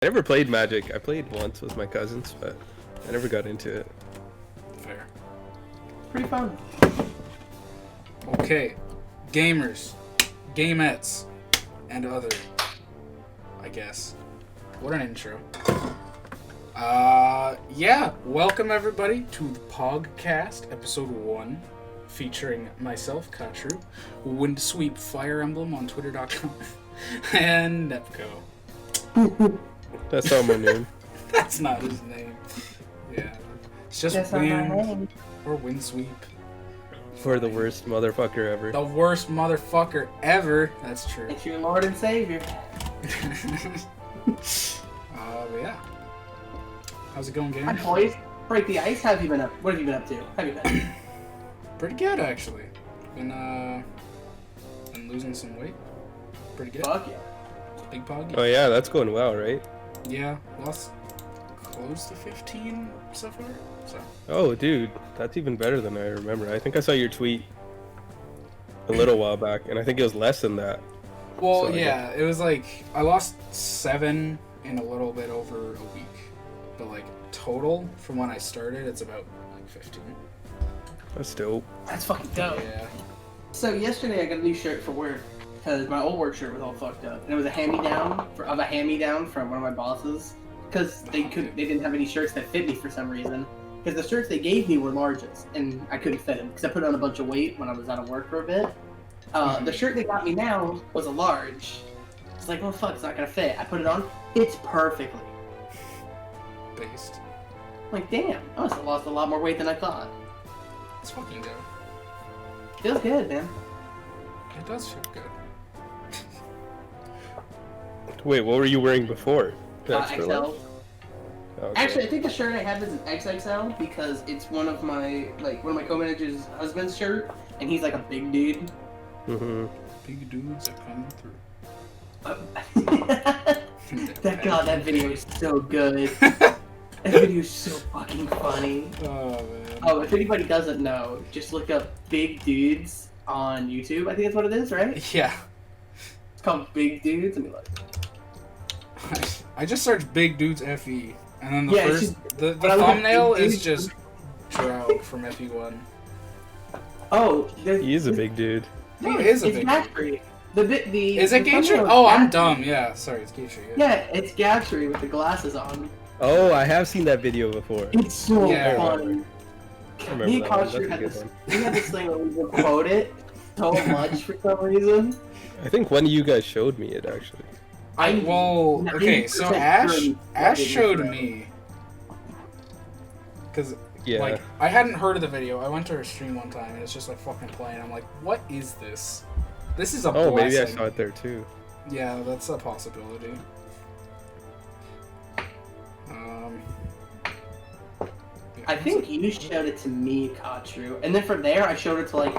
I never played Magic. I played once with my cousins, but I never got into it. Fair. Pretty fun. Okay, gamers, gamettes, and other, I guess. What an intro. Yeah, welcome everybody to the PogCast, episode 1, featuring myself, Katru, Windsweep Fire Emblem on Twitter.com, and Nepco. That's not my name. That's not his name. Yeah, it's just Wind or Windsweep. For the worst motherfucker ever. The worst motherfucker ever. That's true. It's your Lord and Savior. Yeah. How's it going, Hi, game? boys. Break the ice. How have you been up? What have you been up to? How have you been? Pretty good, actually. Been losing some weight. Pretty good. Fuck yeah. Big pog. Oh yeah, that's going well, right? Yeah, lost close to 15 so far. So. Oh dude, that's even better than I remember. I think I saw your tweet a little while back, and I think it was less than that. Well, So, yeah, it was like I lost 7 in a little bit over a week, but like total from when I started, it's about like 15. That's dope. That's fucking dope. Yeah. So yesterday I got a new shirt for work because my old work shirt was all fucked up, and it was a hand-me-down from one of my bosses because they didn't have any shirts that fit me for some reason. Because the shirts they gave me were larges, and I couldn't fit them because I put on a bunch of weight when I was out of work for a bit. The shirt they got me now was a large. It's like, oh fuck, it's not gonna fit. I put it on, fits perfectly. Based. I'm like, damn, I must have lost a lot more weight than I thought. It's fucking good. Feels good, man. It does feel good. Wait, what were you wearing before? That's for XL. lunch? Okay. Actually, I think the shirt I have is an XXL because it's one of my co-manager's husband's shirt, and he's like a big dude. Mm-hmm. Big dudes are coming through. That video is so good. That video is so fucking funny. Oh man. Oh, if anybody doesn't know, just look up Big Dudes on YouTube. I think that's what it is, right? Yeah. It's called Big Dudes. Let me look. I just searched Big Dudes FE, and then the Yeah, it's first just- the when I look up thumbnail Big is Dudes- just Drow from FE1. Oh, He is a big dude. He is a it's big Gatry. The Is it the Gatry? thumbnail is Oh, I'm Gatry. dumb. Yeah, sorry, it's Gatry. Yeah, it's Gatry with the glasses on. Oh, I have seen that video before. It's so Yeah. fun. I remember Me and that one. Kosher That's a had good this. one. We had this thing where we would quote it so much for some reason. I think one of you guys showed me it actually. Well, okay, so 90% Ash sure showed that me, because Yeah. like I hadn't heard of the video. I went to her stream one time and it's just like fucking playing. I'm like, what is this? This is a Oh, blessing. maybe I saw it there too. Yeah, that's a possibility. I think you showed it to me, Katru, and then from there I showed it to like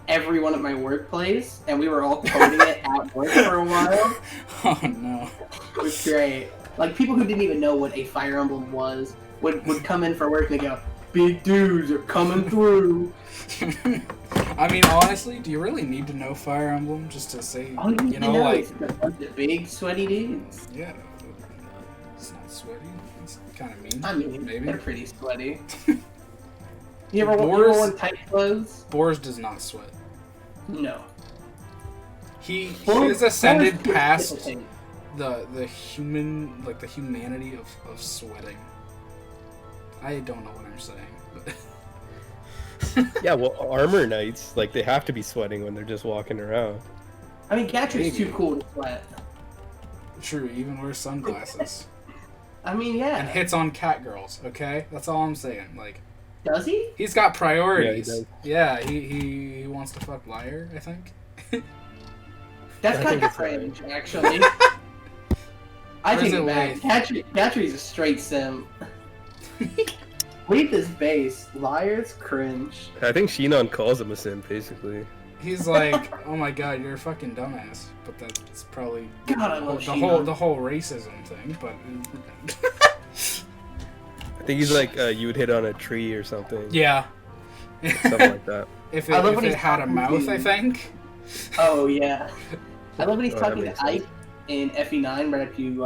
everyone at my workplace, and we were all coding it at work for a while. Oh no. It was great. Like people who didn't even know what a Fire Emblem was would come in for work and they go, "Big dudes are coming through." I mean, honestly, do you really need to know Fire Emblem just to say, All you need you to know, know like, is a bunch of big sweaty dudes. yeah, it's not sweaty. It's kind of mean. I mean, maybe. they're pretty sweaty. You ever Boris- worn tight clothes? Boris does not sweat. No. He Boris- has ascended Boris past participates. the human, like the humanity of sweating. I don't know what I'm saying, but Yeah, well, armor knights, like they have to be sweating when they're just walking around. I mean, Gatry's Maybe. too cool to sweat. true, he even wears sunglasses I mean, yeah. and hits on cat girls. Okay, that's all I'm saying. Like, Does he? he's got priorities. does. Yeah, he wants to fuck Liar, I think. That's I kind think of it's cringe, actually. I Or is think it it back. Gatry's a straight sim. Leave this base. Liar's cringe. I think Shinon calls him a simp, basically. He's like, oh my god, you're a fucking dumbass. But that's probably God, I love the Shinon. whole racism thing. But I think he's like, you would hit on a tree or something. yeah, Something like that. if I it, love if when it he's had a talking mouth, to- I think. Oh, yeah. I love when he's Oh, that talking to makes sense. Ike in FE9 right after you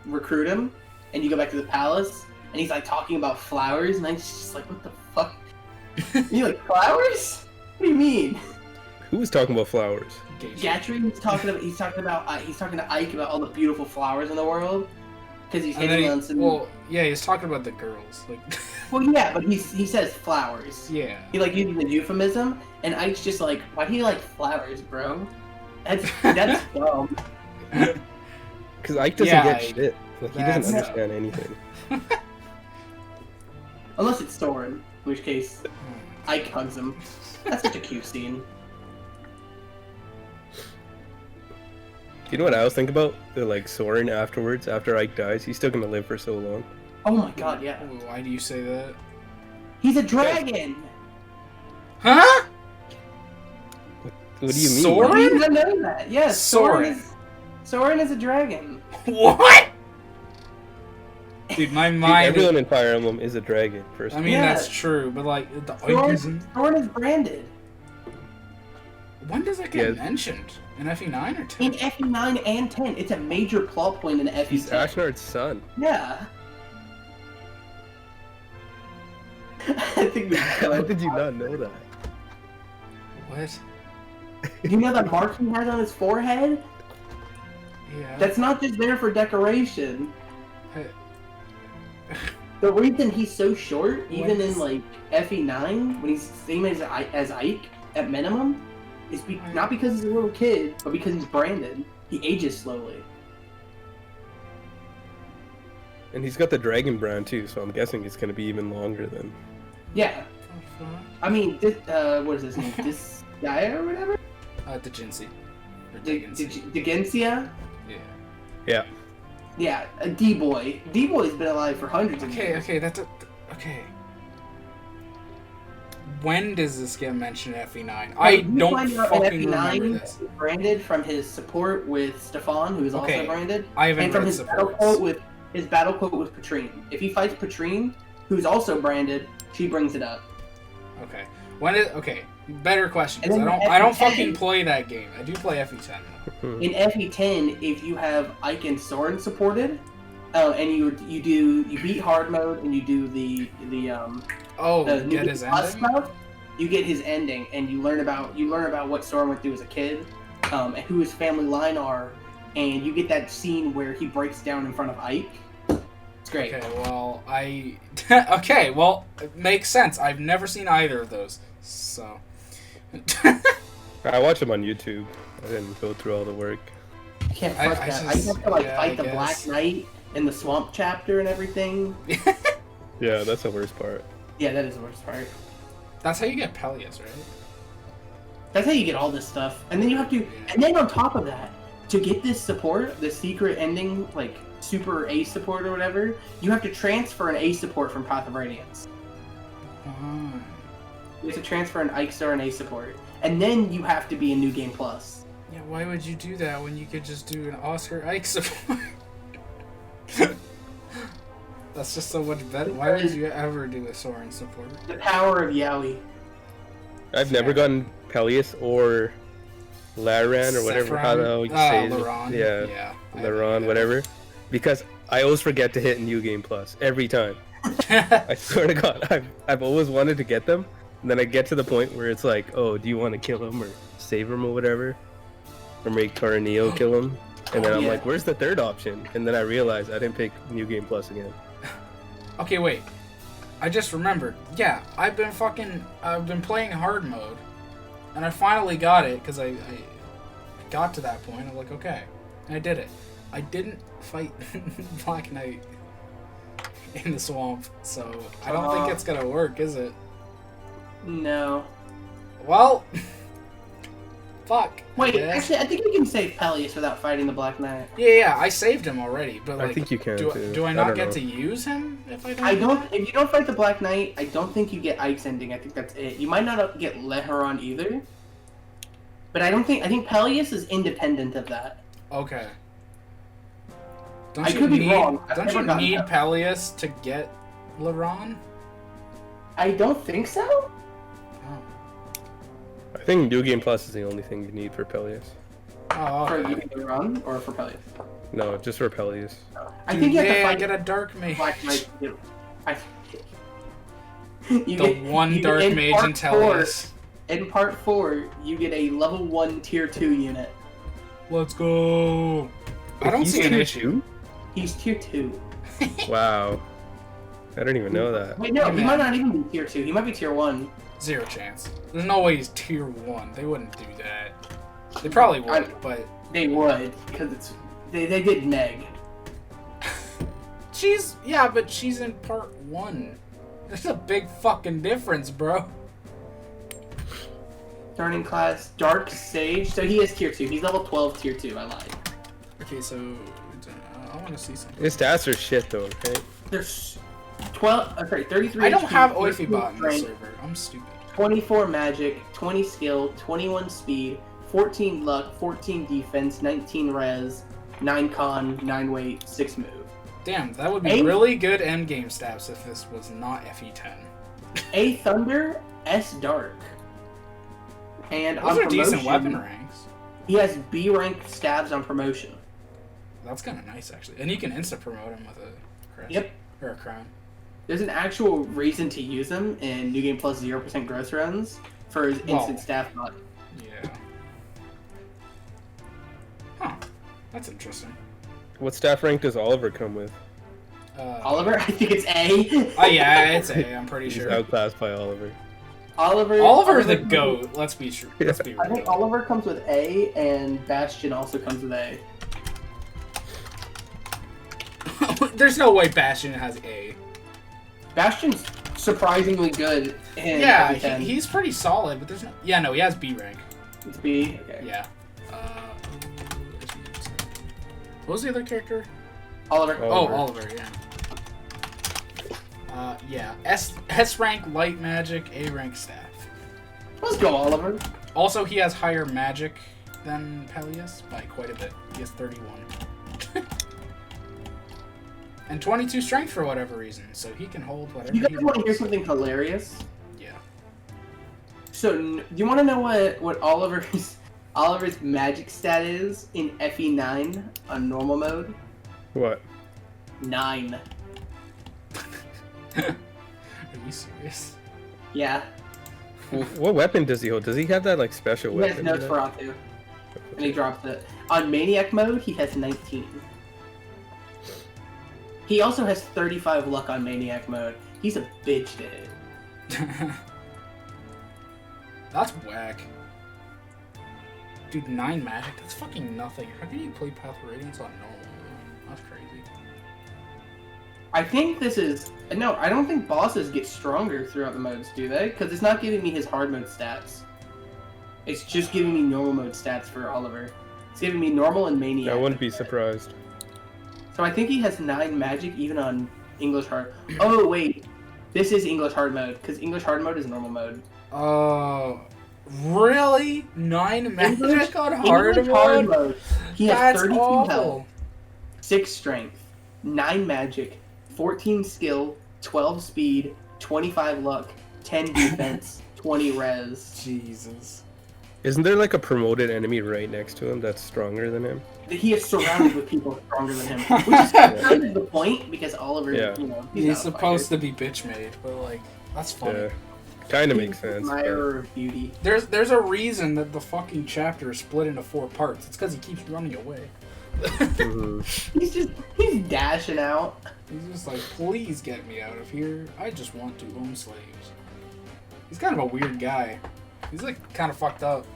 recruit him, and you go back to the palace, and he's like talking about flowers, and I'm just like, what the fuck? You like flowers? What do you mean? Who was talking about flowers? Gatry, he's talking to Ike about all the beautiful flowers in the world, because he's hitting on some. Well, yeah, he's talking about the girls. Like. Well, yeah, but he says flowers. Yeah. He like uses a euphemism, and Ike's just like, why do you like flowers, bro? That's dumb. Because Ike doesn't get shit. Like, he doesn't understand anything. Unless it's Soren, in which case Ike hugs him. That's such a cute scene. You know what I always think about? The like Soren afterwards, after Ike dies, he's still gonna live for so long. Oh my god, yeah. Why do you say that? He's a dragon! Huh? What do you mean? Soren? You didn't know that. Yes, Soren. Soren is a dragon. What? Dude, my mind. Everyone in Fire Emblem is a dragon. First. I mean, that's true, but like the Ike isn't. Soren is branded. When does that get mentioned? In FE9 or 10? In FE9 and 10. It's a major plot point in FE10. He's Ashnard's son. Yeah. I think How did you not know that? What? You know that mark he has on his forehead? Yeah. That's not just there for decoration. Hey. The reason he's so short, even in like FE9, when he's same as Ike at minimum, is not because he's a little kid, but because he's branded. He ages slowly. And he's got the dragon brand too, so I'm guessing it's gonna be even longer than. Yeah. I mean, what is his name? Disgaea or whatever? Degency. Degencia? Yeah. Yeah. Yeah, a D-boy. D-boy's been alive for hundreds of years. Okay, okay. When does this get mentioned in FE9? I don't fucking remember this. Branded from his support with Stefan, who is also branded. I haven't and from read his battle quote with Patrine. If he fights Patrine, who's also branded, she brings it up. Okay. Better questions. I don't fucking play that game. I do play FE10 though. In FE10, if you have Ike and Soren supported, and you beat hard mode and you do the get his ending? Stuff, you get his ending, and you learn about what Soren went through as a kid, and who his family line are, and you get that scene where he breaks down in front of Ike. It's great. Okay, well, it makes sense. I've never seen either of those, so. I watched them on YouTube. I didn't go through all the work. I can't fuck that. I have to fight the Black Knight in the swamp chapter and everything. Yeah, that's the worst part. Yeah, that is the worst part. That's how you get Peleus, right? That's how you get all this stuff. And then you have to... And then on top of that, to get this support, the secret ending, like, super A support or whatever, you have to transfer an A support from Path of Radiance. You have to transfer an Ike Star and A support. And then you have to be in New Game Plus. Yeah, why would you do that when you could just do an Oscar Ike support? That's just so much better. Why would you ever do a Soren support? The power of Yaoi. I've never gotten Peleus or Laran or whatever how the hell you say it. Laran. Yeah. Laran, whatever. Because I always forget to hit New Game Plus every time. I swear to God, I've always wanted to get them, and then I get to the point where it's like, oh, do you want to kill him or save him or whatever, or make Coroneo kill him? And then I'm like, where's the third option? And then I realized I didn't pick New Game Plus again. Okay, wait. I just remembered. Yeah, I've been playing hard mode, and I finally got it because I got to that point. I'm like, okay, and I did it. I didn't fight Black Knight in the swamp, so I don't think it's gonna work, is it? No. Well, fuck. Wait, actually, I think you can save Peleus without fighting the Black Knight. Yeah, I saved him already, but like, I think you can too. Do I not get to use him if I don't? I don't. If you don't fight the Black Knight, I don't think you get Ike's ending. I think that's it. You might not get Leheron either. But I think Peleus is independent of that. Okay. I could be wrong. Don't you need Peleus to get Laran? I don't think so. Oh. I think New Game Plus is the only thing you need for Peleus. Oh, For okay. you to run or for Pelias? No, just for Pelias. I think you have to I fight get a dark mage. Black Knight. One dark mage in Pelias. In part 4, you get a level 1 tier 2 unit. Let's go. I don't He's see an tier issue. 2? He's tier 2. Wow. I don't even know that. Wait, no, Hey, he man. might not even be tier 2. He might be tier 1. Zero chance. There's no way he's tier 1. They wouldn't do that. They probably would, but They would, because they did Meg. but she's in part 1. There's a big fucking difference, bro. Starting class, Dark Sage. So he is tier 2. He's level 12 tier 2. I lied. Okay, so I want to see something. His stats are shit though, right? There's 33 I don't HP, have 13 Oifibot in this strength, server. I'm stupid. 24 magic, 20 skill, 21 speed, 14 luck, 14 defense, 19 res, 9 con, 9 weight, 6 move. Damn, that would be Hey. really good endgame stats if this was not FE10. A Thunder, S Dark. And Those on are decent promotion, weapon ranks. He has B rank stabs on promotion. That's kind of nice, actually. And you can insta promote him with a crest. Yep. Or a crown. There's an actual reason to use him in New Game Plus 0% growth runs for his instant Well. staff mod. Yeah. Huh. That's interesting. What staff rank does Oliver come with? Oliver, I think it's A. Oh yeah, it's A. I'm pretty He's sure. outclassed by Oliver. Oliver's the GOAT. Let's be true. Let's be I think real. Oliver comes with A, and Bastion also comes with A. There's no way Bastion has A. Bastion's surprisingly good in Yeah, FE10. he's pretty solid, but there's no. Yeah, no, he has B rank. It's B. Okay. Yeah. What was the other character? Oliver. Oh, Oliver. Yeah. Yeah. S rank light magic, A rank staff. Let's go, Oliver. Also, he has higher magic than Pelias by quite a bit. He has 31. And 22 strength for whatever reason, so he can hold whatever You he guys want to hear wants. something hilarious? Yeah. So, do you want to know what Oliver's magic stat is in FE9 on normal mode? What? 9. Are you serious? Yeah. What weapon does he hold? Does he have that like special He has weapon? notes for Atu, and he drops it. On Maniac mode, he has 19. He also has 35 luck on Maniac mode. He's a bitch to hit. That's whack. Dude, 9 magic? That's fucking nothing. How can you play Path of Radiance on normal? That's crazy. I think this is... No, I don't think bosses get stronger throughout the modes, do they? Because it's not giving me his hard mode stats. It's just giving me normal mode stats for Oliver. It's giving me normal and Maniac. I wouldn't be surprised. So I think he has 9 magic even on English hard... Oh, wait. This is English hard mode, because English hard mode is normal mode. Oh, really? 9 magic English- on hard English hard mode? mode. He has That's 32 awful. health, 6 strength, 9 magic, 14 skill, 12 speed, 25 luck, 10 defense, 20 res. Jesus. Isn't there like a promoted enemy right next to him that's stronger than him? He is surrounded with people stronger than him, which is kind of the point because Oliver, Yeah. you know, He's supposed to be bitch made, but like, that's funny. Yeah. Kind of makes sense. but- Admirer of beauty. There's a reason that the fucking chapter is split into 4 parts. It's because he keeps running away. Mhm. He's dashing out. He's just like, please get me out of here. I just want to own slaves. He's kind of a weird guy. He's like kind of fucked up.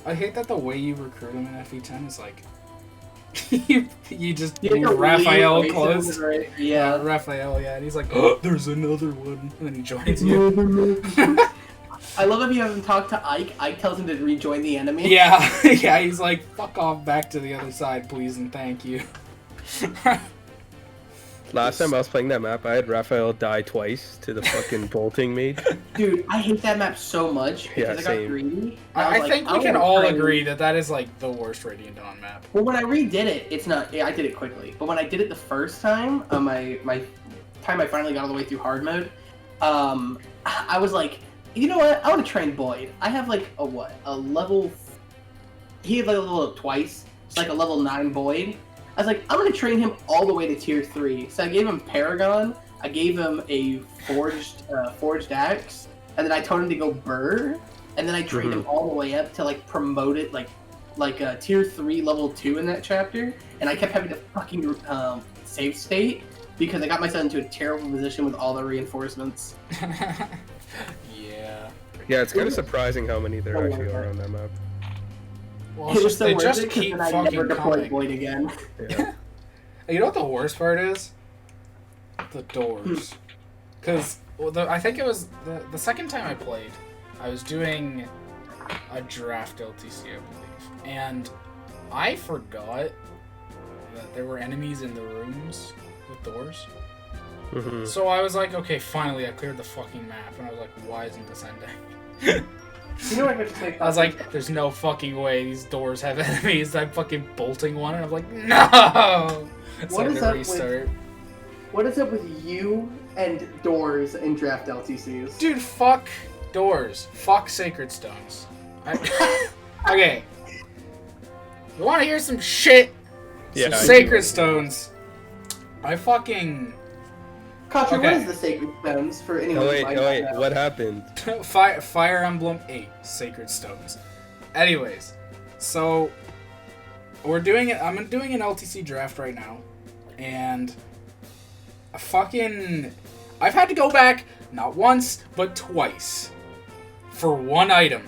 I hate that the way you recruit him in FE10 is like you just You have use to Raphael leave close. places, right? Yeah. Raphael, yeah, and he's like, oh, there's another one, and then he joins you. I love if you haven't talked to Ike. Ike tells him to rejoin the enemy. Yeah, yeah, he's like, fuck off back to the other side, please, and thank you. Last time I was playing that map, I had Raphael die twice to the fucking bolting mage. Dude, I hate that map so much because Yeah, I got same. greedy. I was think like, we can wanna all try- agree that that is like the worst Radiant Dawn map. Well, when I redid it, it's not. Yeah, I did it quickly. But when I did it the first time, my time I finally got all the way through hard mode, I was like, you know what? I want to train Boyd. I have like a level he had leveled up twice. It's like a level 9 Void. I was like, I'm gonna train him all the way to tier 3. So I gave him Paragon. I gave him a forged axe, and then I told him to go Burr, and then I trained him all the way up to like promote it like a tier 3 level 2 in that chapter, and I kept having to fucking save state because I got myself into a terrible position with all the reinforcements. Yeah. Yeah, it's kind of surprising how many there actually are on that map. Well, It was so they worth just it because keep then I fucking never deployed coming. Void again. Yeah. You know what the worst part is? The doors. Because I think it was the second time I played, I was doing a draft LTC, I believe. And I forgot that there were enemies in the rooms with doors. Mm-hmm. So I was like, okay, finally I cleared the fucking map. And I was like, why isn't this ending? You know what I think? I was like, there's no fucking way these doors have enemies. I'm fucking bolting one, and I'm like, no! So What I is had to up restart. what is up with you and doors in draft LTCs? Dude, fuck doors. Fuck sacred stones. Okay. You wanna hear some shit? Yeah, Some I sacred do. stones. I fucking... Katra, what Okay. is the Sacred Stones for anyone Oh who wait, might oh not wait, know? what happened? Fire Emblem 8 Sacred Stones. Anyways, so we're doing it. I'm doing an LTC draft right now, and I've had to go back not once but twice for one item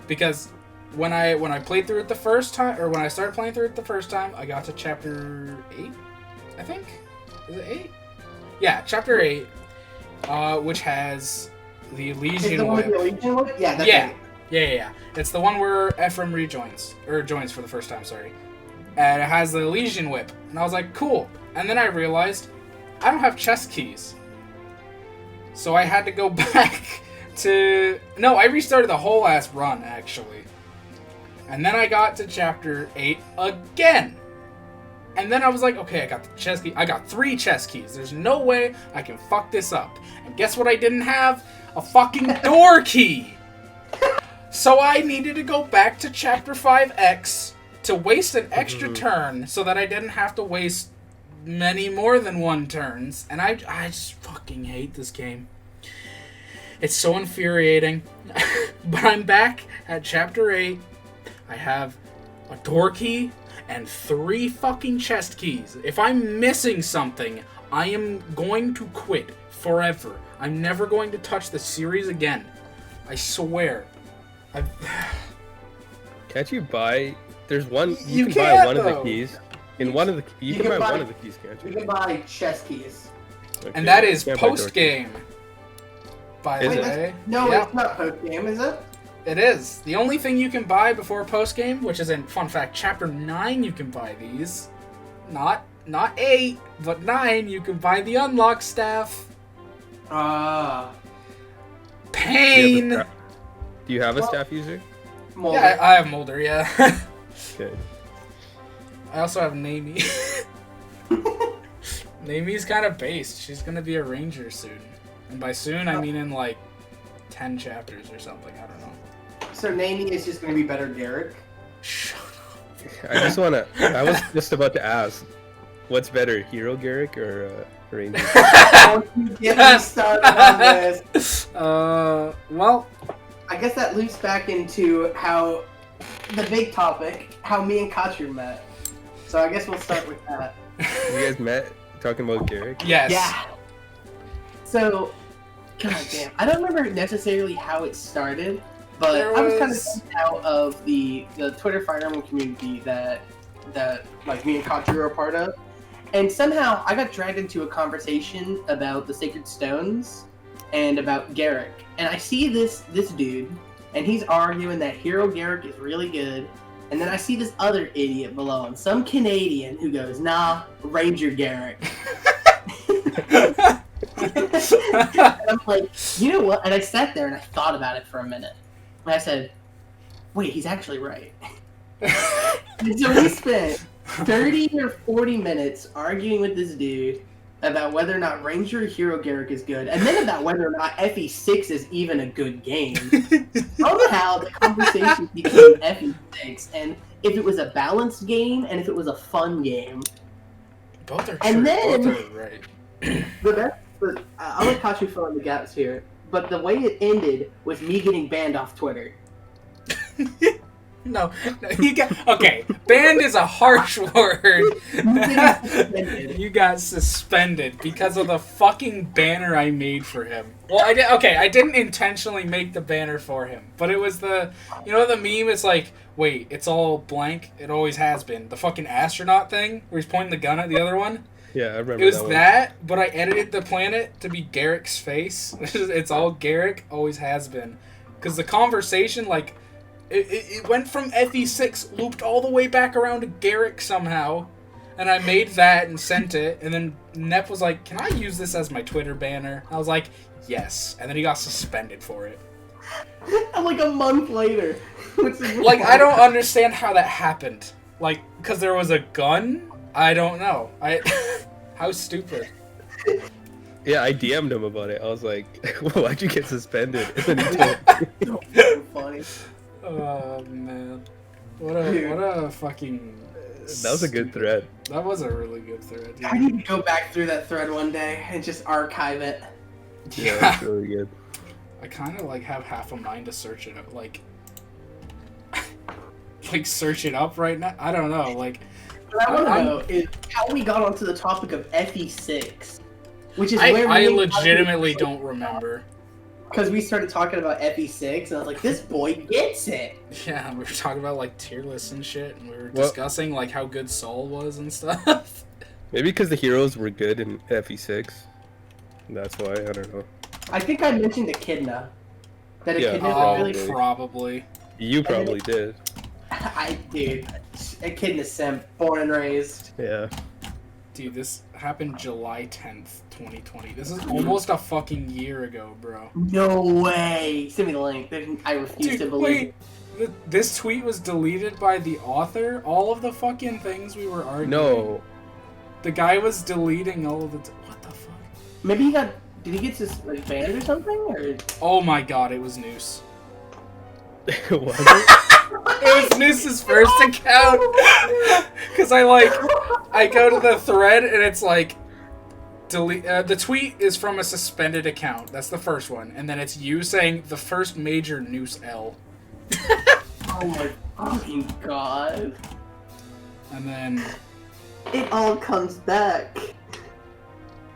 because when I played through it the first time, or when I started playing through it the first time, I got to chapter 8, I think. Is it 8? Yeah, chapter 8, which has the Is Elysian the one with Whip. the Legion whip? Yeah, that's Yeah. right. Yeah. It's the one where Ephraim joins for the first time, sorry. And it has the Elysian Whip. And I was like, cool. And then I realized I don't have chest keys. So I had to go back to... No, I restarted the whole ass run, actually. And then I got to chapter 8 again. And then I was like, okay, I got the chest key. I got 3 chest keys. There's no way I can fuck this up. And guess what I didn't have? A fucking door key. So I needed to go back to chapter 5X to waste an extra turn so that I didn't have to waste many more than one turns. And I just fucking hate this game. It's so infuriating. But I'm back at chapter 8. I have a door key and 3 fucking chest keys. If I'm missing something, I am going to quit forever. I'm never going to touch the series again. I swear. Can't you buy? There's one. You You can buy can't, one of though. the keys. In one of the, you can buy one of the keys, can't You you? can buy chest keys. Okay, And that is can't buy door keys. post game. By Is the it? way. No, Yeah, it's not post game, is it? it is. The only thing you can buy before post game, which is in fun fact, chapter 9 you can buy these. Not 8, but 9 you can buy the unlock staff. Ah. Pain. Do you have a Well- staff user? Molder. Yeah, I have Mulder, yeah. Good. I also have Namie. Namie's kind of based. She's gonna be a ranger soon. And by soon, I mean in like 10 chapters or something. I don't know. So Namie is just going to be better Garrick. Shut I just wanna. I was just about to ask, what's better, Hero Garrick or Ranger? Don't you get me started on this. Well, I guess that loops back into how the big topic, how me and Katru met. So I guess we'll start with that. You guys met talking about Garrick? yes. Yeah. So, god damn, I don't remember necessarily how it started, but There I was kind of was- out of the Twitter Fire Emblem community that like me and Katru are a part of, and somehow I got dragged into a conversation about the Sacred Stones and about Garrick, and I see this dude, and he's arguing that Hero Garrick is really good. And then I see this other idiot below him, some Canadian, who goes, nah, Ranger Garrick. And I'm like, you know what? And I sat there and I thought about it for a minute. And I said, wait, he's actually right. And so we spent 30 or 40 minutes arguing with this dude. about whether or not Ranger Hero Garrick is good, and then about whether or not FE6 is even a good game. Somehow the conversation became FE6, and if it was a balanced game, and if it was a fun game. Both are true. And then, both are right. the best, I'll let Kachu fill in the gaps here, but the way it ended was me getting banned off Twitter. No, you got okay. Banned is a harsh word. You got suspended because of the fucking banner I made for him. Well, I didn't intentionally make the banner for him, but it was the meme is like, wait, it's all blank. It always has been. The fucking astronaut thing where he's pointing the gun at the other one. Yeah, I remember. It was that, but I edited the planet to be Garrick's face. It's all Garrick, always has been, because the conversation like. It went from FE6, looped all the way back around to Garrick somehow, and I made that and sent it, and then Nep was like, can I use this as my Twitter banner? I was like, yes, and then he got suspended for it. And like a month later. Like, I don't understand how that happened. Like, because there was a gun? I don't know. How stupid. Yeah, I DM'd him about it. I was like, why'd you get suspended? And then he told me. So funny. Oh man, what a fucking. That was a good thread. That was a really good thread. I need to go back through that thread one day and just archive it. Yeah, that's really good. I kind of like have half a mind to search it up, like search it up right now. I don't know, like. What I want to know is how we got onto the topic of FE6, which is I legitimately don't remember. Because we started talking about FE6, and I was like, this boy gets it! Yeah, we were talking about, like, tier lists and shit, and we were discussing, like, how good Saul was and stuff. Maybe because the heroes were good in FE6. That's why, I don't know. I think I mentioned Echidna. That Echidna's probably. really... Probably. You probably did. I did. Echidna simp, born and raised. Yeah. Dude, this happened July 10th, 2020. This is almost a fucking year ago, bro. No way! Send me the link. I refuse to believe it. This tweet was deleted by the author? All of the fucking things we were arguing? No. The guy was deleting all of the... What the fuck? Maybe he got... Did he get banned or something? Or... Oh my god, it was Noose. Was it? It was Noose's first account. Because I go to the thread and it's like, delete. The tweet is from a suspended account. That's the first one. And then it's you saying the first major Noose L. Oh my fucking god. And then... It all comes back.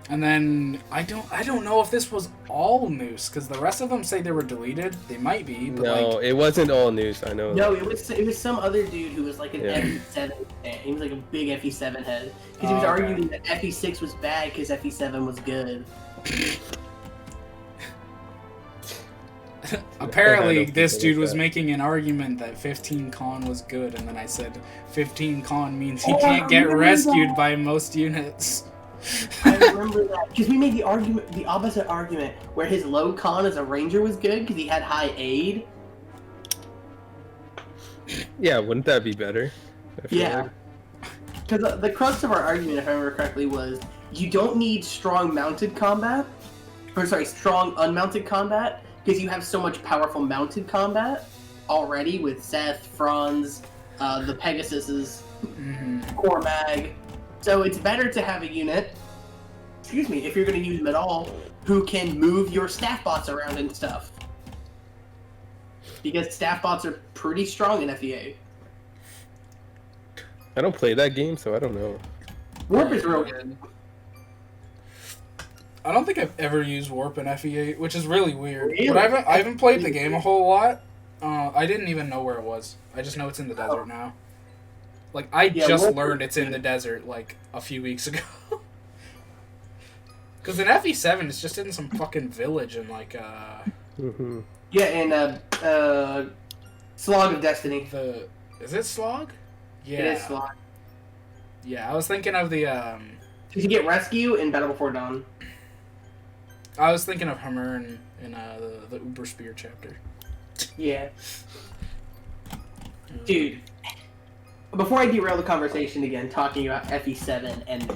And then I don't know if this was all Noose, because the rest of them say they were deleted. They might be, but no, it wasn't all Noose. I know. No, it was some other dude who was like an FE7 fan. He was like a big FE7 head because he was arguing that FE6 was bad because FE7 was good. Apparently, this dude was making an argument that 15 con was good, and then I said 15 con means he can't get rescued by most units. I remember that because we made the opposite argument, where his low con as a ranger was good because he had high aid. Yeah, wouldn't that be better? Yeah, because the crux of our argument, if I remember correctly, was you don't need strong mounted combat, strong unmounted combat, because you have so much powerful mounted combat already with Seth, Franz, the Pegasuses, Cormag. So it's better to have a unit, if you're going to use them at all, who can move your staff bots around and stuff. Because staff bots are pretty strong in FEA. I don't play that game, so I don't know. Warp is real good. I don't think I've ever used Warp in FE8, which is really weird. Really? But I haven't played the game a whole lot. I didn't even know where it was. I just know it's in the desert now. Like, I just learned it's in the desert, like, a few weeks ago. Because in FE7, it's just in some fucking village in, like, Yeah, in, Slog of Destiny. Is it Slog? Yeah. It is Slog. Yeah, I was thinking of the, Did you get Rescue in Battle Before Dawn? I was thinking of Hammer in the Uber Spear chapter. Yeah. Dude. Before I derail the conversation again, talking about FE7 and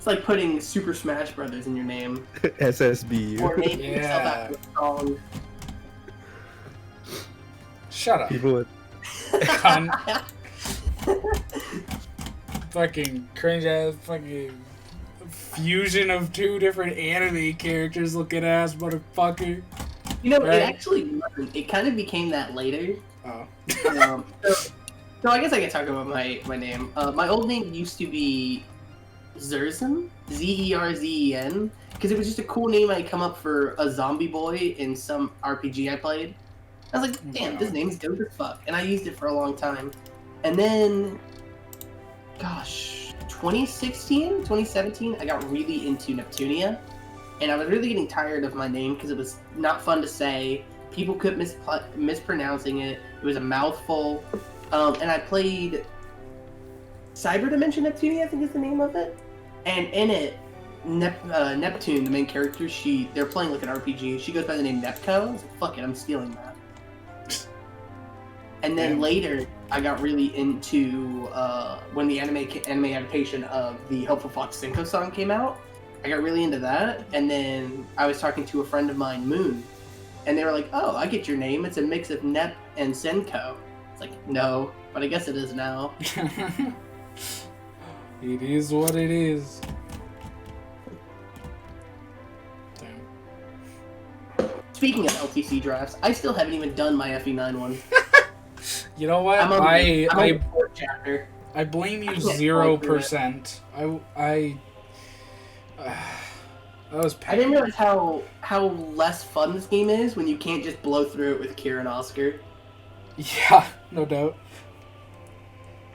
It's like putting Super Smash Brothers in your name. SSB. Or naming yourself after a song. Shut up. People would. Cunt. Fucking cringe ass fucking fusion of two different anime characters looking ass motherfucker. You know, Right. it actually wasn't. It kind of became that later. Oh. So I guess I can talk about my name. My old name used to be Zerzen, Zerzen, because it was just a cool name I'd come up for a zombie boy in some RPG I played. I was like, damn, this name's dope as fuck. And I used it for a long time. And then, gosh, 2016, 2017, I got really into Neptunia. And I was really getting tired of my name because it was not fun to say. People kept mispronouncing it. It was a mouthful. And I played Cyber Dimension Neptunia, I think is the name of it. And in it, Neptune, the main character, they're playing like an RPG. She goes by the name Nepco. I was like, fuck it, I'm stealing that. And then later, I got really into when the anime adaptation of the Helpful Fox Cinco song came out. I got really into that, and then I was talking to a friend of mine, Moon, and they were like, "Oh, I get your name. It's a mix of Nep and Senko." It's like, no, but I guess it is now. It is what it is. Damn. Speaking of LTC drafts, I still haven't even done my FE9 one. You know what? I'm on the fourth chapter. I blame you I can't 0%. That was I didn't realize how less fun this game is when you can't just blow through it with Kira and Oscar. Yeah, no doubt.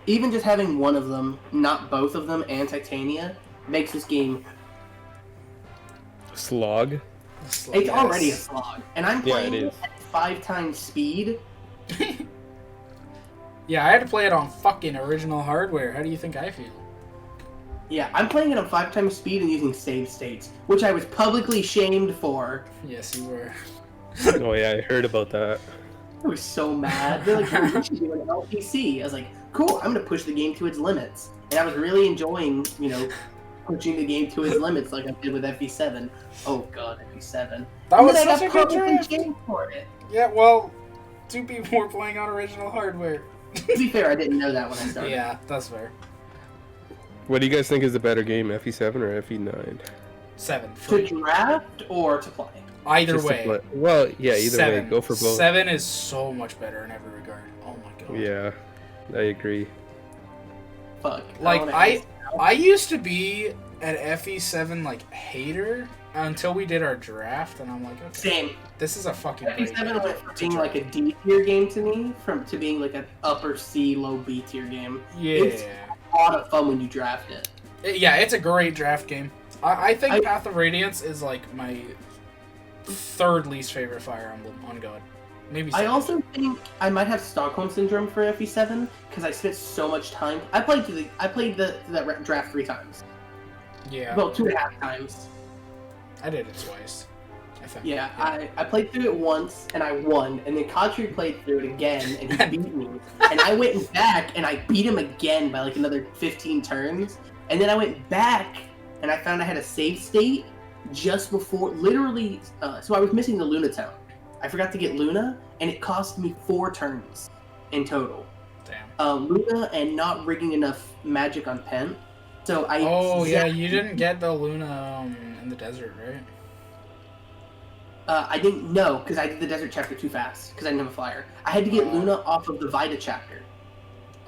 Even just having one of them, not both of them, and Titania, makes this game... Slog. It's already a slog. And I'm playing it at 5 times speed. Yeah, I had to play it on fucking original hardware. How do you think I feel? Yeah, I'm playing it on 5 times speed and using save states, which I was publicly shamed for. Yes, you were. Oh yeah, I heard about that. I was so mad. They're like, "You should do an LPC." I was like, cool, I'm gonna push the game to its limits. And I was really enjoying, pushing the game to its limits like I did with FE7. Oh god, FE7. That And was then I such a got good publicly draft. shamed for it. Yeah, well, 2 people were playing on original hardware. To be fair, I didn't know that when I started. Yeah, that's fair. What do you guys think is the better game, FE7 or FE9? 7. To Free. draft or to play? Either Just to way. play. Well, yeah, either 7. way, go for both. 7 is so much better in every regard. Oh my god. Yeah, I agree. Fuck. Like, wanna- I used to be an FE7 like hater until we did our draft, and I'm like, okay, Same. this is a fucking great FE7 game went from to being draft. like a D tier game to me, to being like an upper C, low B tier game. Yeah. It's a lot of fun when you draft it. Yeah, it's a great draft game. I think I- Path of Radiance is like my 3rd least favorite Fire Emblem on God. Maybe I second. also think I might have Stockholm Syndrome for FE7 because I spent so much time. I played that draft 3 times. Yeah, Well, 2.5 times. I did it twice. I think. Yeah, I played through it once and I won, and then Katri played through it again and he beat me. And I went back and I beat him again by like another 15 turns. And then I went back and I found I had a save state just before, literally, so I was missing the Luna Town. I forgot to get Luna, and it cost me 4 turns in total. Damn. Luna and not rigging enough magic on Pen. So I. Oh yeah, you didn't get the Luna in the desert, right? I didn't know because I did the desert chapter too fast because I didn't have a flyer. I had to get Luna off of the Vita chapter.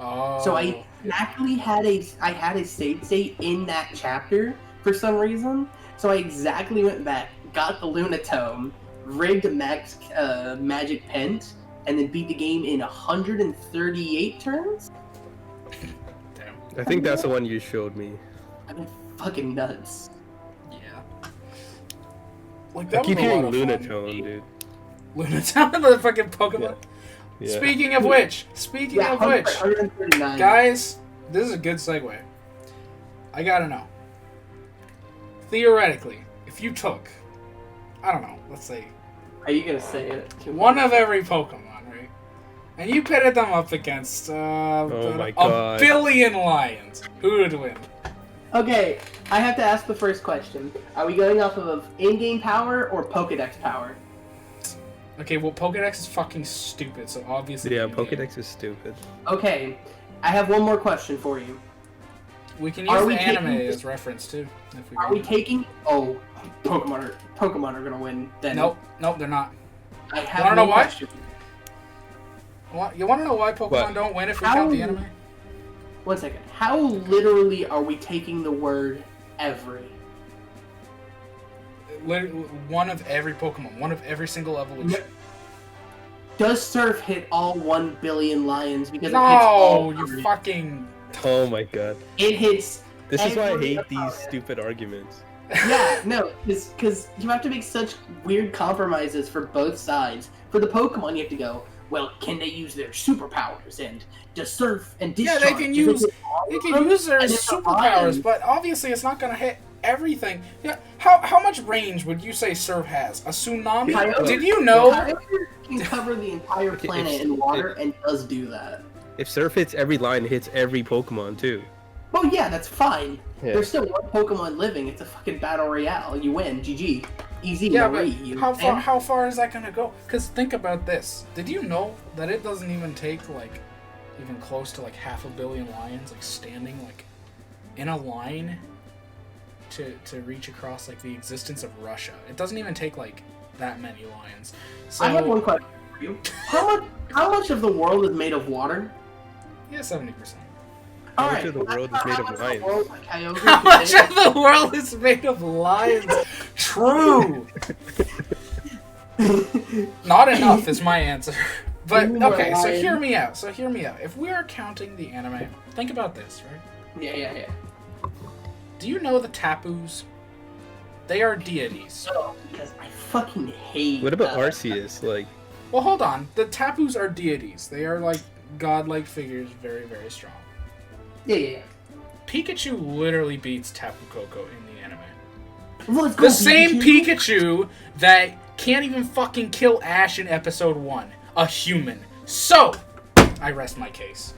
Oh. So I exactly had a save state in that chapter for some reason. So I exactly went back, got the Luna Tome, rigged a max magic pent, and then beat the game in 138 turns. Damn. I think that's the one you showed me. I mean, fucking nuts. Yeah. Like I that keep was a lot hearing of Luna fun. Tone, dude. Luna Town, the fucking Pokemon. Yeah. Speaking of which, Yeah, 139. guys, this is a good segue. I gotta know. Theoretically, if you took, I don't know, let's say Are you gonna say it? one of every Pokemon, right? And you pitted them up against my a God. billion lions, who would win? Okay, I have to ask the first question. Are we going off of in-game power or Pokedex power? Okay, well, Pokedex is fucking stupid, so obviously... Yeah, in-game. Pokedex is stupid. Okay, I have one more question for you. We can use the anime as reference, too. If Are we taking... Oh, Pokemon are gonna win, then. Nope, they're not. I have wanna know why? question. You want to know why Pokemon don't win if we count the anime? 1 second. How literally are we taking the word every? One of every Pokemon, one of every single evolution. Does Surf hit all 1 billion lions? Because no, it hits all you fucking... Oh my god. It hits... This is why I hate these stupid arguments. Yeah, no, because you have to make such weird compromises for both sides. For the Pokemon, you have to go, well, can they use their superpowers and does Surf and Discharge? Yeah, they can use their superpowers, but obviously it's not going to hit everything. Yeah, how much range would you say Surf has? A tsunami? Kyogre. Did you know? Kyogre can cover the entire planet in water and does do that. If Surf hits every line, it hits every Pokemon too. Well, yeah, that's fine. Yeah. There's still one Pokemon living. It's a fucking battle royale. You win. GG. Easy. Yeah, no but way, how far is that gonna go? Because think about this. Did you know that it doesn't even take like even close to like 500 million lions like standing like in a line to reach across like the existence of Russia? It doesn't even take like that many lions. So I have one question for you. How much of the world is made of water? yeah, 70%. How much of the world is made of lions? How much of the world is made of lions? True. Not enough is my answer. But okay, so hear me out. If we are counting the anime, think about this, right? Yeah. Do you know the Tapus? They are deities. No, because I fucking hate. What about Arceus? Like, well, hold on. The Tapus are deities. They are like godlike figures, very, very strong. Yeah. Pikachu literally beats Tapu Koko in the anime. Well, The same Pikachu that can't even fucking kill Ash in episode 1. A human. So, I rest my case.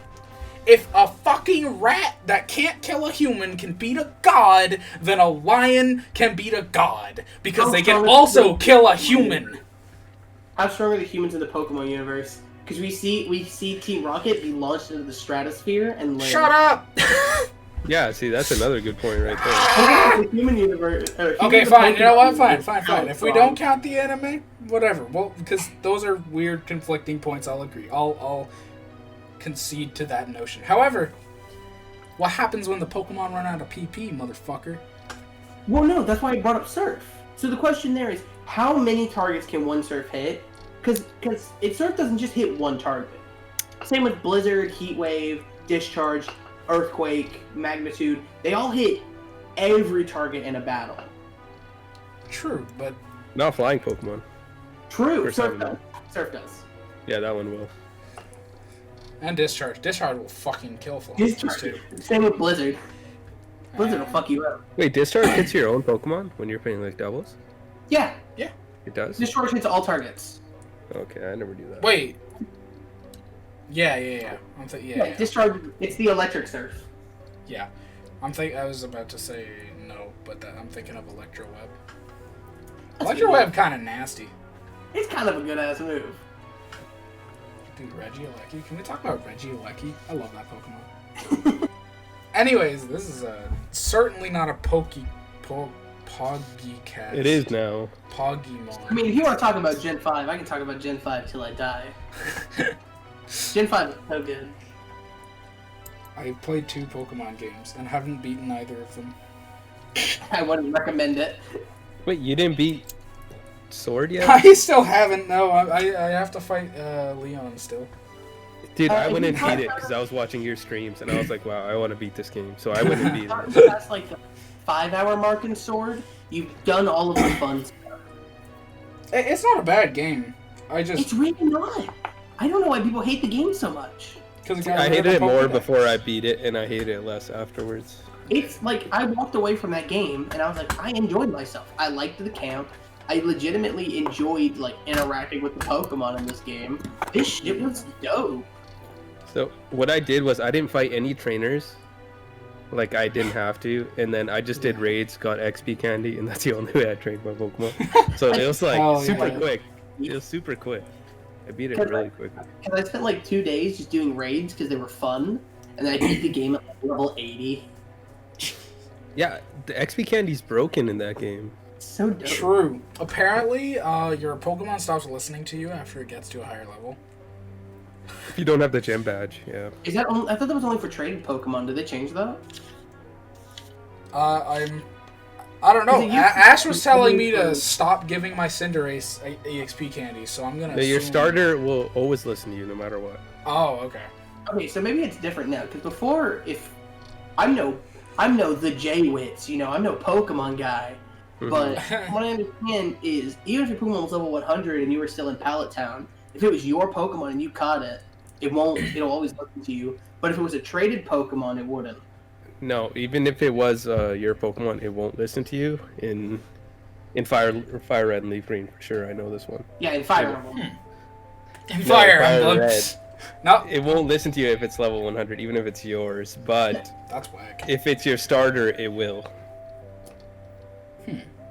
If a fucking rat that can't kill a human can beat a god, then a lion can beat a god. Because they can also kill a human. How strong are the humans in the Pokemon universe? Because we see Team Rocket be launched into the stratosphere and live. Shut up! yeah, see, that's another good point right there. The human universe. Okay, fine. You know what? Fine. If we don't count the anime, whatever. Well, because those are weird, conflicting points. I'll agree. I'll concede to that notion. However, what happens when the Pokemon run out of PP, motherfucker? Well, no, that's why I brought up Surf. So the question there is, how many targets can one Surf hit? Because Surf doesn't just hit one target. Same with Blizzard, Heat Wave, Discharge, Earthquake, Magnitude. They all hit every target in a battle. True, but... Not flying Pokemon. True, Surf does. Yeah, that one will. And Discharge. Discharge will fucking kill flying too. Same with Blizzard. Blizzard will fuck you up. Wait, Discharge hits your own Pokemon when you're playing like doubles? Yeah. It does? Discharge hits all targets. Okay, I never do that. Wait. Yeah. Yeah. Discharge, it's the electric Surf. Yeah. I was about to say no, but I'm thinking of Electro Web. Electro Web kind of nasty. It's kind of a good ass move. Dude, Regieleki. Can we talk about Regieleki? I love that Pokemon. Anyways, this is certainly not a PogCast. It is now. Pogimon. I mean, if you want to talk about Gen 5, I can talk about Gen 5 till I die. Gen 5 is so good. I played 2 Pokemon games and haven't beaten either of them. I wouldn't recommend it. Wait, you didn't beat Sword yet? I still haven't. No, I have to fight Leon still. Dude, I went and beat it because I was watching your streams and I was like, wow, I want to beat this game. So I went and beat it. That's like the 5-hour mark in Sword. You've done all of the fun stuff. It's not a bad game. It's really not. I don't know why people hate the game so much. I hated it more before I beat it, and I hated it less afterwards. It's like, I walked away from that game, and I was like, I enjoyed myself. I liked the camp. I legitimately enjoyed, like, interacting with the Pokemon in this game. This shit was dope. So, what I did was, I didn't fight any trainers Like I didn't have to, and then I just did raids, got XP candy, and that's the only way I trained my Pokemon. So it was like Hell super yeah. quick. It was super quick. I beat it really quickly. Because I spent like 2 days just doing raids because they were fun, and then I beat the game at level 80. Yeah, the XP candy's broken in that game. So dope. True. Apparently, your Pokemon stops listening to you after it gets to a higher level. If you don't have the gem badge, yeah. Is that only, I thought that was only for traded Pokemon. Did they change that? I don't know. Ash was telling me to stop giving my Cinderace EXP candy, so I'm gonna. No, your assume... starter will always listen to you no matter what. Oh, okay. Okay, so maybe it's different now. Because before, if I'm no the J-Wits, you know, I'm no Pokemon guy. But what I understand is, even if your Pokemon was level 100 and you were still in Pallet Town, if it was your Pokemon and you caught it, it'll always listen to you. But if it was a traded Pokemon, it wouldn't. No, even if it was your Pokemon, it won't listen to you in Fire Red and Leaf Green for sure. I know this one. Yeah, in Fire Emblem. In Fire Fire Emblem. Red. No. It won't listen to you if it's level 100, even if it's yours. But That's whack. if it's your starter, it will.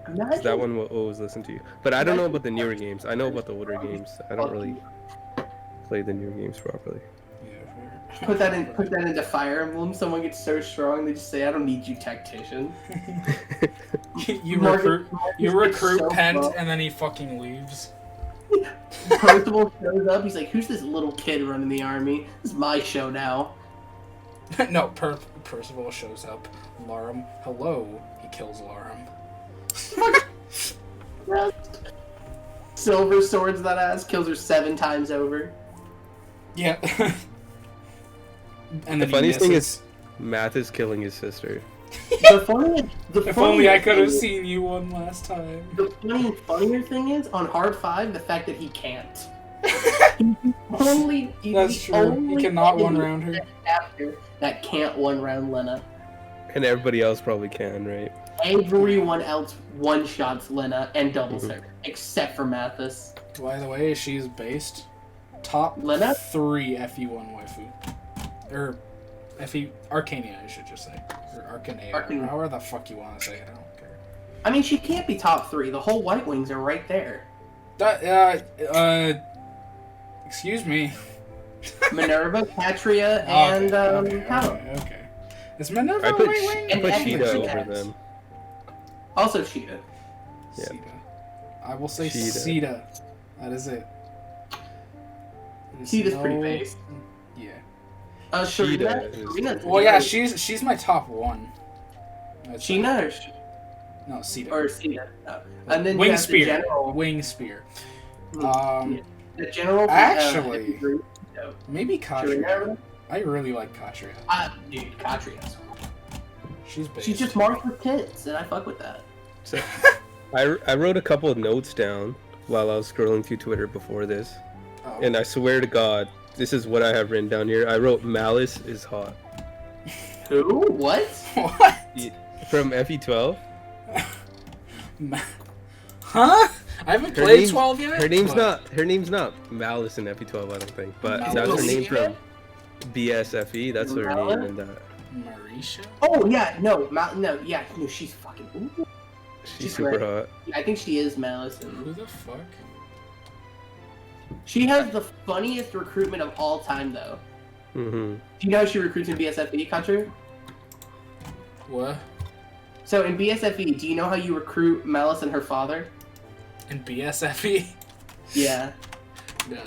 Imagine, That one will always listen to you. But I don't know about the newer games. I know about the older games. I don't really play the newer games properly. Yeah, put that into Fire Emblem. Someone gets so strong they just say, "I don't need you, tactician." you Marcus recruit so Pent buff. and then he fucking leaves. Percival shows up. He's like, "Who's this little kid running the army? This is my show now." No, Percival shows up. Larum, hello. He kills Larum. Silver swords that ass, kills her 7 times over. Yeah. And The then funniest thing is, Math is killing his sister. if only I could have seen you one last time. The funnier thing is, on Hard 5, the fact that he can't. That's true. He cannot one round her. Chapter that can't one round Lena. And everybody else probably can, right? Everyone else one-shots Lena and doubles her, except for Mathis. By the way, she's based top Lena? 3 FE1 waifu. Or FE Arcania, I should just say. Or Arcanea. However the fuck you want to say it, I don't care. I mean, she can't be top 3. The whole White Wings are right there. Excuse me. Minerva, Catria, and Halo. Okay. Is Minerva I a put, White Wing? I put And Sheeta Extra over Cats. them. Also Sheeta. Yeah. Sita. I will say Sheeta. Sita. That is it. There's Sheeta's pretty base. Yeah. Sheeta Sharina. Well, yeah, she's my top 1. Sheena or No, Sita. or Sheeta. And then you Wing have Spear. the general. Wing Spear. Yeah. The general. From, Actually, no. maybe Katria. Sharina. I really like Katria. Dude, Catria. She's big. She's just marked with tits, and I fuck with that. So, I wrote a couple of notes down while I was scrolling through Twitter before this. Oh. And I swear to God, this is what I have written down here. I wrote Malice is hot. Who? What? What? From FE12. Huh? I haven't played 12 yet. Her name's not Malice in FE12, I don't think. But Malice. that's her name from BSFE. That's her name in that. Marisha? Oh yeah, no, she's fucking. Ooh. She's super great. hot. I think she is Malice. Who the fuck? She has the funniest recruitment of all time, though. Mm-hmm. Do you know how she recruits in BSFE, country? What? So in BSFE, do you know how you recruit Malice and her father? In BSFE? Yeah.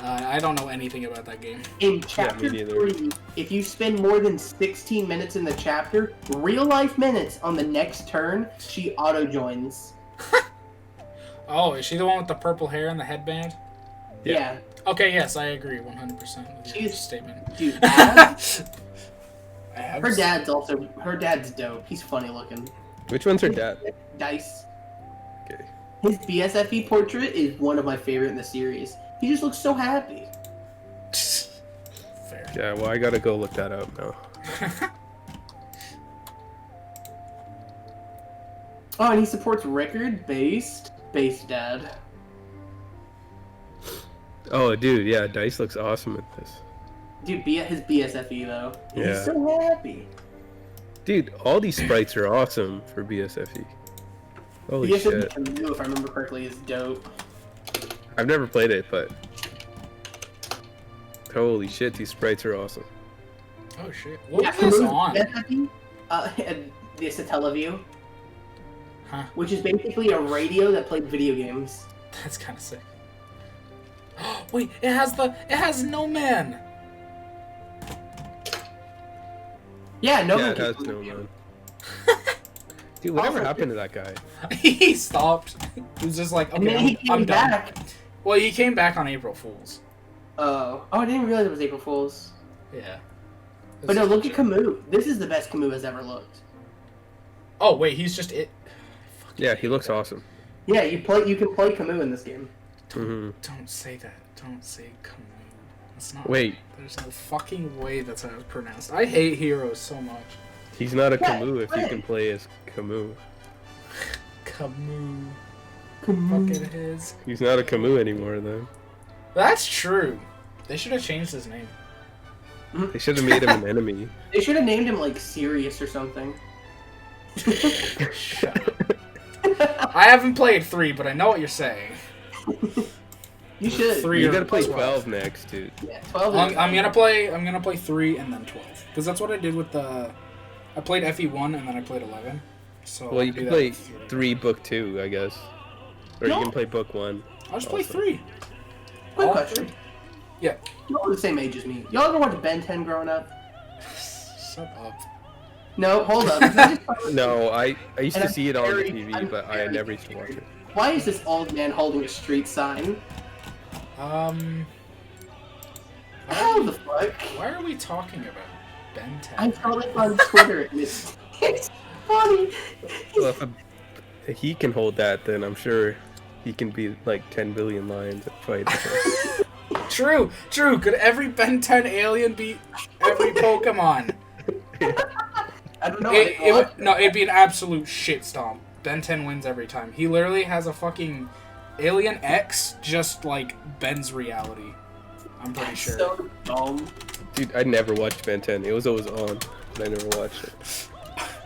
I don't know anything about that game. In chapter me neither. 3, if you spend more than 16 minutes in the chapter, real life minutes on the next turn, she auto joins. Oh, is she the one with the purple hair and the headband? Yeah. Okay, yes, I agree 100% with your She's- statement. Dude, Abs, Abs? her dad's dope. He's funny looking. Which one's her dad? Dice. Okay. His BSFE portrait is one of my favorite in the series. He just looks so happy. Fair. Yeah, well, I gotta go look that up now. Oh, and he supports Rickard, based dad. Oh, dude, yeah, Dice looks awesome in this. Dude, his BSFE though. Yeah. He's so happy. Dude, all these sprites are awesome for BSFE. Holy shit. BSFE, if I remember correctly, is dope. I've never played it, but holy shit, these sprites are awesome. Oh shit. What was this on? The Satellaview. Huh? Which is basically a radio that played video games. That's kind of sick. Wait, it has No Man. Yeah, No Yeah, Man it has can no man. Dude, whatever Also, happened to that guy? He stopped. He was just like, And then he okay, came I'm done. back. Well, he came back on April Fool's. Oh, I didn't realize it was April Fool's. Yeah. But no, look at Camus. This is the best Camus has ever looked. Oh wait, he's just it. Yeah, he looks awesome. Yeah, you can play Camus in this game. Mm-hmm. Don't say that. Don't say Camus. It's not. Wait. There's no fucking way that's how it's pronounced. I hate heroes so much. He's not a Yeah, Camus if you right. can play as Camus. Camus. Camus. Fucking his. He's not a Camus anymore, though. That's true. They should have changed his name. They should have made him an enemy. They should have named him like Sirius or something. Shut up. I haven't played 3, but I know what you're saying. You should. 3 You or gotta play 12. 12 next, dude. Yeah, 12. I'm gonna play 3 and then 12 because that's what I did with the. I played FE1 and then I played 11. So Well, you I'll do can that play with 3 book 2, I guess. Or No. you can play book 1. I'll just play Also. 3. Quick all question. Yeah. Y'all are the same age as me. Y'all ever watch Ben 10 growing up? Shut up. No, hold up. No, I used And to I'm see it on the very- TV, I'm but I very never used to watch it. Why is this old man holding a street sign? How the fuck? Why are we talking about Ben 10? I saw this on Twitter and it's funny. Well, if he can hold that, then I'm sure he can beat like 10 billion lions at fight. True. Could every Ben 10 alien beat every Pokemon? I don't know. It'd be an absolute shit stomp. Ben 10 wins every time. He literally has a fucking Alien X just like Ben's reality. I'm pretty sure. So dumb. Dude, I never watched Ben 10. It was always on, but I never watched it.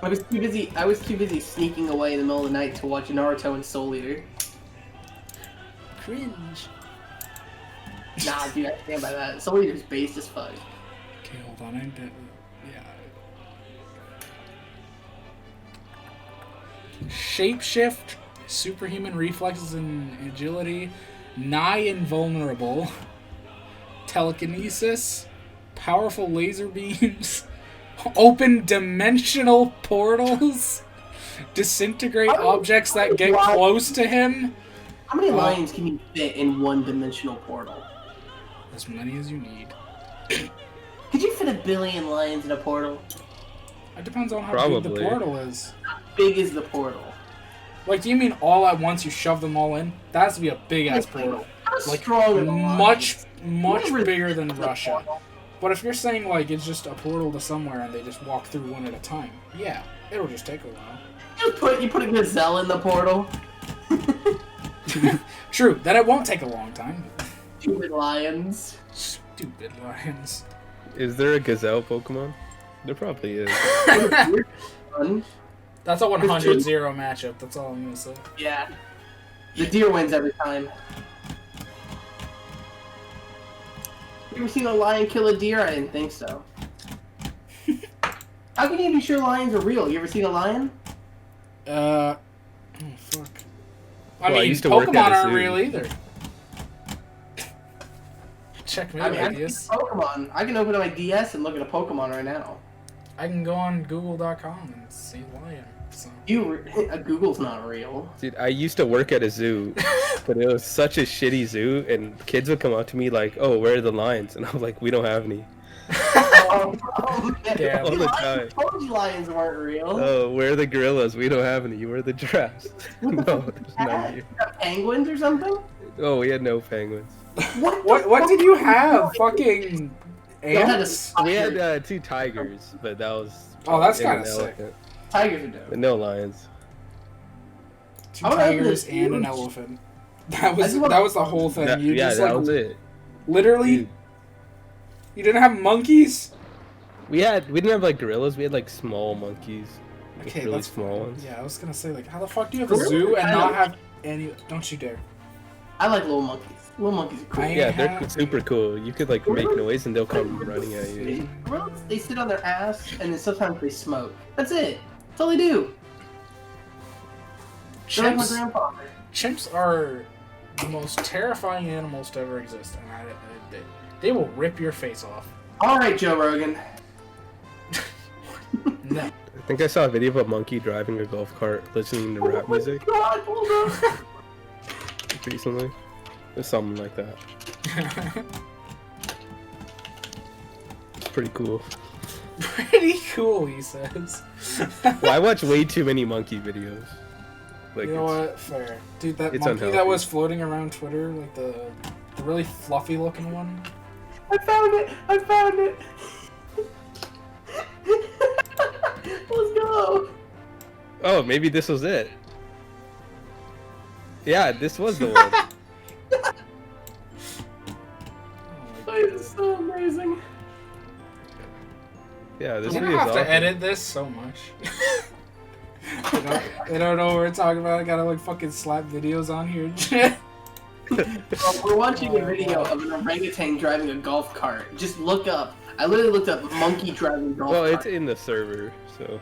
I was too busy sneaking away in the middle of the night to watch Naruto and Soul Eater. Cringe. Nah, dude, I stand by that. Soul Eater's based as fuck. Okay, hold on. Yeah. Shapeshift, superhuman reflexes and agility, nigh invulnerable, telekinesis, powerful laser beams, open dimensional portals, disintegrate objects that get close to him. How many lions can you fit in one-dimensional portal? As many as you need. Could you fit 1 billion lions in a portal? It depends on how big the Probably. portal is. How big is the portal? Like, do you mean all at once you shove them all in? That has to be a big-ass portal. How Like, strong are the much lions? bigger than The Russia. portal. But if you're saying, like, it's just a portal to somewhere and they just walk through one at a time, yeah, it'll just take a while. You put a gazelle in the portal. True, then it won't take a long time. Stupid lions. Stupid lions. Is there a gazelle Pokemon? There probably is. Fun. That's a 100-0 matchup, that's all I'm gonna say. Yeah. The deer wins every time. You ever seen a lion kill a deer? I didn't think so. How can you be sure lions are real? You ever seen a lion? Oh, fuck. I Well, I mean, used to work Pokemon at a aren't zoo. real either. Check me, I mean, I can ideas. Pokemon. I can open up my DS and look at a Pokemon right now. I can go on Google.com and see lion. So. Google's not real. Dude, I used to work at a zoo, but it was such a shitty zoo, and kids would come up to me like, "Oh, where are the lions?" And I was like, "We don't have any." Yeah. All the time. I told you lions weren't real. Oh, where are the gorillas? We don't have any. Where are the giraffes? No, there's none here. Penguins or something? Oh, we had no penguins. What did you have? Fucking Y'all had a ants? We had tiger. 2 tigers, but that was. Oh, that's and an kinda sick. elephant. Tigers are dope. But no lions. 2 I would open tigers this and an huge- elephant. That was just wanna- the whole thing. Yeah, Just that like was it. literally. Dude, You didn't have monkeys? We didn't have like gorillas. We had like small monkeys. Like, Okay, really that's small fine. ones. Yeah, I was gonna say like, how the fuck do you have a Gorillas zoo are and kind not of- have any? Don't you dare! I like little monkeys. Little monkeys are cool. I- Yeah, they're Yeah. super cool. You could like make noise and they'll come running at you. Gorillas, they sit on their ass and then sometimes they smoke. That's it. That's all they do. They're like my Chimps, grandfather. chimps are the most terrifying animals to ever exist, and they will rip your face off. All right, Joe Rogan. No. I think I saw a video of a monkey driving a golf cart listening to rap music God, hold on. recently. Or something like that. It's pretty cool. Pretty cool, he says. Well, I watch way too many monkey videos. Like, You know it's- what? Fair. Dude, that it's monkey that unhealthy. was floating around Twitter, like the really fluffy looking one. I found it. I found it. Let's go. Oh, maybe this was it. Yeah, this was the one. Oh my It's God. so amazing. Yeah, this You don't video have is to awesome. edit this so much. They don't know what we're talking about. I gotta like fucking slap videos on here. Well, we're watching a video of an orangutan driving a golf cart. Just look up. I literally looked up monkey driving golf Well, cart. it's in the server, so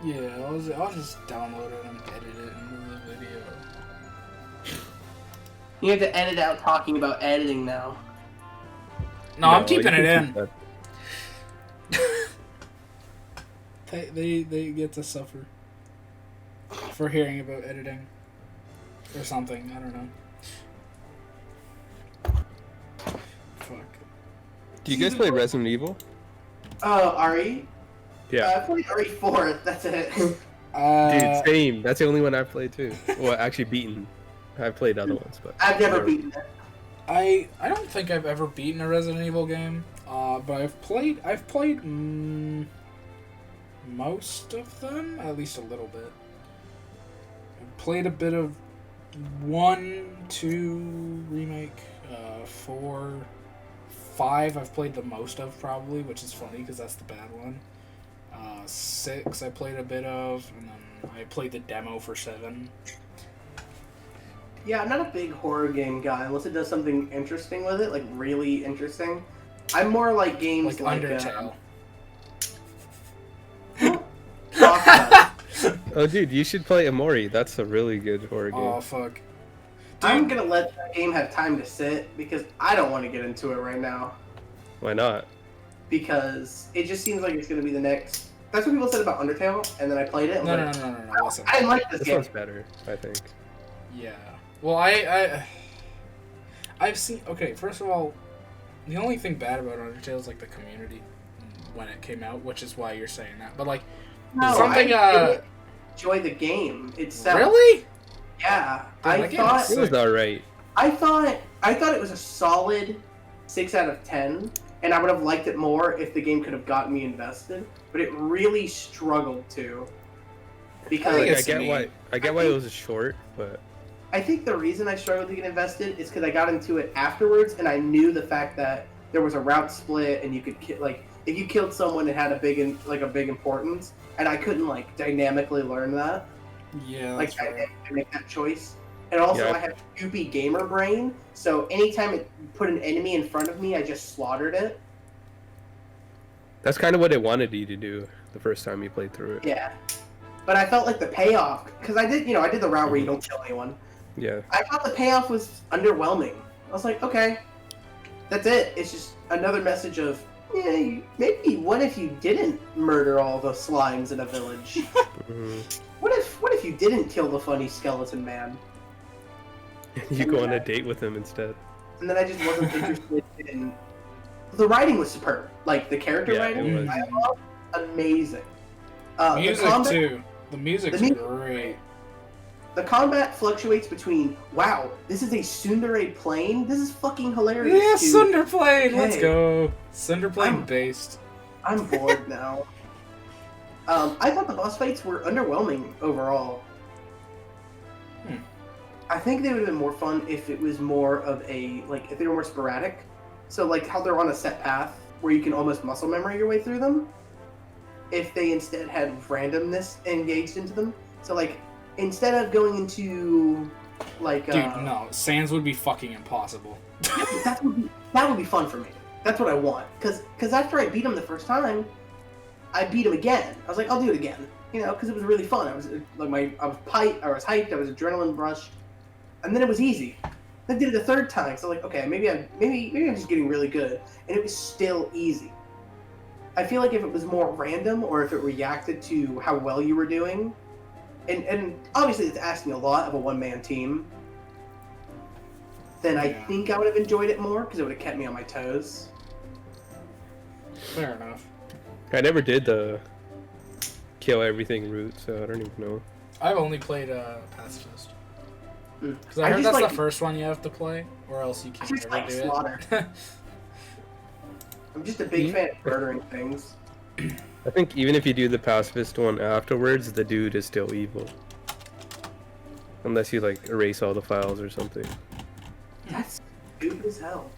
Yeah, I'll just download it and edit it into the video. You have to edit out talking about editing now. No, I'm you keeping can it keep in. that. They get to suffer for hearing about editing or something. I don't know. Fuck. Do you guys play Resident Evil? RE? Yeah. I played RE4, that's it. Dude, same. That's the only one I've played too. Well, actually beaten. I've played other ones, but I've never beaten it. I don't think I've ever beaten a Resident Evil game, but I've played most of them, at least a little bit. I've played a bit of 1, 2 remake, 4, 5. I've played the most of probably, which is funny because that's the bad one. 6 I played a bit of, and then I played the demo for 7. Yeah, I'm not a big horror game guy unless it does something interesting with it, like really interesting. I'm more like games Like like Undertale. PogCast. oh, dude, you should play Amori. That's a really good horror game. Oh fuck. I'm gonna let that game have time to sit because I don't want to get into it right now. Why not? Because it just seems like it's gonna be the next. That's what people said about Undertale, and then I played it. And No, was no, like, no, no, no, listen. I didn't like this This game. one's better, I think. Yeah. Well, I've seen. Okay, first of all, the only thing bad about Undertale is like the community when it came out, which is why you're saying that. But like No, something. I didn't enjoy the game itself. Really? Yeah, Dude, I that game thought was It was alright. I thought it was a solid 6 out of 10, and I would have liked it more if the game could have gotten me invested. But it really struggled to. Because think Like, it's me. I get why it was short, but I think the reason I struggled to get invested is because I got into it afterwards, and I knew the fact that there was a route split, and you could like if you killed someone, it had a big importance, and I couldn't like dynamically learn that. Yeah. Like That's I fair. had to make that choice. And also, Yeah. I had goopy gamer brain, so anytime it put an enemy in front of me, I just slaughtered it. that's kind of what it wanted you to do the first time you played through it. Yeah. But I felt like the payoff, because I did the route where you don't kill anyone. Yeah. I thought the payoff was underwhelming. I was like, okay, that's it. It's just another message of, yeah, maybe what if you didn't murder all the slimes in a village? Mhm. What if you didn't kill the funny skeleton man? You go on a date with him instead. And then I just wasn't interested in. The writing was superb. Like the character Yeah, writing, it was. dialogue, amazing. Music the combat, too. The music's the music- great. The combat fluctuates between, wow, this is a tsundere plane. This is fucking hilarious. Yeah, to, Sunderplane. Let's Hey. go. Sunderplane I'm- based. I'm bored now. I thought the boss fights were underwhelming overall. Hmm. I think they would have been more fun if it was more of a, like, if they were more sporadic. So, like, how they're on a set path, where you can almost muscle memory your way through them, if they instead had randomness engaged into them. So like, instead of going into like Dude, no, Sans would be fucking impossible. that would be fun for me. That's what I want. Cause after I beat him the first time, I beat him again. I was like, I'll do it again. You know, because it was really fun. I was hyped. I was adrenaline rushed, and then it was easy. Then I did it a third time. So like, okay, maybe I'm just getting really good, and it was still easy. I feel like if it was more random, or if it reacted to how well you were doing, and obviously it's asking a lot of a one-man team, then I think I would have enjoyed it more because it would have kept me on my toes. Fair enough. I never did the kill everything route, so I don't even know. I've only played Pacifist. Because I I heard just that's like- the first one you have to play, or else you I can't just ever like do slaughter. it. I'm just a big fan of murdering things. I think even if you do the pacifist one afterwards, the dude is still evil. Unless you like erase all the files or something. That's stupid as hell.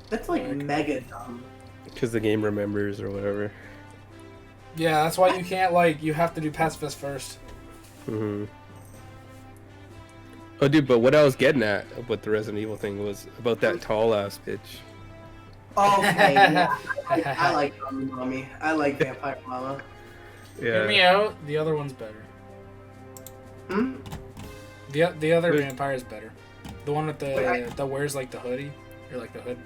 That's like mega dumb. Because the game remembers or whatever. Yeah, that's why you can't, like, you have to do Pacifist first. Mm-hmm. Oh, dude, but what I was getting at with the Resident Evil thing was about that tall ass bitch. Okay, yeah. I like Zombie Mommy. I like Vampire Mama. Hear me Yeah. out, the other one's better. Hmm? The other Wait. vampire is better. The one with the that wears like the hoodie or like the hooded.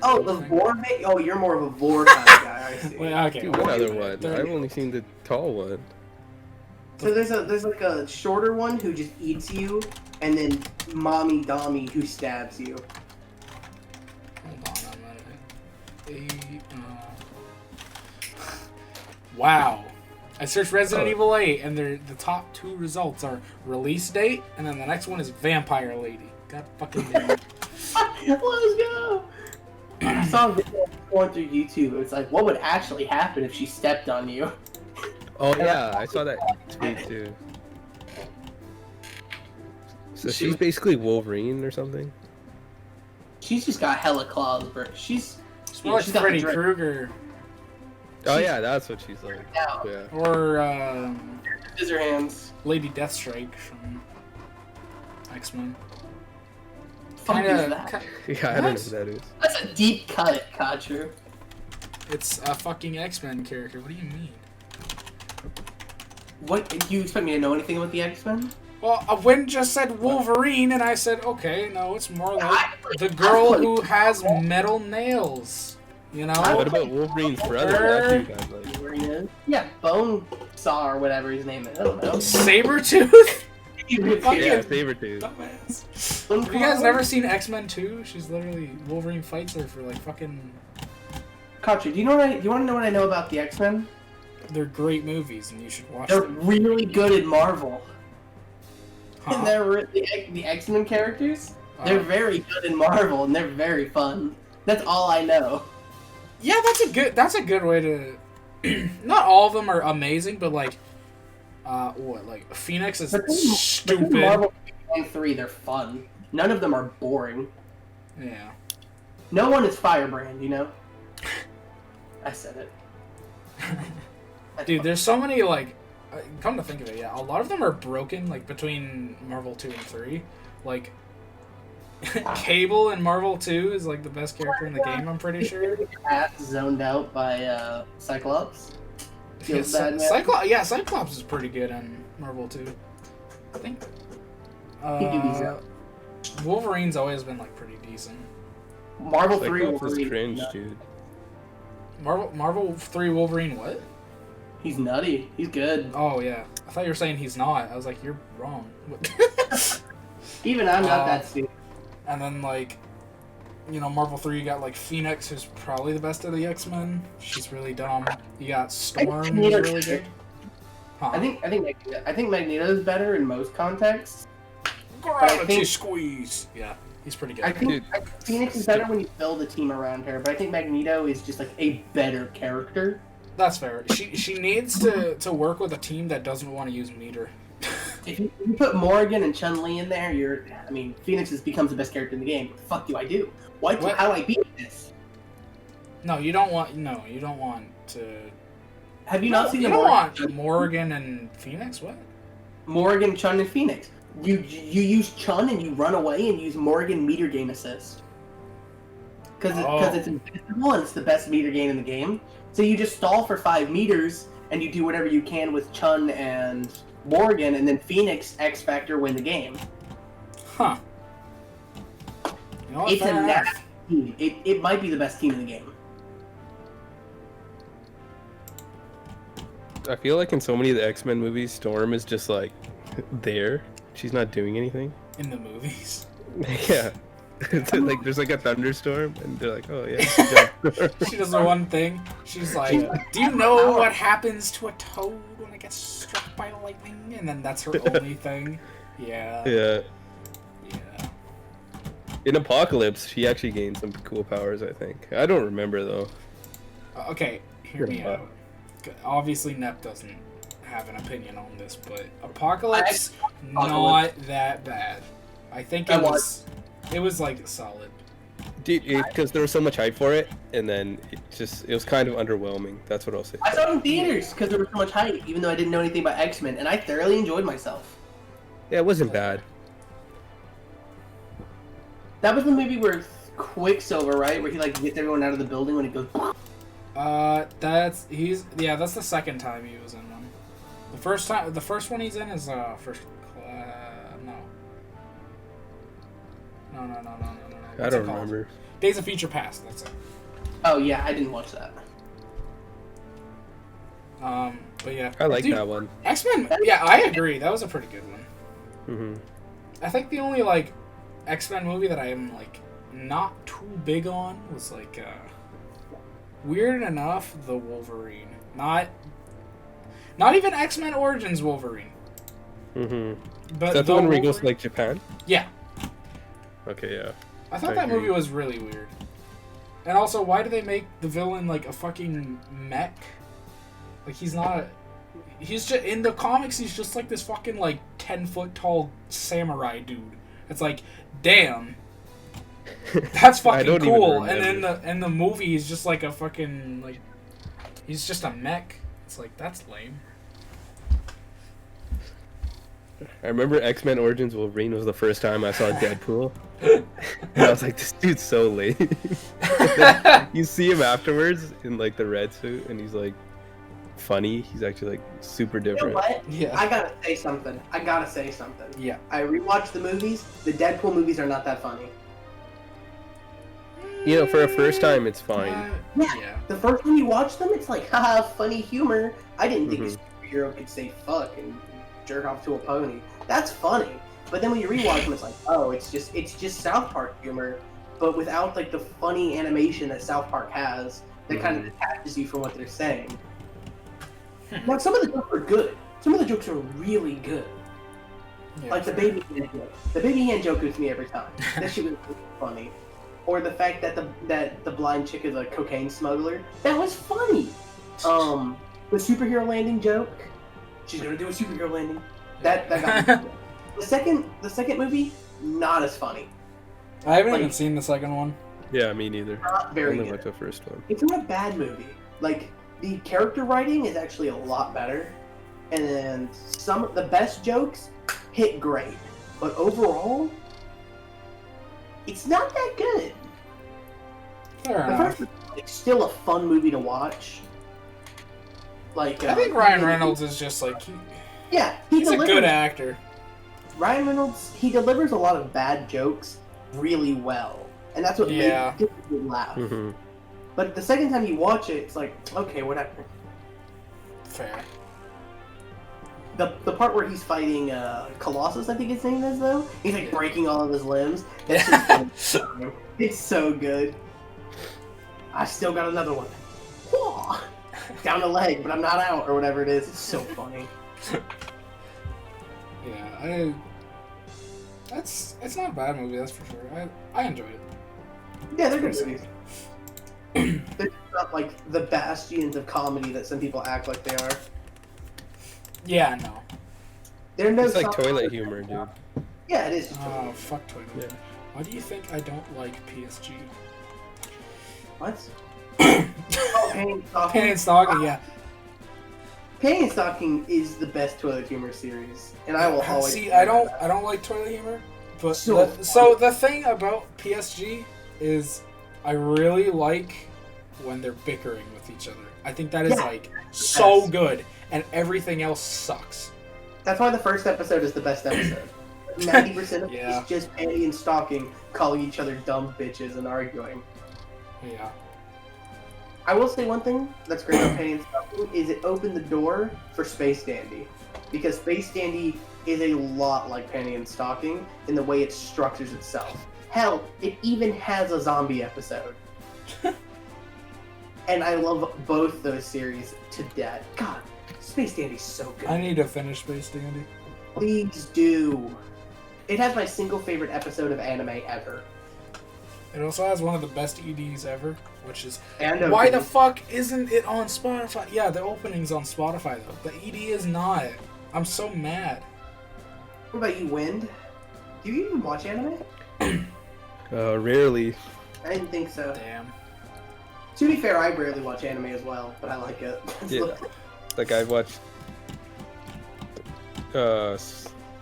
Oh, the thing. Vor mate? Oh, you're more of a Vor kind of guy, I see. Wait, okay. Dude, what other one? They're- I've only seen the tall one. So there's like a shorter one who just eats you, and then Mommy Dommy who stabs you. Hold on, I'm at it. Wow. I searched Resident Evil 8, and the top 2 results are release date, and then the next one is Vampire Lady. God fucking damn it. Let's go! I saw a video going through YouTube. It's like, what would actually happen if she stepped on you? Oh yeah, I saw that tweet too. So she's basically Wolverine or something? She's just got hella claws, bro. She's It's more like she's got Freddy the drip. Krueger. Oh yeah, that's what she's like. Now, Yeah. Or scissor hands. Lady Deathstrike from X-Men. Fuck is that? Yeah, I don't know who that is. That's a deep cut, Katru. It's a fucking X-Men character. What do you mean? What? Do you expect me to know anything about the X-Men? Well, Wynn just said Wolverine, and I said, okay, no, it's more like I- the girl who has metal nails. You know? What about Wolverine's brother? That dude has like. Where he is? Yeah, Bone Saw or whatever his name is. I don't know. Sabretooth? Fucking Yeah, Sabretooth. dumbass. Have you guys never seen X-Men 2? She's literally, Wolverine fights her for like fucking... Katru, do you want to know what I know about the X-Men? They're great movies, and you should watch They're them. really good in Marvel. Huh? And the X-Men characters. They're very good in Marvel, and they're very fun. That's all I know. Yeah, that's a good way to... Not all of them are amazing, but like... like, Phoenix is But then stupid. Marvel 3, they're fun. None of them are boring. Yeah. No one is Firebrand, you know? I said it. Dude, there's so many, like... come to think of it, yeah, a lot of them are broken, like, between Marvel 2 and 3. Like... Cable in Marvel 2 is, like, the best character in the game, I'm pretty sure. Cat zoned out by Cyclops. Yeah, Feels bad, man. Cyclops is pretty good in Marvel 2. I think. He do be so. Wolverine's always been like pretty decent. Marvel 3 Cyclops is Wolverine. cringe, dude. Marvel 3 Wolverine what? He's nutty. He's good. Oh yeah, I thought you were saying he's not. I was like, you're wrong. Even I'm not that stupid. And then like, you know, Marvel 3 you got like Phoenix, who's probably the best of the X-Men. She's really dumb. You got Storm, who's really good. Huh. I think Magneto's better in most contexts. Gravity think- squeeze. Yeah, he's pretty good. I think Dude. Phoenix is better when you build a team around her, but I think Magneto is just like a better character. That's fair. She needs to work with a team that doesn't want to use meter. If you put Morrigan and Chun-Li in there, Phoenix becomes the best character in the game. What the fuck do I do? How do I beat this? No, you don't want to. Have you not seen You the don't want Morgan and Phoenix. What? Morgan, Chun, and Phoenix? You use Chun and you run away and use Morgan meter gain assist. Because it's invincible and it's the best meter gain in the game. So you just stall for 5 meters and you do whatever you can with Chun and Morgan, and then Phoenix X Factor win the game. Huh. You know what, It's a fair enough. nasty team. It might be the best team in the game. I feel like in so many of the X-Men movies, Storm is just like there. She's not doing anything. In the movies. Yeah. Like there's like a thunderstorm and they're like, oh yeah. She does the one thing. She's like, do you know what happens to a toad when it gets struck by lightning? And then that's her only thing. Yeah. Yeah. Yeah. In Apocalypse, she actually gained some cool powers, I think. I don't remember though. Okay, hear me out. Obviously, Nep doesn't have an opinion on this, but Apocalypse, not that bad. I think it was like solid. Dude, because there was so much hype for it, and then it was kind of underwhelming. That's what I'll say. I saw it in theaters because there was so much hype, even though I didn't know anything about X-Men, and I thoroughly enjoyed myself. Yeah, it wasn't bad. That was the movie where Quicksilver, right? Where he like gets everyone out of the building when it goes. That's the second time he was in one. The first one he's in is first class. No. I don't remember. Days of Future Past. That's it. Oh yeah, I didn't watch that. But yeah, I like that one. X-Men. Yeah, I agree. That was a pretty good one. Mm-hmm. I think the only like X-Men movie that I am like not too big on was like weird enough the Wolverine. Not even X-Men Origins Wolverine. Mm-hmm. But Is that the one where he goes to like Japan? Yeah. Okay, yeah. I thought that movie was really weird. And also, why do they make the villain like a fucking mech? Like he's just in the comics. He's just like this fucking like 10-foot tall samurai dude. It's like, damn, that's fucking cool. And then in the movie, he's just like a fucking like, he's just a mech. It's like that's lame. I remember X-Men Origins Wolverine was the first time I saw Deadpool. And I was like, this dude's so lame. You see him afterwards in like the red suit and he's like funny. He's actually like super different. You know what? Yeah. I gotta say something. Yeah. I rewatched the movies. The Deadpool movies are not that funny. You know, for a first time, it's fine. Yeah. The first time you watch them, it's like, haha, funny humor. I didn't think a superhero could say fuck and jerk off to a pony. That's funny. But then when you rewatch them, it's like, oh, it's just South Park humor, but without like the funny animation that South Park has that kind of detaches you from what they're saying. Now, some of the jokes are good. Some of the jokes are really good. Yeah, like the baby hand joke. The baby hand joke gets me every time. That shit was really funny. Or the fact that the blind chick is a cocaine smuggler. That was funny. The superhero landing joke. She's gonna do a superhero landing. That got me. The second movie, not as funny. I haven't even seen the second one. Yeah, me neither. Not very Only good. like the first one. It's not a bad movie. Like, the character writing is actually a lot better. And some of the best jokes hit great. But overall, it's not that good. Fair The enough. first it's still a fun movie to watch. Like, I think Ryan Reynolds is just like he's a good actor. Ryan Reynolds, he delivers a lot of bad jokes really well, and that's what makes you laugh. Mm-hmm. But the second time you watch it, it's like, okay, whatever. Fair. The part where he's fighting Colossus, I think his name is, though. He's like breaking all of his limbs. That's just it's so good. I still got another one. Whoa! Down the leg, but I'm not out, or whatever it is. It's so funny. Yeah, it's not a bad movie, that's for sure. I enjoyed it. Yeah, they're good movies. They're not like the bastions of comedy that some people act like they are. Yeah, no. They're no It's like toilet humor, dude. Yeah, it is. Oh, fuck toilet. Yeah. Why do you think I don't like PSG? What? Panty Stocking. Panty and Stocking, yeah. Panty and Stocking is the best toilet humor series, and I will always. See, I don't like toilet humor, but So the thing about PSG is I really like when they're bickering with each other. I think that is like so good, and everything else sucks. That's why the first episode is the best episode. 90% of it Yeah. is just Panty and Stocking calling each other dumb bitches and arguing. Yeah. I will say one thing that's great about Panty and Stocking is it opened the door for Space Dandy. Because Space Dandy is a lot like Panty and Stocking in the way it structures itself. Hell, it even has a zombie episode. And I love both those series to death. God, Space Dandy's so good. I need to finish Space Dandy. Please do. It has my single favorite episode of anime ever. It also has one of the best EDs ever, which is And why the opening. fuck isn't it on Spotify? Yeah, the opening's on Spotify though. The ED is not. I'm so mad. What about you, Wind? Do you even watch anime? Rarely. I didn't think so. Damn. To be fair, I rarely watch anime as well, but I like it. Yeah. Like I watched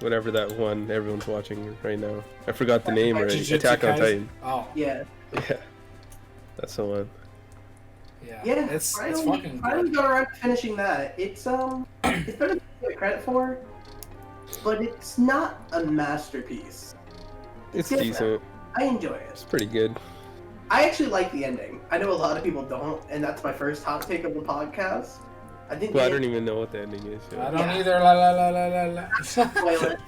whatever that one everyone's watching right now. I forgot the name already. Jujutsu Attack on Kaisen? Titan. Oh. Yeah. Yeah. That's the one. Yeah. Yeah. It's finally fucking good. got around to finishing that. It's it's better than I get credit for, but it's not a masterpiece. It's different. decent. I enjoy it. It's pretty good. I actually like the ending. I know a lot of people don't, and that's my first hot take of the podcast. I think. Well, I don't even know what the ending is. I don't Yeah. either. La la la la la la. Spoiler.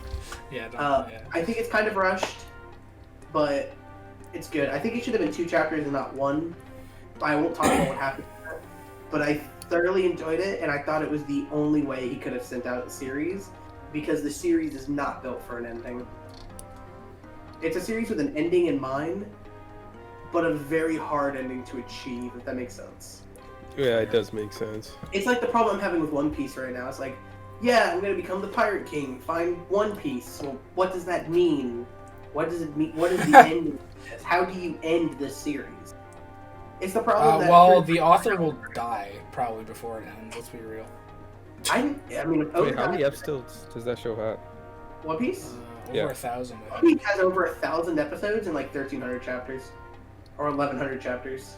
Yeah. Don't, yeah. I think it's kind of rushed, but it's good. I think it should have been 2 chapters and not 1. I won't talk about what happened, but I thoroughly enjoyed it, and I thought it was the only way he could have sent out the series, because the series is not built for an ending. It's a series with an ending in mind, but a very hard ending to achieve, if that makes sense. Yeah, it does make sense. It's like the problem I'm having with One Piece right now. It's like, yeah, I'm gonna become the Pirate King, find One Piece. Well, what does that mean? What does it mean? What is the ending of this? How do you end this series? It's the problem that... Well, the author will die probably before it ends. Let's be real. I mean, Wait, how many episodes does that show have? One Piece? Over Yeah. 1,000. I One think. Piece has over 1,000 episodes and like 1,300 chapters. Or 1,100 chapters.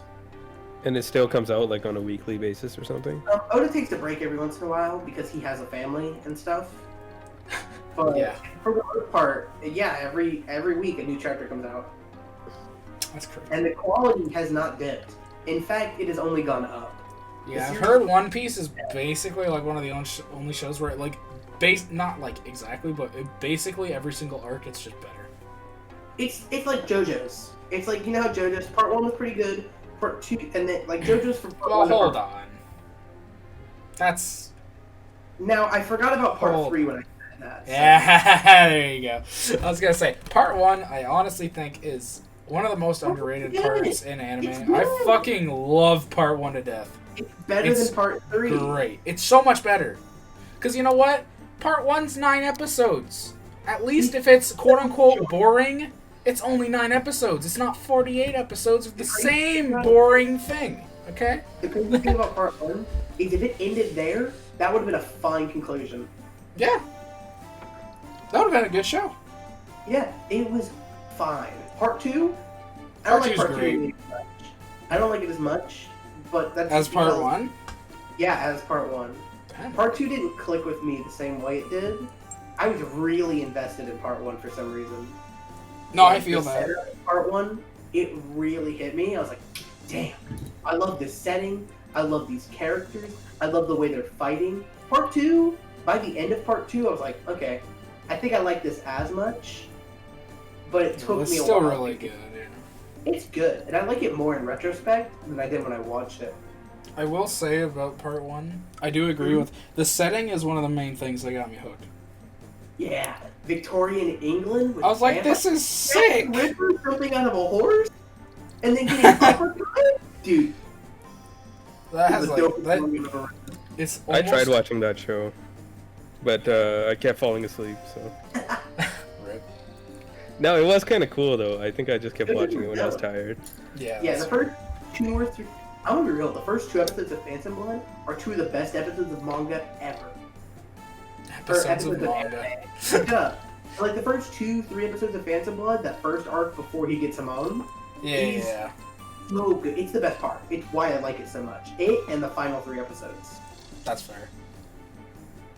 And it still comes out like on a weekly basis or something? Oda takes a break every once in a while because he has a family and stuff. But Yeah. for the most part, yeah, every week a new chapter comes out. That's crazy. And the quality has not dipped. In fact, it has only gone up. Yeah, I've series- heard One Piece is basically like one of the only shows where it like not like exactly, but basically every single arc it's just better. It's like JoJo's. It's like, you know how JoJo's part 1 was pretty good, part 2, and then like JoJo's from part Well, 1 to hold part... on. That's Now I forgot about part Hold. 3 when I said that. So. yeah. There you go. I was gonna say part 1. I honestly think is one of the most underrated good. parts in anime. It's I good. fucking love part 1 to death. It's better It's than part 3. Great. It's so much better. Cause you know what? Part 1's 9 episodes. At least if it's quote unquote boring, it's only 9 episodes. It's not 48 episodes of the same boring thing. Okay? The crazy thing about part 1 is if it ended there, that would have been a fine conclusion. Yeah. That would have been a good show. Yeah, it was fine. Part 2, I Part don't like 2's part 2 great. as much. I don't like it as much, but that's As part because- 1? Yeah, as part 1. Damn. Part 2 didn't click with me the same way it did. I was really invested in part 1 for some reason. No, I Like, feel the that. setup of part 1, it really hit me. I was like, damn, I love this setting. I love these characters. I love the way they're fighting. Part 2, by the end of part 2, I was like, okay, I think I like this as much, but it took It's me a still while. really good. Yeah. It's good, and I like it more in retrospect than I did when I watched it. I will say about part 1, I do agree with the setting is one of the main things that got me hooked. Yeah, Victorian England. With I was like, vampires. this is sick. River jumping out of a horse, and then getting uppercut, dude. That has the like dopest that. movie I've ever read. It's I tried almost- watching that show, but I kept falling asleep, so... Rip. No, it was kind of cool, though. I think I just kept watching it when I was tired. Yeah. Yeah, that's the first 2 or 3, I'm gonna be real. The first 2 episodes of Phantom Blood are 2 of the best episodes of manga ever. Episodes of manga. Yeah. Like the first 2-3 episodes of Phantom Blood, that first arc before he gets Hamon. Yeah. So good. It's the best part. It's why I like it so much. It and the final 3 episodes. That's fair.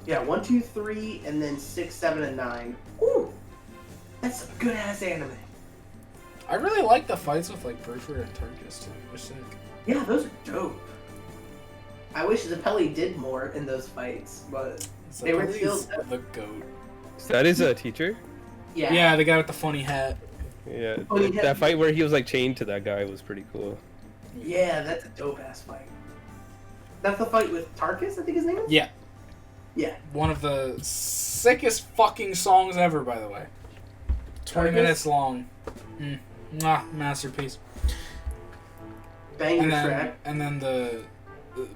Yeah, 1, 2, 3, and then 6, 7, and 9. Ooh, that's a good ass anime. I really like the fights with like Bertha and Turkus too. They're sick. Yeah, those are dope. I wish Zappelli did more in those fights, but they were still the goat. That is a teacher. Yeah. Yeah, the guy with the funny hat. Yeah, Oh, yeah. that fight where he was like chained to that guy was pretty cool. Yeah, that's a dope ass fight. That's the fight with Tarkus, I think his name is? Yeah. Yeah. One of the sickest fucking songs ever, by the way. 20 Tarkus? minutes long. Masterpiece. Banger track. And then the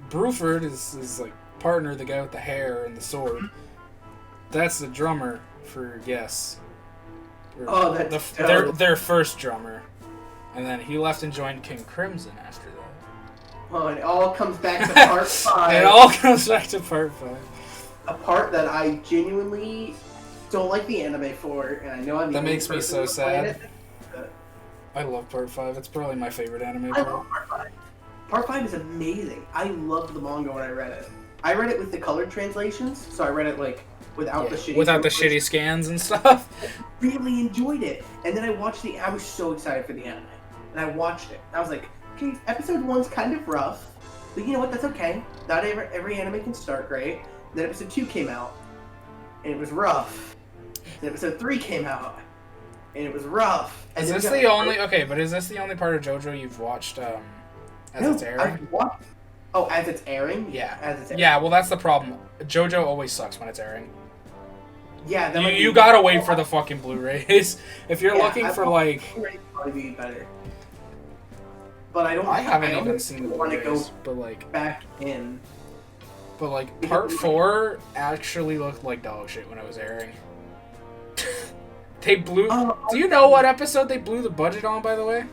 Bruford is like partner, the guy with the hair and the sword. That's the drummer for Yes. Oh, that's their first drummer. And then he left and joined King Crimson after that. Oh, and it all comes back to part 5. It all comes back to part 5. A part that I genuinely don't like the anime for, and I know I'm That makes me so sad. It. I love part 5. It's probably my favorite anime I part. love part 5. Part 5 is amazing. I loved the manga when I read it. I read it with the colored translations, so I read it like without the shitty scans and stuff. I really enjoyed it. And then I watched I was so excited for the anime. And I watched it. I was like, okay, episode 1's kind of rough, but you know what, that's okay. Not every anime can start great. Then episode 2 came out, and it was rough. Then episode 3 came out, and it was rough. And Is then this the only is this the only part of JoJo you've watched as it's airing? As it's airing? Yeah. As it's airing. Yeah, well that's the problem. JoJo always sucks when it's airing. Yeah, You gotta wait for the fucking Blu-rays. If you're looking for like... Blu-rays probably be better. But I haven't even seen the want to go Blu-rays, but like... back in. But like, part 4 actually looked like dog shit when it was airing. They blew... Do you know what episode they blew the budget on, by the way?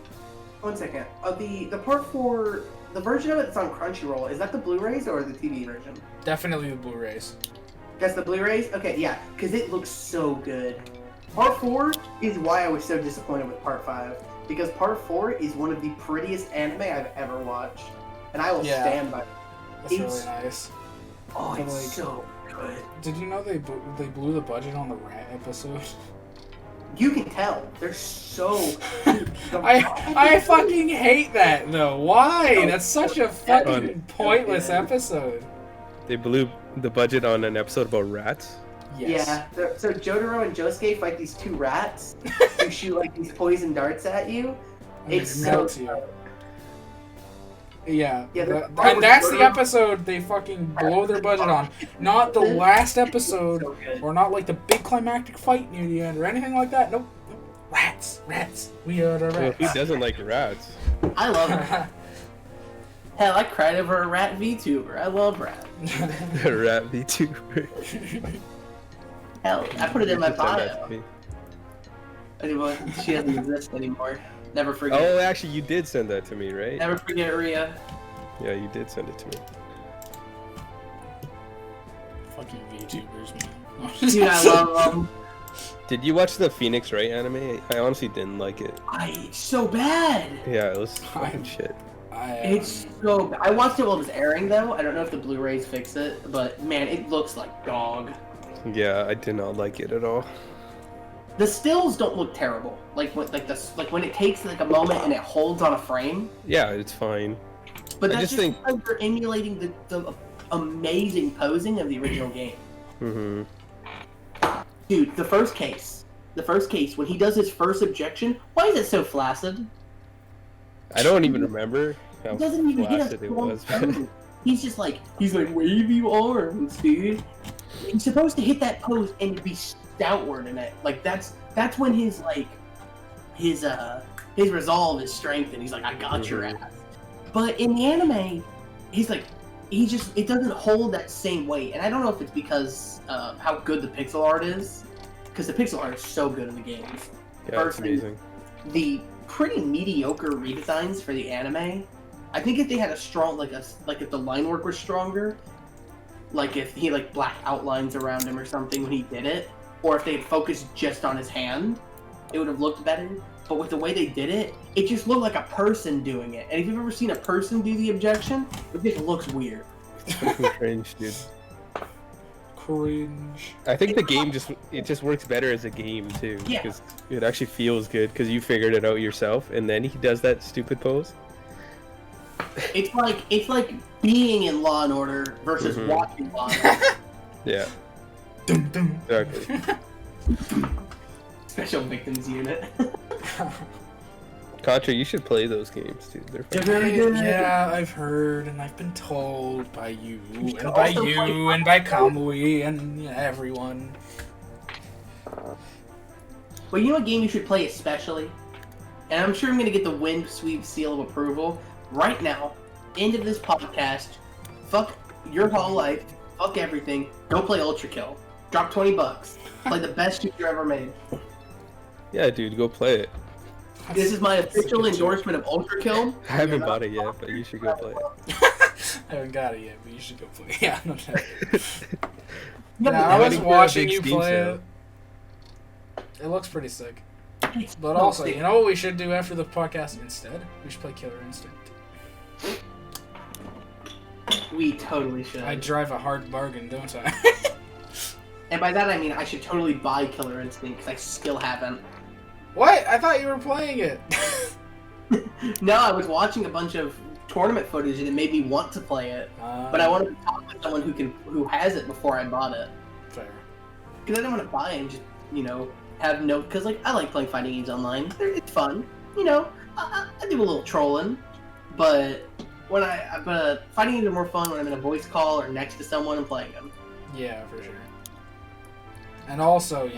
1 second. The part 4, the version of it that's on Crunchyroll, is that the Blu-rays or the TV version? Definitely the Blu-rays. That's the Blu-rays? Okay, yeah, because it looks so good. Part 4 is why I was so disappointed with Part 5. Because Part 4 is one of the prettiest anime I've ever watched. And I will stand by it. That's really nice. Oh, it's so good. Did you know they blew the budget on the Rat episode? You can tell. They're so... I fucking hate that, though. Why? That's such a fucking pointless episode. They blew the budget on an episode about rats? Yes. Yeah. So Jotaro and Josuke fight these 2 rats who shoot like these poison darts at you. It's so good. Yeah, and that's the episode they fucking blow their budget on. Not the last episode, or not like the big climactic fight near the end, or anything like that. Nope. Rats. We are the rats. Well, who doesn't like rats? I love it. Hell, I cried over a rat VTuber. I love rat. Rat VTuber. Hell, I put it in my Send that bio. to me. Anyway, she doesn't exist anymore. Never forget. Oh, actually, you did send that to me, right? Never forget Rhea. Yeah, you did send it to me. Fucking VTubers, man. Dude, I love them. Did you watch the Phoenix Wright anime? I honestly didn't like it. It's so bad. Yeah, it was fucking shit. It's so bad. I watched it while it was airing, though. I don't know if the Blu-rays fix it, but man, it looks like dog. Yeah, I did not like it at all. The stills don't look terrible. Like when it takes like a moment and it holds on a frame. Yeah, it's fine. But I that's just think because they're emulating the amazing posing of the original game. Mm-hmm. Dude, the first case when he does his first objection, why is it so flaccid? I don't even remember how He doesn't even hit flaccid a it was. He's like wavy arms, dude. He's supposed to hit that pose and be stoutward in it. Like that's when his resolve is strengthened. He's like, I got your ass. But in the anime, he's like, it doesn't hold that same weight. And I don't know if it's because how good the pixel art is, because the pixel art is so good in the games. Yeah, it's amazing. The pretty mediocre redesigns for the anime I think if they had a strong, like if the line work was stronger, like if he like black outlines around him or something when he did it, or if they had focused just on his hand, it would have looked better. But with the way they did it, it just looked like a person doing it. And if you've ever seen a person do the objection, it just looks weird. It's fucking cringe, dude. Cringe. I think the game just works better as a game too, Yeah. because it actually feels good because you figured it out yourself, and then he does that stupid pose. It's like being in Law and Order versus watching Law and Order. Yeah, Dum, dum. exactly. Special Victims Unit. Contra, you should play those games, dude. They're They're fun. very good. Yeah, I've heard and I've been told by you should and by also you play- and by Kamui and everyone. Well, you know what game you should play especially? And I'm sure I'm going to get the wind sweep seal of approval right now. End of this podcast. Fuck your whole life. Fuck everything. Go play Ultra Kill. Drop $20. Play the best shooter ever made. Yeah, dude, go play it. This is my official endorsement of Ultra Kill. I haven't bought it yet, but you should go play it. I haven't got it yet, but you should go play. Yeah, no doubt. Yeah, Yeah, but I was waiting for a watching big you Steam play sale. it. It looks pretty sick. it's But so also, sick. you know what we should do after the podcast instead? We should play Killer Instinct. We totally should. I drive a hard bargain, don't I? And by that I mean I should totally buy Killer Instinct because I still haven't. What? I thought you were playing it. No, I was watching a bunch of tournament footage and it made me want to play it. But I wanted to talk with someone who has it before I bought it. Fair. Because I don't want to buy it and just, have no... Because, I like playing fighting games online. It's fun. I do a little trolling. But fighting games are more fun when I'm in a voice call or next to someone and playing them. Yeah, for sure. And also,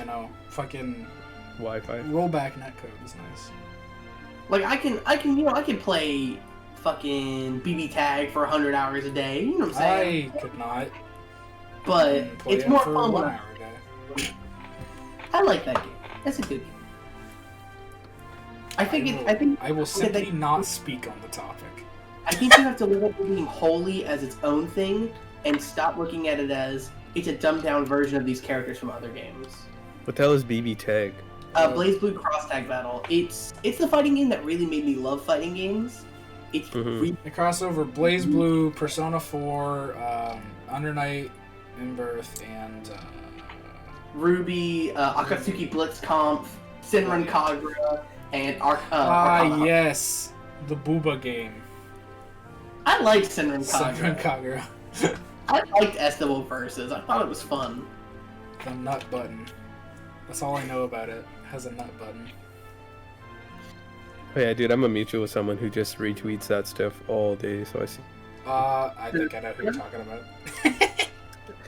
fucking Wi-Fi. rollback netcode is nice. Like, I can play fucking BB Tag for 100 hours a day. You know what I'm saying? I could not. But Play it's it more for fun 1 when hour a day. I like that game. That's a good game. I will simply not speak on the topic. I think you have to look at the game wholly as its own thing and stop looking at it as it's a dumbed down version of these characters from other games. What the hell is BB Tag? Blaze Blue Cross Tag Battle. It's the fighting game that really made me love fighting games. It's Mhm. It crossover Blaze Blue, Persona 4, Under Night, In-Birth, and Ruby, Akatsuki Blitzkampf, Senran Kagura, and Arcana. yes, the Booba game. I liked Senran Senran Kagura. Kagura. I liked Estival Versus. I thought it was fun. The nut button. That's all I know about it. It has a nut button. Oh yeah, dude, I'm a mutual with someone who just retweets that stuff all day, so I see. I think I know who you're talking about.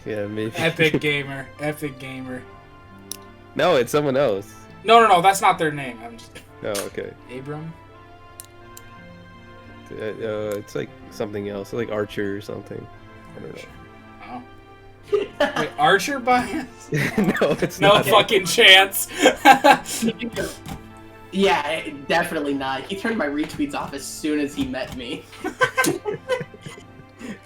Yeah, maybe. Epic Gamer. Epic Gamer. No, it's someone else. No, that's not their name. I'm just... Oh, okay. Abram? It's like something else, like Archer or something. I don't know. Oh. Wait, Archer bias? No, it's No not. fucking chance. Yeah, definitely not. He turned my retweets off as soon as he met me.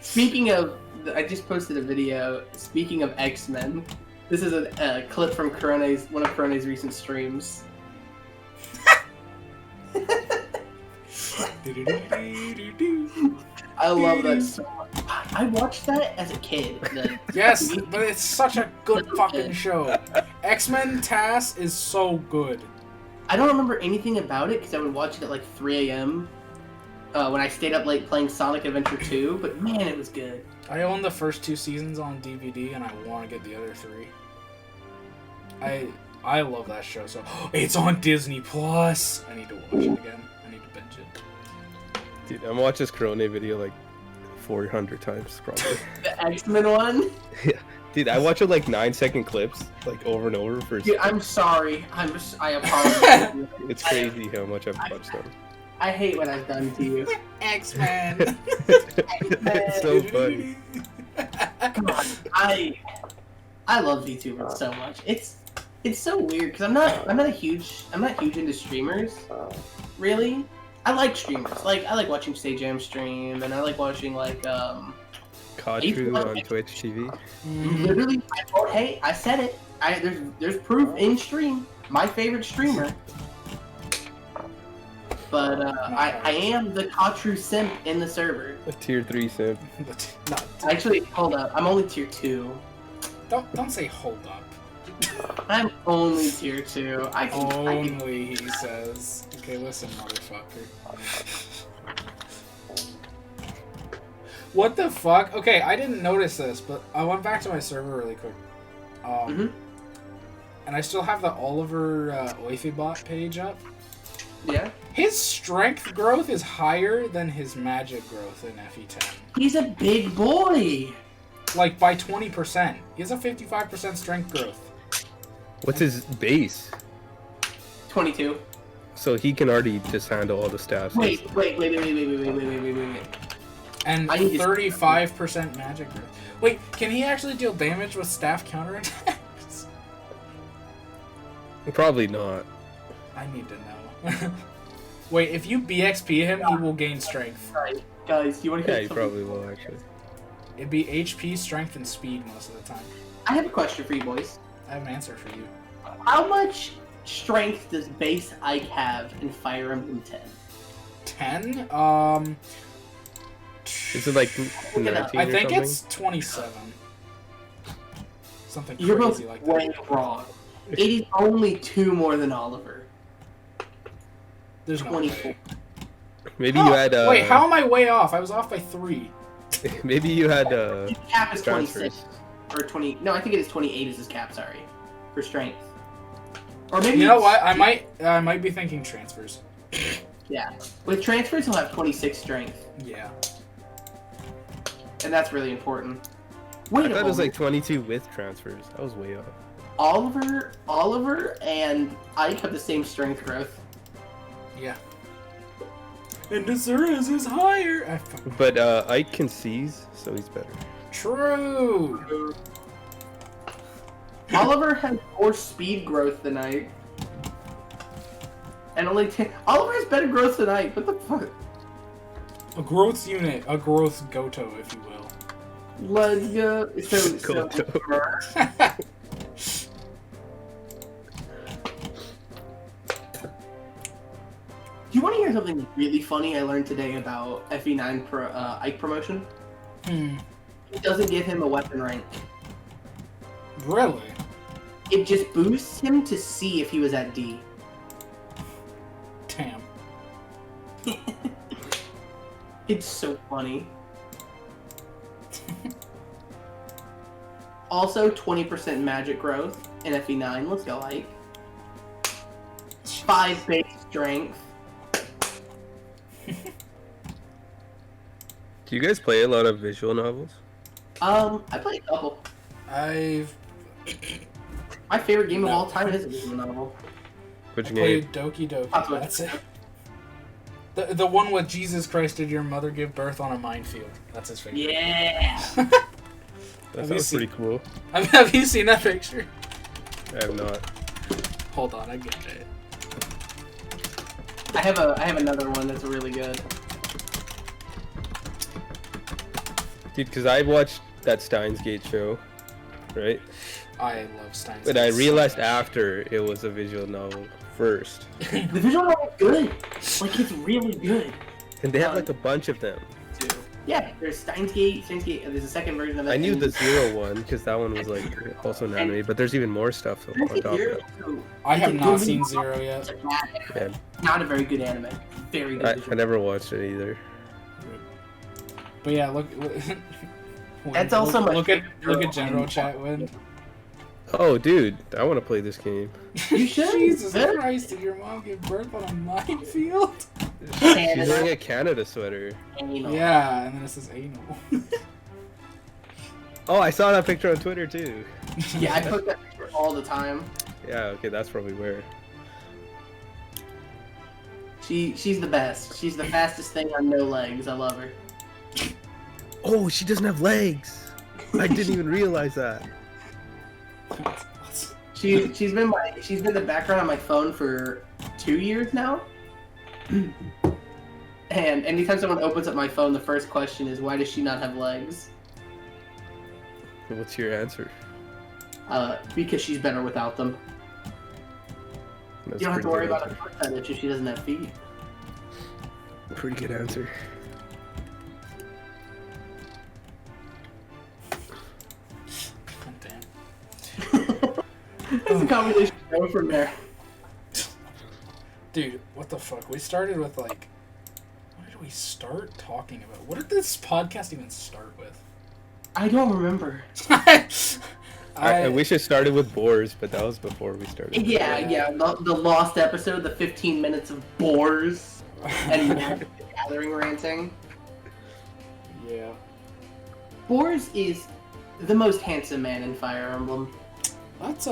Speaking of, I just posted a video. Speaking of X-Men, this is a clip from one of Corone's recent streams. I love that so much. I watched that as a kid. Yes, but it's such a good fucking show. X-Men TAS is so good. I don't remember anything about it because I would watch it at like 3 a.m. When I stayed up late playing Sonic Adventure 2, but man, it was good. I own the first 2 seasons on DVD, and I want to get the other 3. I love that show. So it's on Disney Plus. I need to watch it again. I need to binge it. Dude, I'm gonna watch this Corone video like 400 times probably. The X-Men one? Dude, I watch it like 9-second clips, like over and over for. Dude, I'm sorry. I apologize. It's crazy how much I've watched them. I hate what I've done to you. X-Men. It's so funny. Come on, I love VTubers so much. It's so weird because I'm not huge into streamers, really. I like streamers. Like I like watching Stay Jam stream, and I like watching like Kotru on Twitch TV. Literally, hey, I said it. There's proof in stream. My favorite streamer. But I am the Kotru simp in the server. A tier 3 simp. Actually, hold up. I'm only tier 2. Don't say hold up. I'm only tier 2. Only, he says. Okay, listen, motherfucker. What the fuck? Okay, I didn't notice this, but I went back to my server really quick. And I still have the Oliver Oifibot page up. Yeah. His strength growth is higher than his magic growth in FE10. He's a big boy. Like by 20%. He has a 55% strength growth. What's his base? 22. So he can already just handle all the staffs. Wait. And 35% magic growth. Wait, can he actually deal damage with staff counterattacks? Probably not. I need to know. Wait, if you BXP him, he will gain strength. Right, guys, you want to? Yeah, he probably will actually. It'd be HP, strength, and speed most of the time. I have a question for you boys. I have an answer for you. How much strength does base Ike have in Fire Emblem 10? 10? Is it like 19 I think or something? it's 27. Something You're both crazy like way that. wrong. It is only 2 more than Oliver. There's no 24. way. Maybe you had. Wait, how am I way off? I was off by 3. Maybe you had. His cap is 26. transfers. Or 20. No, I think it is 28 is his cap, sorry. For strength. Or maybe. You know what? I might be thinking transfers. Yeah. With transfers, he'll have 26 strength. Yeah. And that's really important. I Wait thought a it was moment. like 22 with transfers. I was way off. Oliver and Ike have the same strength growth. Yeah. And Desirez is higher. But Ike can seize, so he's better. True. Oliver has more speed growth than Ike. And only 10. Oliver has better growth than Ike. What the fuck? A growth unit. A growth Goto, if you will. Let's go. So Goto. Do you want to hear something really funny I learned today about FE9 Ike promotion? It doesn't give him a weapon rank. Really? It just boosts him to see if he was at D. Damn. It's so funny. Also, 20% magic growth in FE9. Let's go, Ike. 5 base strength. Do you guys play a lot of visual novels? I played a couple. My favorite game of all time is a visual novel. Which game? Played Doki Doki. That's it. The one with Jesus Christ, did your mother give birth on a minefield? That's his favorite. Yeah. That sounds pretty cool. Have you seen that picture? I have not. Hold on, I get it. I have another one that's really good. Dude, because I watched that Steins Gate show, right? I love Steins But Gate I realized so much. after it was a visual novel first. The visual novel is good. Like, it's really good. And they have like a bunch of them. Yeah, there's Steins Gate. There's a second version of it. I knew and the Zero one because that one was like also an anime, but there's even more stuff on Steins Gate top of Zero, it. too. I have It's a not good seen movie. Zero It's yet. a bad anime. Yeah. Not a very good anime. Very good. I visual. never watched it either. But yeah, look. That's also my look at favorite General anime. Chat win. Oh, dude, I want to play this game. You should. Jesus Yeah. Christ! Did your mom give birth on a minefield? She's wearing a Canada sweater. Anal. Yeah, and then it says anal. Oh, I saw that picture on Twitter too. Yeah, I post that picture all the time. Yeah, okay, that's probably where. She's the best. She's the fastest thing on no legs. I love her. Oh, she doesn't have legs. I didn't even realize that. She's been the background on my phone for 2 years now. And anytime someone opens up my phone, the first question is, why does she not have legs? What's your answer? Because she's better without them. That's You don't have to worry pretty about a foot fetish if she doesn't have feet. Pretty good answer. That's a combination go from there. Dude, what the fuck? We started with like... What did we start talking about? What did this podcast even start with? I don't remember. I wish it started with boars, but that was before we started. Yeah. The lost episode, the 15 minutes of boars and gathering ranting. Yeah. Boars is the most handsome man in Fire Emblem. That's,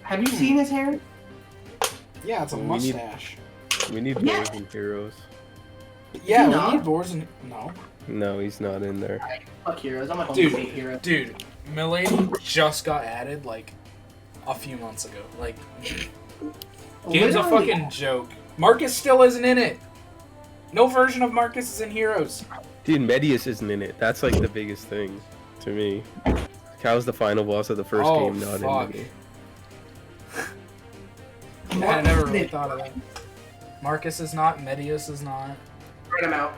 Have you seen his hair? Yeah, it's a mustache. We need boars and heroes. Yeah, No. we need boars and... No. No, he's not in there. Fuck heroes. I'm a home Dude, state hero. Dude, Milady just got added, like, a few months ago. Like, game's a Literally. fucking joke. Marcus still isn't in it. No version of Marcus is in Heroes. Dude, Medius isn't in it. That's like the biggest thing to me. Cal's the final boss of the first game, not fuck. in the game. I never really thought of that. Marcus is not, Medius is not. Write him out.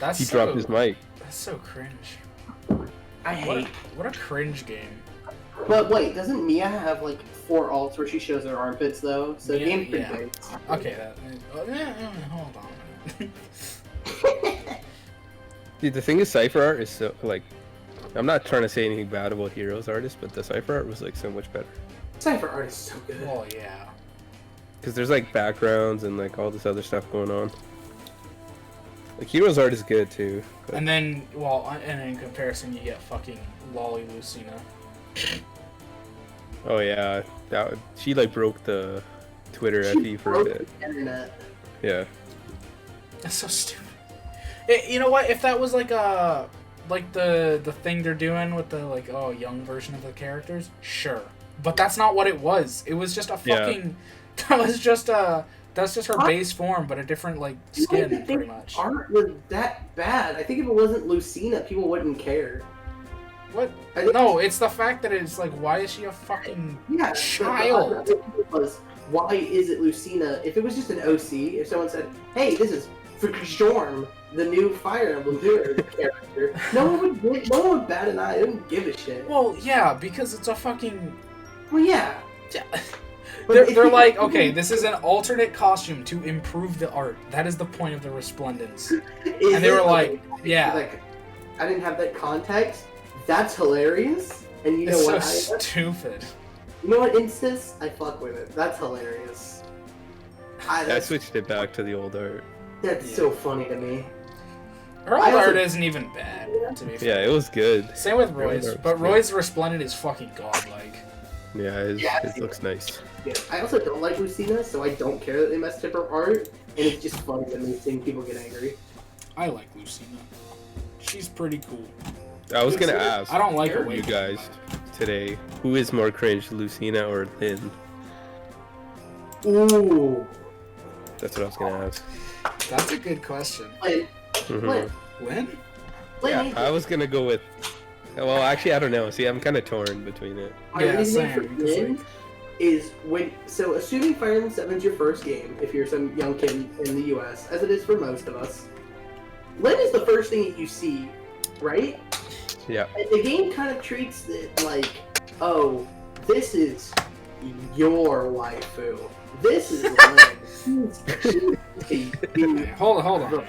That's He so, dropped his mic. That's so cringe. I hate. What a cringe game. But wait, doesn't Mia have like 4 alts where she shows her armpits though? So the Mia- game's pretty yeah. big. Okay, hold on a minute. Dude, the thing is, Cypher art is so, like... I'm not trying to say anything bad about Heroes artists, but the Cypher art was like so much better. Cypher art is so good. Well, yeah. Because there's like backgrounds and like all this other stuff going on. Like Heroes art is good too. But... And then, well, and in comparison, you get fucking Lolly Lucina. Oh yeah, she like broke the Twitter She FE for a broke bit. the internet. Yeah. That's so stupid. You know what? If that was like a... Like the thing they're doing with the like young version of the characters, sure. But that's not what it was. It was just a fucking that's just her base form, but a different like skin pretty much. Art was that bad. I think if it wasn't Lucina, people wouldn't care. What? No, it's the fact that it's like, why is she a fucking child? The was, why is it Lucina? If it was just an OC, if someone said, hey, this is Storm, the new Fire Emblem character, no one would bat an eye. They wouldn't give a shit. Well, yeah, because it's a fucking... Well, yeah. They're like, okay, this is an alternate costume to improve the art. That is the point of the Resplendence. And they were like, yeah. Like, I didn't have that context. That's hilarious. And you know It's what? so stupid. You know what, Instas? I fuck with it. That's hilarious. I switched it back to the old art. That's so funny to me. Her old art isn't even bad, to be fair. Yeah, it was good. Same with Roy's, but Roy's Resplendent is fucking godlike. Yeah, it looks nice. Yeah. I also don't like Lucina, so I don't care that they messed up her art, and it's just funny to me seeing people get angry. I like Lucina. She's pretty cool. I was gonna ask. I don't like her. You guys today, who is more cringe, Lucina or Lynn? Ooh. That's what I was gonna ask. That's a good question. Lynn. Mhm. Lynn? Lynn. I was gonna go with. Well, actually, I don't know. See, I'm kind of torn between it. My Yeah, reasoning for same. Lynn is so assuming Fire Emblem 7 is your first game, if you're some young kid in the US, as it is for most of us, Lynn is the first thing that you see, right? Yeah. And the game kind of treats it like, oh, this is your waifu. This is Lynn. Hold on.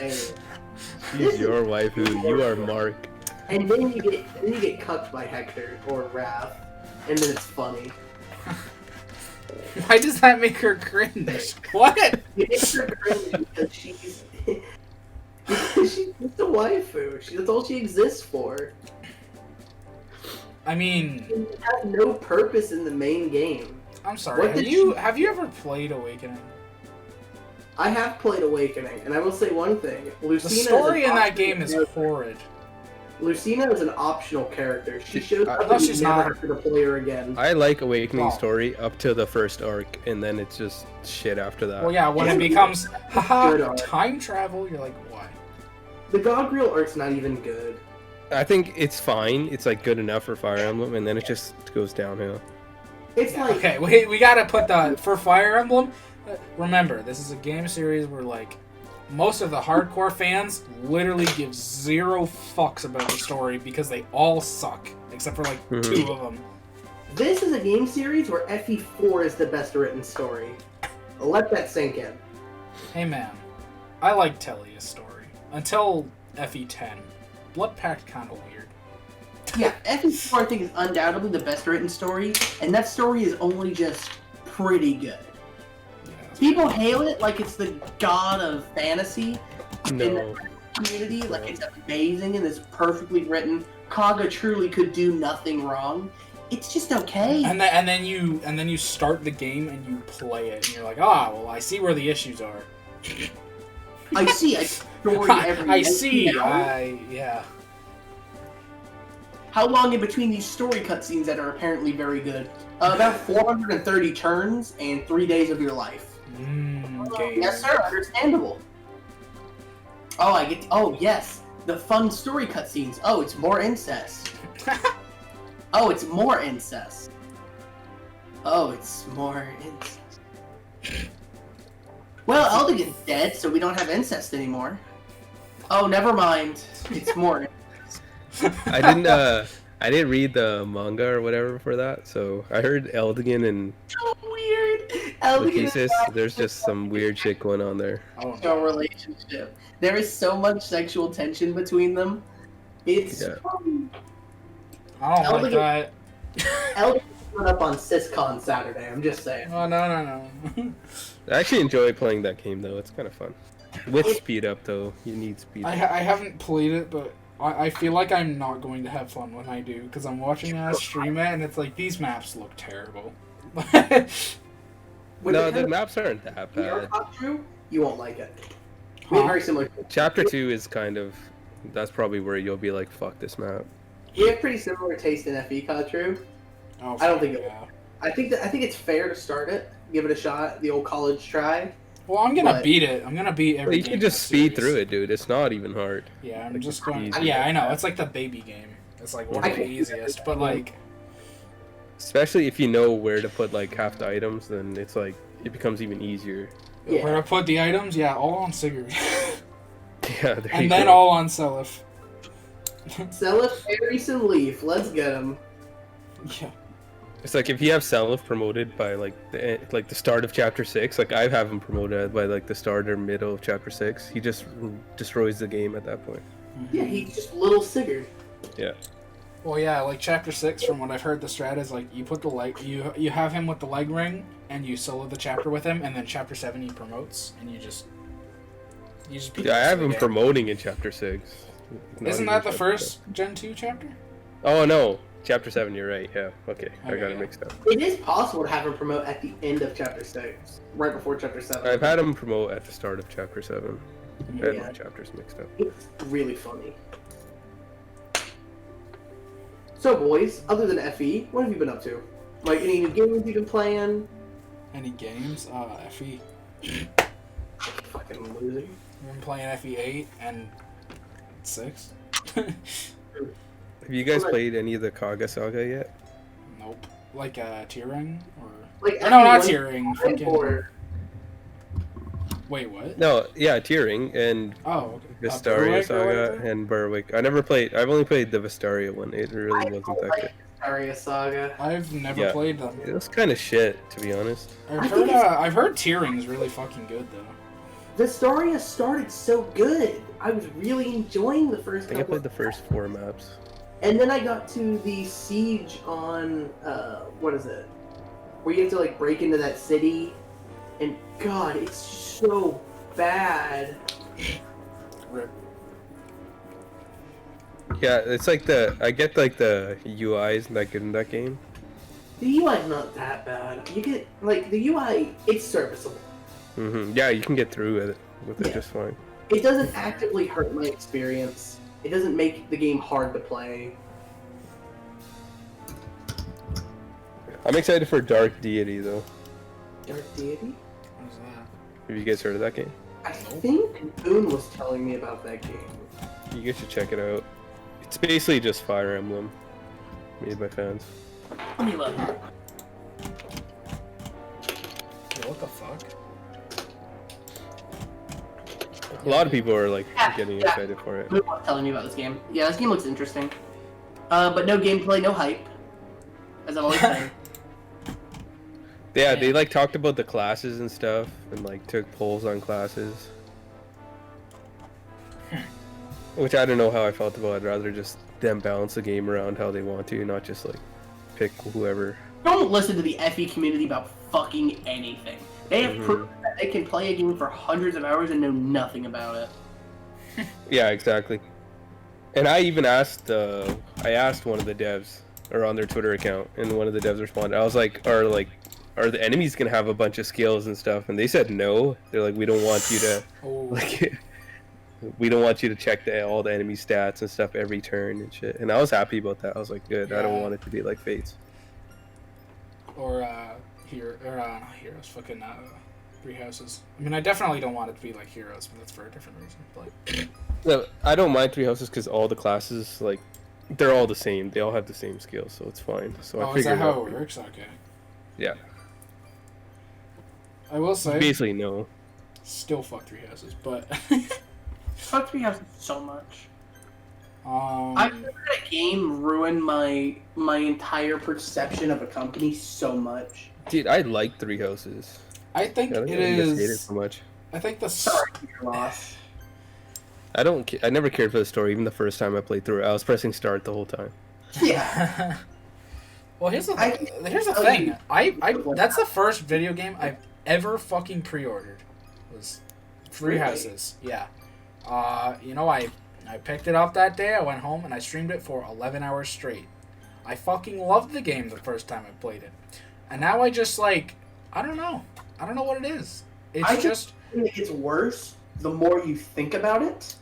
She's your waifu. You are Mark. And then you get cucked by Hector or Wrath, and then it's funny. Why does that make her cringe? What? It makes her cringe because she's a waifu. That's all she exists for. I mean, She has no purpose in the main game. I'm sorry. Have you ever played Awakening? I have played Awakening, and I will say one thing: The Lucina. story in that game is horrid. Lucina is an optional character. She shows up thought and she's you never not. have to play her again. I like Awakening Oh. story up to the first arc, and then it's just shit after that. Well, yeah, when it It's becomes good haha art. time travel, you're like, why? The Gogriel art's not even good. I think it's fine. It's like good enough for Fire Emblem, and then it just goes downhill. It's like Okay, we gotta put the for Fire Emblem. Remember, this is a game series where like most of the hardcore fans literally give zero fucks about the story because they all suck except for like two of them. this is a game series where FE4 is the best written story. Let that sink in. Hey man, I like Tellia's story until FE10. Blood Pact kind of weird. Yeah, FE4 I think is undoubtedly the best written story, and that story is only just pretty good. Yeah. People hail it like it's the god of fantasy in the No. community, like it's amazing and it's perfectly written. Kaga truly could do nothing wrong. It's just okay. And then you start the game and you play it and you're like, well, I see where the issues are. I see a story every I see. hour. Yeah. How long in between these story cutscenes that are apparently very good? About 430 turns and 3 days of your life. Game. Yes, sir. Understandable. Oh, yes. The fun story cutscenes. Oh, it's more incest. Oh, it's more incest. Oh, it's more incest. Well, Eldigan's dead, so we don't have incest anymore. Oh, never mind. It's more. I didn't read the manga or whatever for that, so I heard Eldigan and So weird. Eldigan Lachesis, there's just some weird shit going on there. Oh, no relationship. There is so much sexual tension between them. It's Yeah. I don't like Eldigan- that. Eldigan went up on SysCon Saturday. I'm just saying. Oh, no. I actually enjoy playing that game though. It's kind of fun. With speed up though, you need speed I up. haven't played it, but I feel like I'm not going to have fun when I do, because I'm watching us stream it, and it's like, these maps look terrible. No, the maps aren't that bad. True, you won't like it. We have very similar. Chapter 2 is kind of, that's probably where you'll be like, fuck this map. We have pretty similar taste in FE, True. Oh, I don't think it yeah. I think it's fair to start it, give it a shot, the old college try. Well, I'm gonna But- beat it. I'm gonna beat every You game can in just the speed series. through it, dude. It's not even hard. Yeah, I'm Like, just it's going. easy. Yeah, I know. It's like the baby game. It's like one I of the can- easiest, but like, Especially if you know where to put like half the items, then it's like, it becomes even easier. Yeah. where to put the items? Yeah, all on Sigurd, Yeah, there you and then go. all on Seliph. Seliph, Ares, and Leaf. Let's get them. Yeah. It's like if you have Seliph promoted by like the start of chapter 6, like I have him promoted by like the start or middle of chapter 6, he just destroys the game at that point. Yeah, he's just little Sigurd. Yeah. Well, yeah, like chapter 6, from what I've heard, the strat is like you put the leg, you have him with the leg ring, and you solo the chapter with him, and then chapter 7 he promotes, and you just beat Yeah, I the have him game. promoting in chapter 6. Not Isn't even that the chapter first Gen 2 chapter? 7. Oh no, chapter 7, you're right, yeah. Okay, I Okay, got it yeah. mixed up. It is possible to have him promote at the end of chapter 6, right before chapter 7. I've had him promote at the start of chapter 7. I had Yeah. my chapters mixed up. It's really funny. So, boys, other than FE, what have you been up to? Like, any new games you've been playing? Any games? FE. Fucking loser. I've been playing FE8 and 6. Have you guys played any of the Kaga Saga yet? Nope. Like Tearing or Like, no, not FE1 Tearing. Fucking... or Wait, what? No, yeah, Tearing and Oh, okay. Vistaria Berwick or Saga whatever? and Berwick. I've only played the Vistaria one. It really I wasn't don't that like good. Aria Saga. I've never Yeah. played them. It was kind of shit, to be honest. I've heard Tearing's really fucking good though. Vistaria started so good. I was really enjoying the I first think I couple. played the first 4 maps. And then I got to the siege on, what is it? Where you have to, like, break into that city. And, God, it's so bad. Rip. Yeah, it's like I get like the UIs not good in that game. The UI's not that bad. You get, like, the UI, it's serviceable. Yeah, you can get through with it Yeah. just fine. It doesn't actively hurt my experience. It doesn't make the game hard to play. I'm excited for Dark Deity though. Dark Deity? What is that? Have you guys heard of that game? I think Boone was telling me about that game. You guys should check it out. It's basically just Fire Emblem, made by fans. Let me look. Yeah, what the fuck? A lot of people are like Yeah, getting yeah. excited for it. Boone was telling me about this game. Yeah, this game looks interesting. But no gameplay, no hype. As I'm always saying. Yeah, they like talked about the classes and stuff, and like took polls on classes. Which I don't know how I felt about. I'd rather just them balance the game around how they want to, not just like pick whoever. Don't listen to the FE community about fucking anything. They have proof that they can play a game for hundreds of hours and know nothing about it. Yeah, exactly. And I even asked, I asked one of the devs, or on their Twitter account, and one of the devs responded. I was like, are the enemies gonna have a bunch of skills and stuff? And they said no. They're like, we don't want you to, like, we don't want you to check all the enemy stats and stuff every turn and shit. And I was happy about that. I was like, good. I don't want it to be like Fates. Or not Heroes, fucking Three Houses. I mean, I definitely don't want it to be like Heroes, but that's for a different reason. But No, I don't mind Three Houses because all the classes, like, they're all the same. They all have the same skills, so it's fine. So I is figured that how out. it works? Okay. Yeah. I will say, Basically, no. still fuck Three Houses, but Fuck 3 Houses so much. I've I've never had a game ruin my entire perception of a company so much. Dude, I like Three Houses. I think I don't it really hate it is. so much. I think the Sorry for your loss. I never cared for the story. Even the first time I played through it, I was pressing start the whole time. Yeah. Well, here's the I- thing. I that's the first video game I've ever fucking pre-ordered. Was Three Really? Houses. Yeah. I picked it up that day. I went home and I streamed it for 11 hours straight. I fucking loved the game the first time I played it, and now I just like I don't know what it is. It's I just think it gets worse the more you think about it.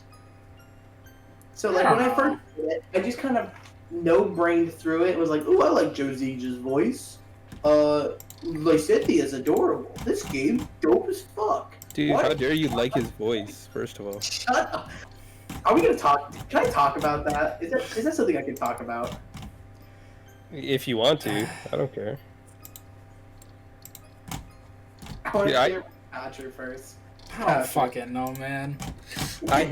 So like I when don't I first did it, I just kind of no-brained through it and was like, ooh, I like Joe Ziege's voice. Lycythia's adorable. This game's dope as fuck. Dude, What? how dare you like his voice, first of all. Shut up. Are we gonna talk? Can I talk about that? Is that something I can talk about? If you want to, I don't care. I want Dude, to hear Patrick first. I don't fucking know, man. I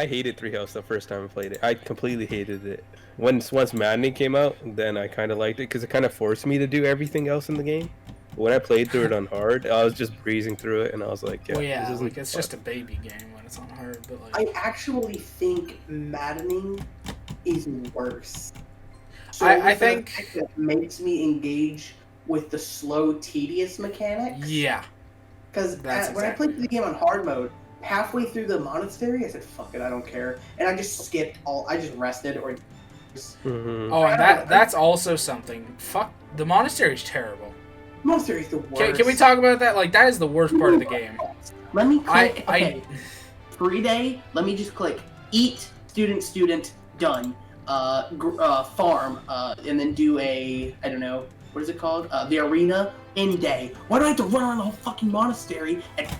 hated Three House the first time I played it. I completely hated it. Once Maddening came out, then I kind of liked it because it kind of forced me to do everything else in the game. But when I played through it on hard, I was just breezing through it, and I was like, yeah, Well, yeah, this isn't like it's fun. just a baby game when it's on hard, but like I actually think maddening is worse. I for the think- fact that makes me engage with the slow, tedious mechanics. yeah. Because That's when I exactly played the game on hard mode, halfway through the monastery, I said, "Fuck it, I don't care," and I just skipped all. I just rested or. Just, Mhm. Oh, and that's also something. Fuck, the monastery's terrible. monastery's the worst. Can we talk about that? Like, that is the worst part of the game. Let me click. I Okay. Free day. Let me just click eat student done. Farm. And then do a I don't know what is it called? The arena end day. Why do I have to run around the whole fucking monastery at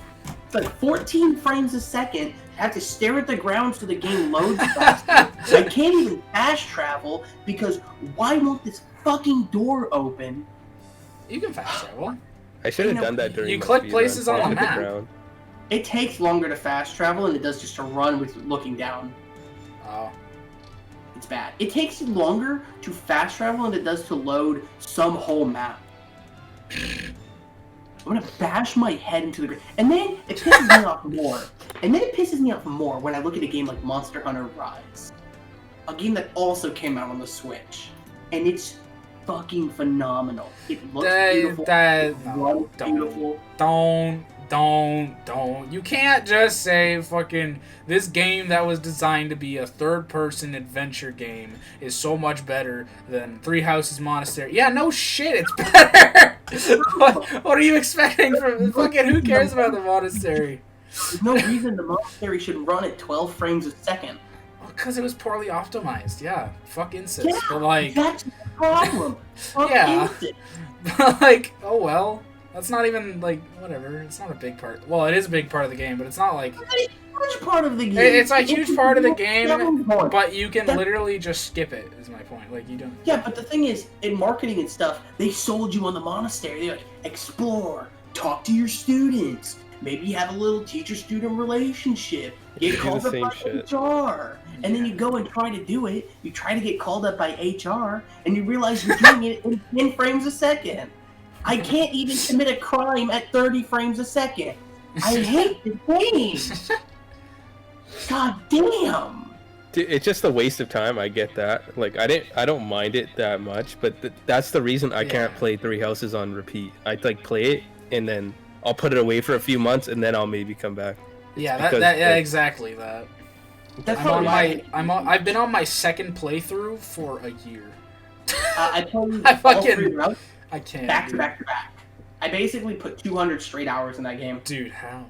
like 14 frames a second? I have to stare at the ground so the game loads faster. I can't even fast travel because why won't this fucking door open? You can fast travel. I should have You know, done that during you my click speedrun, places on the pointing at map. ground. It takes longer to fast travel than it does just to run with looking down. Oh. It's bad. It takes longer to fast travel than it does to load some whole map. I'm gonna bash my head into the ground. And then it pisses me off more. And then it pisses me off more when I look at a game like Monster Hunter Rise. A game that also came out on the Switch. And it's fucking phenomenal. It looks beautiful. It runs beautiful. Don't. You can't just say fucking this game that was designed to be a third-person adventure game is so much better than Three Houses Monastery. Yeah, no shit, it's better. what are you expecting from fucking? Who cares about the monastery? There's no reason the monastery should run at 12 frames a second. because it was poorly optimized. Yeah, fuck Insys. Yeah, but like, that's the problem. Fuck Yeah. Insys. but like, oh well. That's not even like whatever. It's not a big part. Well, it is a big part of the game, but it's not like It's a huge part of the game. it's a huge part of the game. selling point. But you can That- literally just skip it. Is my point. Like you don't. Yeah, but the thing is, in marketing and stuff, they sold you on the monastery. They're like, explore, talk to your students, maybe have a little teacher-student relationship, get Do called the up same by shit. HR, and then you go and try to do it. You try to get called up by HR, and you realize you're doing it in 10 frames a second. I can't even commit a crime at 30 frames a second. I hate the game. God damn. Dude, it's just a waste of time. I get that. Like I don't mind it that much, but that's the reason I can't Yeah. play Three Houses on repeat. I like play it and then I'll put it away for a few months and then I'll maybe come back. Yeah, because, yeah, like- exactly that. That's I'm on probably my I've been on my second playthrough for a year. I played I all fucking- 3 rounds I can't. back to dude. back to back. I basically put 200 straight hours in that game. Dude, how?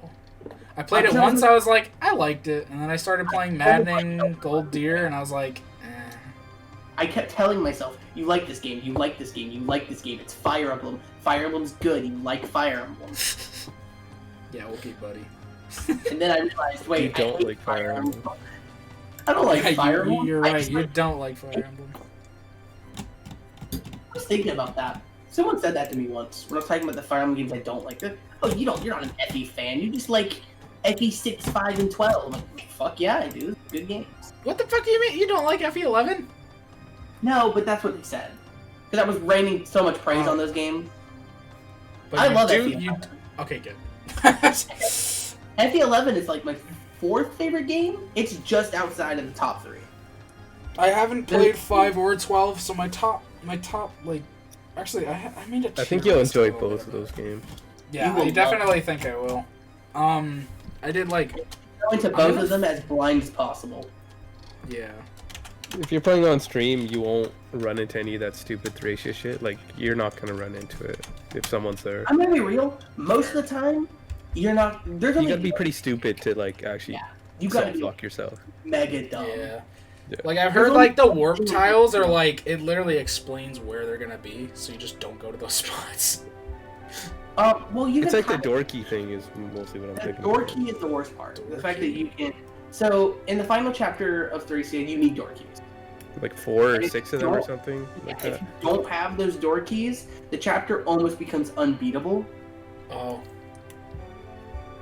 I played I'm it telling once. you- I was like, I liked it, and then I started playing Maddening Gold Deer, and I was like, eh. I kept telling myself, you like this game, you like this game, you like this game. It's Fire Emblem. Fire Emblem's good. You like Fire Emblem. Yeah, okay, buddy. And then I realized, wait, You don't I hate like Fire Emblem. I don't like Yeah, Fire Emblem. you're I right. just You like- don't like Fire Emblem. I was thinking about that. Someone said that to me once when I was talking about the Fire Emblem games I don't like. They're, oh, you're not an FE fan. You just like FE 6, 5, and 12. I'm like, fuck yeah, I do. Good games. What the fuck do you mean? You don't like FE11? No, but that's what they said. Because I was raining so much praise on those games. But I you love do, FE11. you. Okay, good. FE11 is like my 4th favorite game. It's just outside of the top 3. I haven't played 5 or 12, so my top, like, actually, I made a I think tier you'll list enjoy of both whatever. of those games. Yeah, You will I love definitely think I will. I did like, Go into both of them as blind as possible. yeah. If you're playing on stream, you won't run into any of that stupid Thracia shit. Like you're not gonna run into it if someone's there. I'm gonna be real. Most of the time, you're not. There's You only gotta be pretty stupid to like actually Yeah, you gotta be fuck yourself. mega dumb. Yeah. Yeah. Like I've There's heard like the only- warp tiles are like it literally explains where they're gonna be, so you just don't go to those spots. Well, you It's can like the kind door key thing is mostly what I'm The thinking. door about. key is the worst part. The Door fact that key. you can. So in the final chapter of 3CA, you need door keys. Like 4 or If 6 you of them or don't- something like If that. you don't have those door keys, the chapter almost becomes unbeatable. Oh.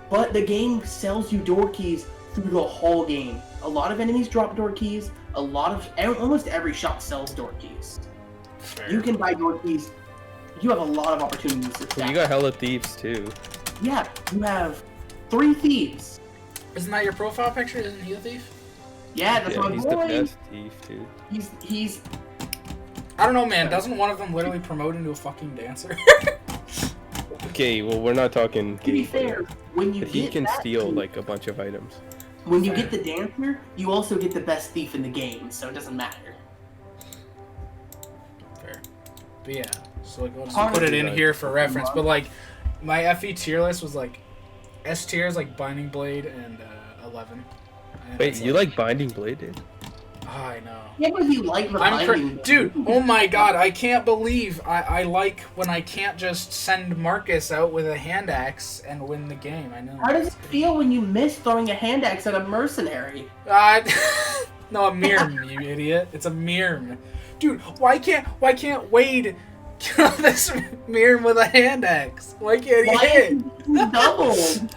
But the game sells you door keys through the whole game. A lot of enemies drop door keys. Almost every shop sells door keys. Fair. You can buy door keys. You have a lot of opportunities to Well, stack. you got hella thieves too. Yeah, you have 3 thieves. Isn't that your profile picture? Isn't he a thief? Yeah, that's Yeah, my he's boy. the best thief too. He's I don't know, man. Doesn't one of them literally promote into a fucking dancer? Okay, well we're not talking to be gameplay. fair, when you But he get can that steal thief- like a bunch of items. When you Fair. get the dancer, you also get the best thief in the game, so it doesn't matter. Fair. But yeah, so like, we'll just Honestly, put it in guys, here for reference. But like, my FE tier list was like S tier is like Binding Blade and 11. And Wait, it's you like Binding Blade, dude? Oh, I know. Yeah, but you like the I'm binding. dude. Oh my god, I can't believe I like when I can't just send Marcus out with a hand axe and win the game. I know. How does it feel when you miss throwing a hand axe at a mercenary? No, a Mirm, you idiot. It's a Mirm. Dude, why can't Wade kill this Mirm with a hand axe? Why can't he Why hit? is it doubled?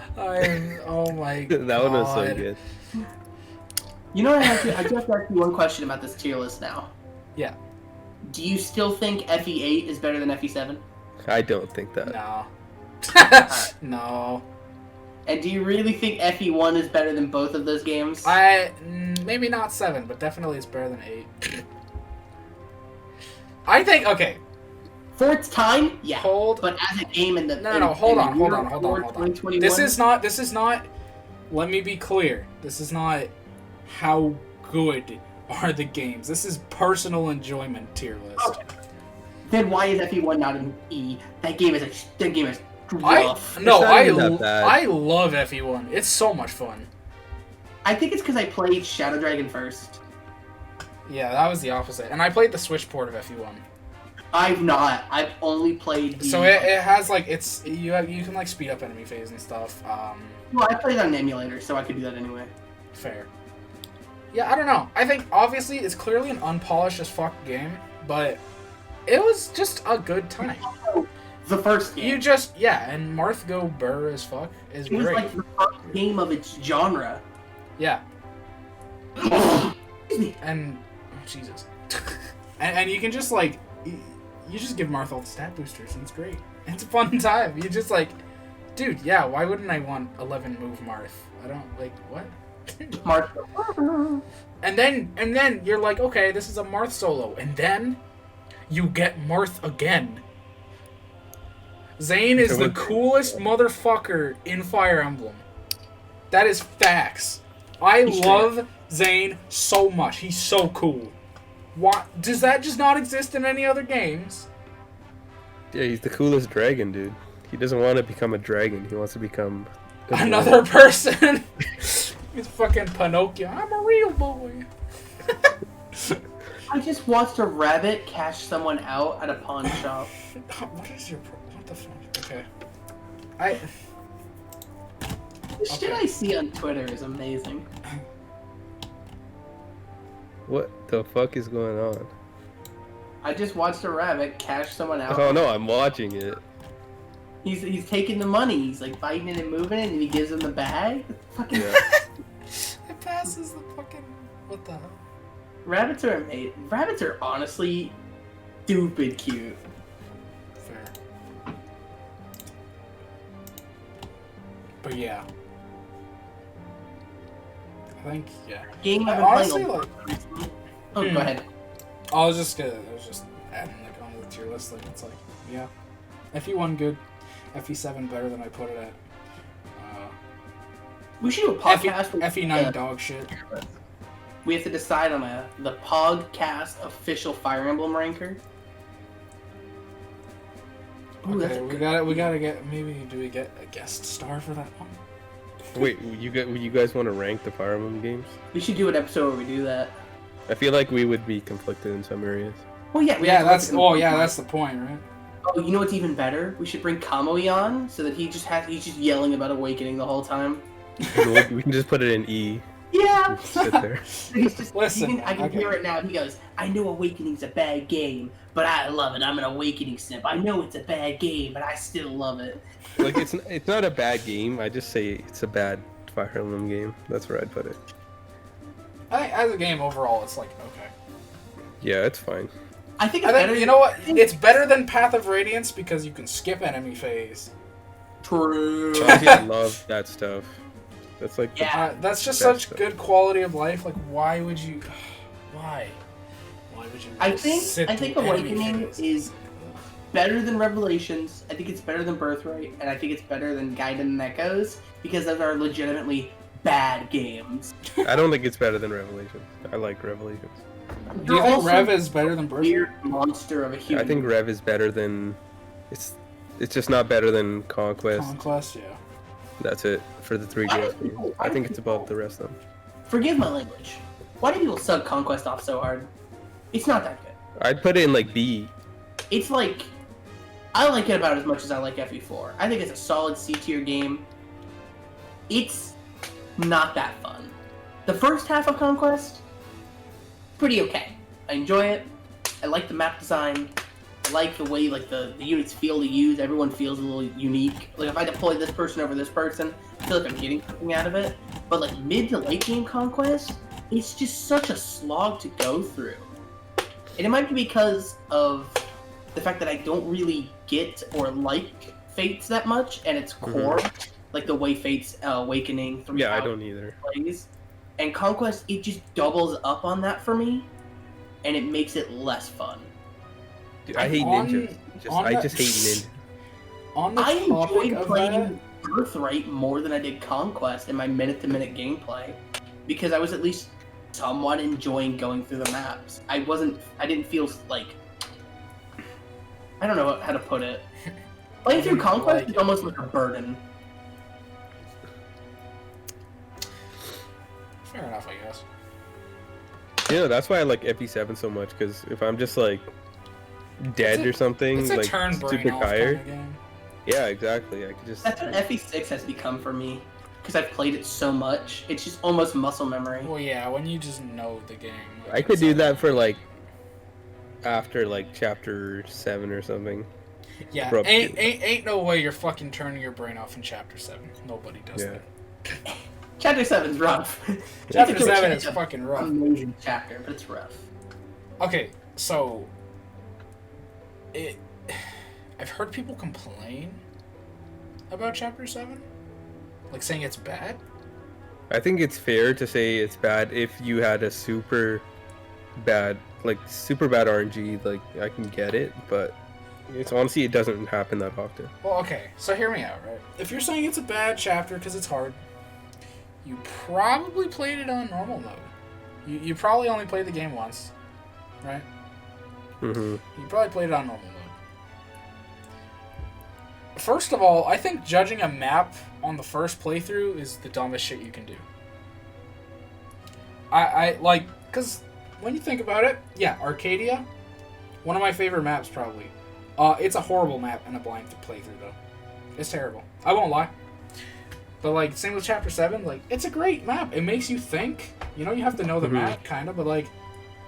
Oh my god. That one was so good. You know, I just have to ask you one question about this tier list now. Yeah. Do you still think FE8 is better than FE7? I don't think that. No. No. And do you really think FE1 is better than both of those games? Maybe not 7, but definitely it's better than 8. I think, okay, For its time, yeah. hold. But as a game in the No, hold on. This is not, let me be clear. This is not how good are the games. This is personal enjoyment tier list. Okay. Then why is FE1 not an E? That game is rough. It's not even that bad. I love FE1. It's so much fun. I think it's because I played Shadow Dragon first. Yeah, that was the opposite. And I played the Switch port of FE1. I've not. I've only played the... So it has, like, you can, like, speed up enemy phase and stuff. Well, I played on an emulator, so I could do that anyway. Fair. Yeah, I don't know. I think, obviously, it's clearly an unpolished as fuck game, but it was just a good time. The first game. And Marth Go Burr as fuck is great. It was like the first game of its genre. Yeah. And, Jesus. and you can just, like, you just give Marth all the stat boosters, and it's great. It's a fun time. You just, like, dude, yeah, why wouldn't I want 11 move Marth? I don't, like, what? Marth. And then you're like, okay, this is a Marth solo. And then you get Marth again. Zane is the coolest motherfucker in Fire Emblem. That is facts. I love Zane so much. He's so cool. Why does that just not exist in any other games? Yeah, he's the coolest dragon, dude. He doesn't want to become a dragon. He wants to become another person. He's fucking Pinocchio. I'm a real boy. I just watched a rabbit cash someone out at a pawn shop. What is your what the fuck? Okay. The shit I see on Twitter is amazing. What the fuck is going on? I just watched a rabbit cash someone out. Oh no, I'm watching it. He's taking the money. He's like biting it and moving it, and he gives him the bag. Fucking. Yeah. It passes the fucking. What the hell? Rabbits are amazing. Rabbits are honestly stupid cute. Fair. But yeah. I think, yeah. Game I've been playing a lot recently. Oh, go ahead. I was just adding, like, on the tier list, like, it's like, yeah. FE1 good. FE7 better than I put it at. We should do a podcast. FE9 dog shit. We have to decide on the PogCast official Fire Emblem ranker. Ooh, okay, we gotta get, maybe, do we get a guest star for that one? Wait, you guys want to rank the Fire Emblem games? We should do an episode where we do that. I feel like we would be conflicted in some areas. Well, yeah. That's the point, right? Oh, you know what's even better? We should bring Kamui on so that he's just yelling about Awakening the whole time. We can just put it in E. Yeah. Just sit there. He's just, listen. I can hear it now. He goes, "I know Awakening's a bad game, but I love it. I'm an Awakening simp. I know it's a bad game, but I still love it." Like it's not a bad game. I just say it's a bad Fire Emblem game. That's where I'd put it. I think as a game overall, it's like okay. Yeah, it's fine. I think better. You know what? It's better than Path of Radiance because you can skip enemy phase. True. I love that stuff. That's like that's just such good quality of life. Like, why would you? Why? Why would you? I think Awakening is better than Revelations. I think it's better than Birthright, and I think it's better than Gaiden and Echoes because those are legitimately bad games. I don't think it's better than Revelations. I like Revelations. Do you think Rev is better than Birthright? Weird monster of a human. I think Rev is better than. It's just not better than Conquest. Conquest, yeah. That's it for the 3DS games. I think it's above the rest of them. Forgive my language. Why do people sub Conquest off so hard? It's not that good. I'd put it in like B. It's like I like it about as much as I like FE4. I think it's a solid C tier game. It's not that fun. The first half of Conquest, pretty okay. I enjoy it. I like the map design. I like the way like the units feel to use. Everyone feels a little unique. Like if I deploy this person over this person, I feel like I'm getting something out of it. But like mid to late game Conquest, it's just such a slog to go through. And it might be because of the fact that I don't really get or like Fates that much, and its core, like the way Fates Awakening 3 Yeah, I don't either. plays. And Conquest, it just doubles up on that for me, and it makes it less fun. Dude, I hate ninjas. I just hate ninjas. I enjoyed playing Birthright more than I did Conquest in my minute-to-minute gameplay, because I was at least somewhat enjoying going through the maps. I didn't feel like, I don't know how to put it. Playing through Conquest is almost like a burden. Fair enough, I guess. You know, that's why I like FE7 so much, because if I'm just like dead or something, It's a like turn super brain off tired. kind of game. Yeah, exactly. I could just. That's what FE6 has become for me. Because I've played it so much. It's just almost muscle memory. Well, yeah, when you just know the game. Like, I could do that for like after like chapter 7 or something. Yeah, ain't no way you're fucking turning your brain off in chapter 7. Nobody does that. Chapter 7's rough. Chapter 7 is fucking rough. Amazing chapter, but it's rough. Okay, so I've heard people complain about chapter 7, like saying it's bad. I think it's fair to say it's bad if you had a super bad RNG. Like, I can get it, but it's honestly, it doesn't happen that often. Well, okay, so hear me out, right? If you're saying it's a bad chapter because it's hard, you probably played it on normal mode. You probably only played the game once, right? Mm-hmm. You probably played it on normal mode. First of all, I think judging a map on the first playthrough is the dumbest shit you can do. I like, because when you think about it, yeah, Arcadia, one of my favorite maps probably. It's a horrible map and a blank playthrough though. It's terrible. I won't lie. But like, same with chapter 7, like, it's a great map. It makes you think. You know, you have to know the map kind of, but like,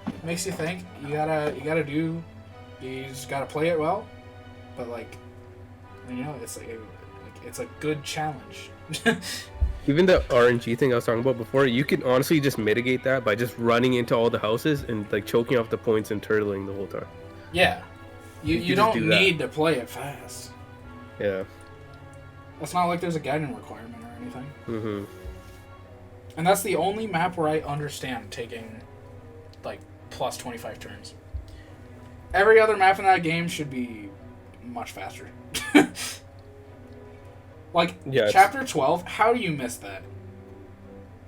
it makes you think. You just gotta play it well. But like, you know, it's like it's a good challenge. Even the RNG thing I was talking about before, you can honestly just mitigate that by just running into all the houses and like choking off the points and turtling the whole time. Yeah. You don't need to play it fast. Yeah. It's not like there's a guiding requirement or anything. Mm-hmm. And that's the only map where I understand taking like plus 25 turns. Every other map in that game should be much faster. Like, yeah, chapter 12, how do you miss that?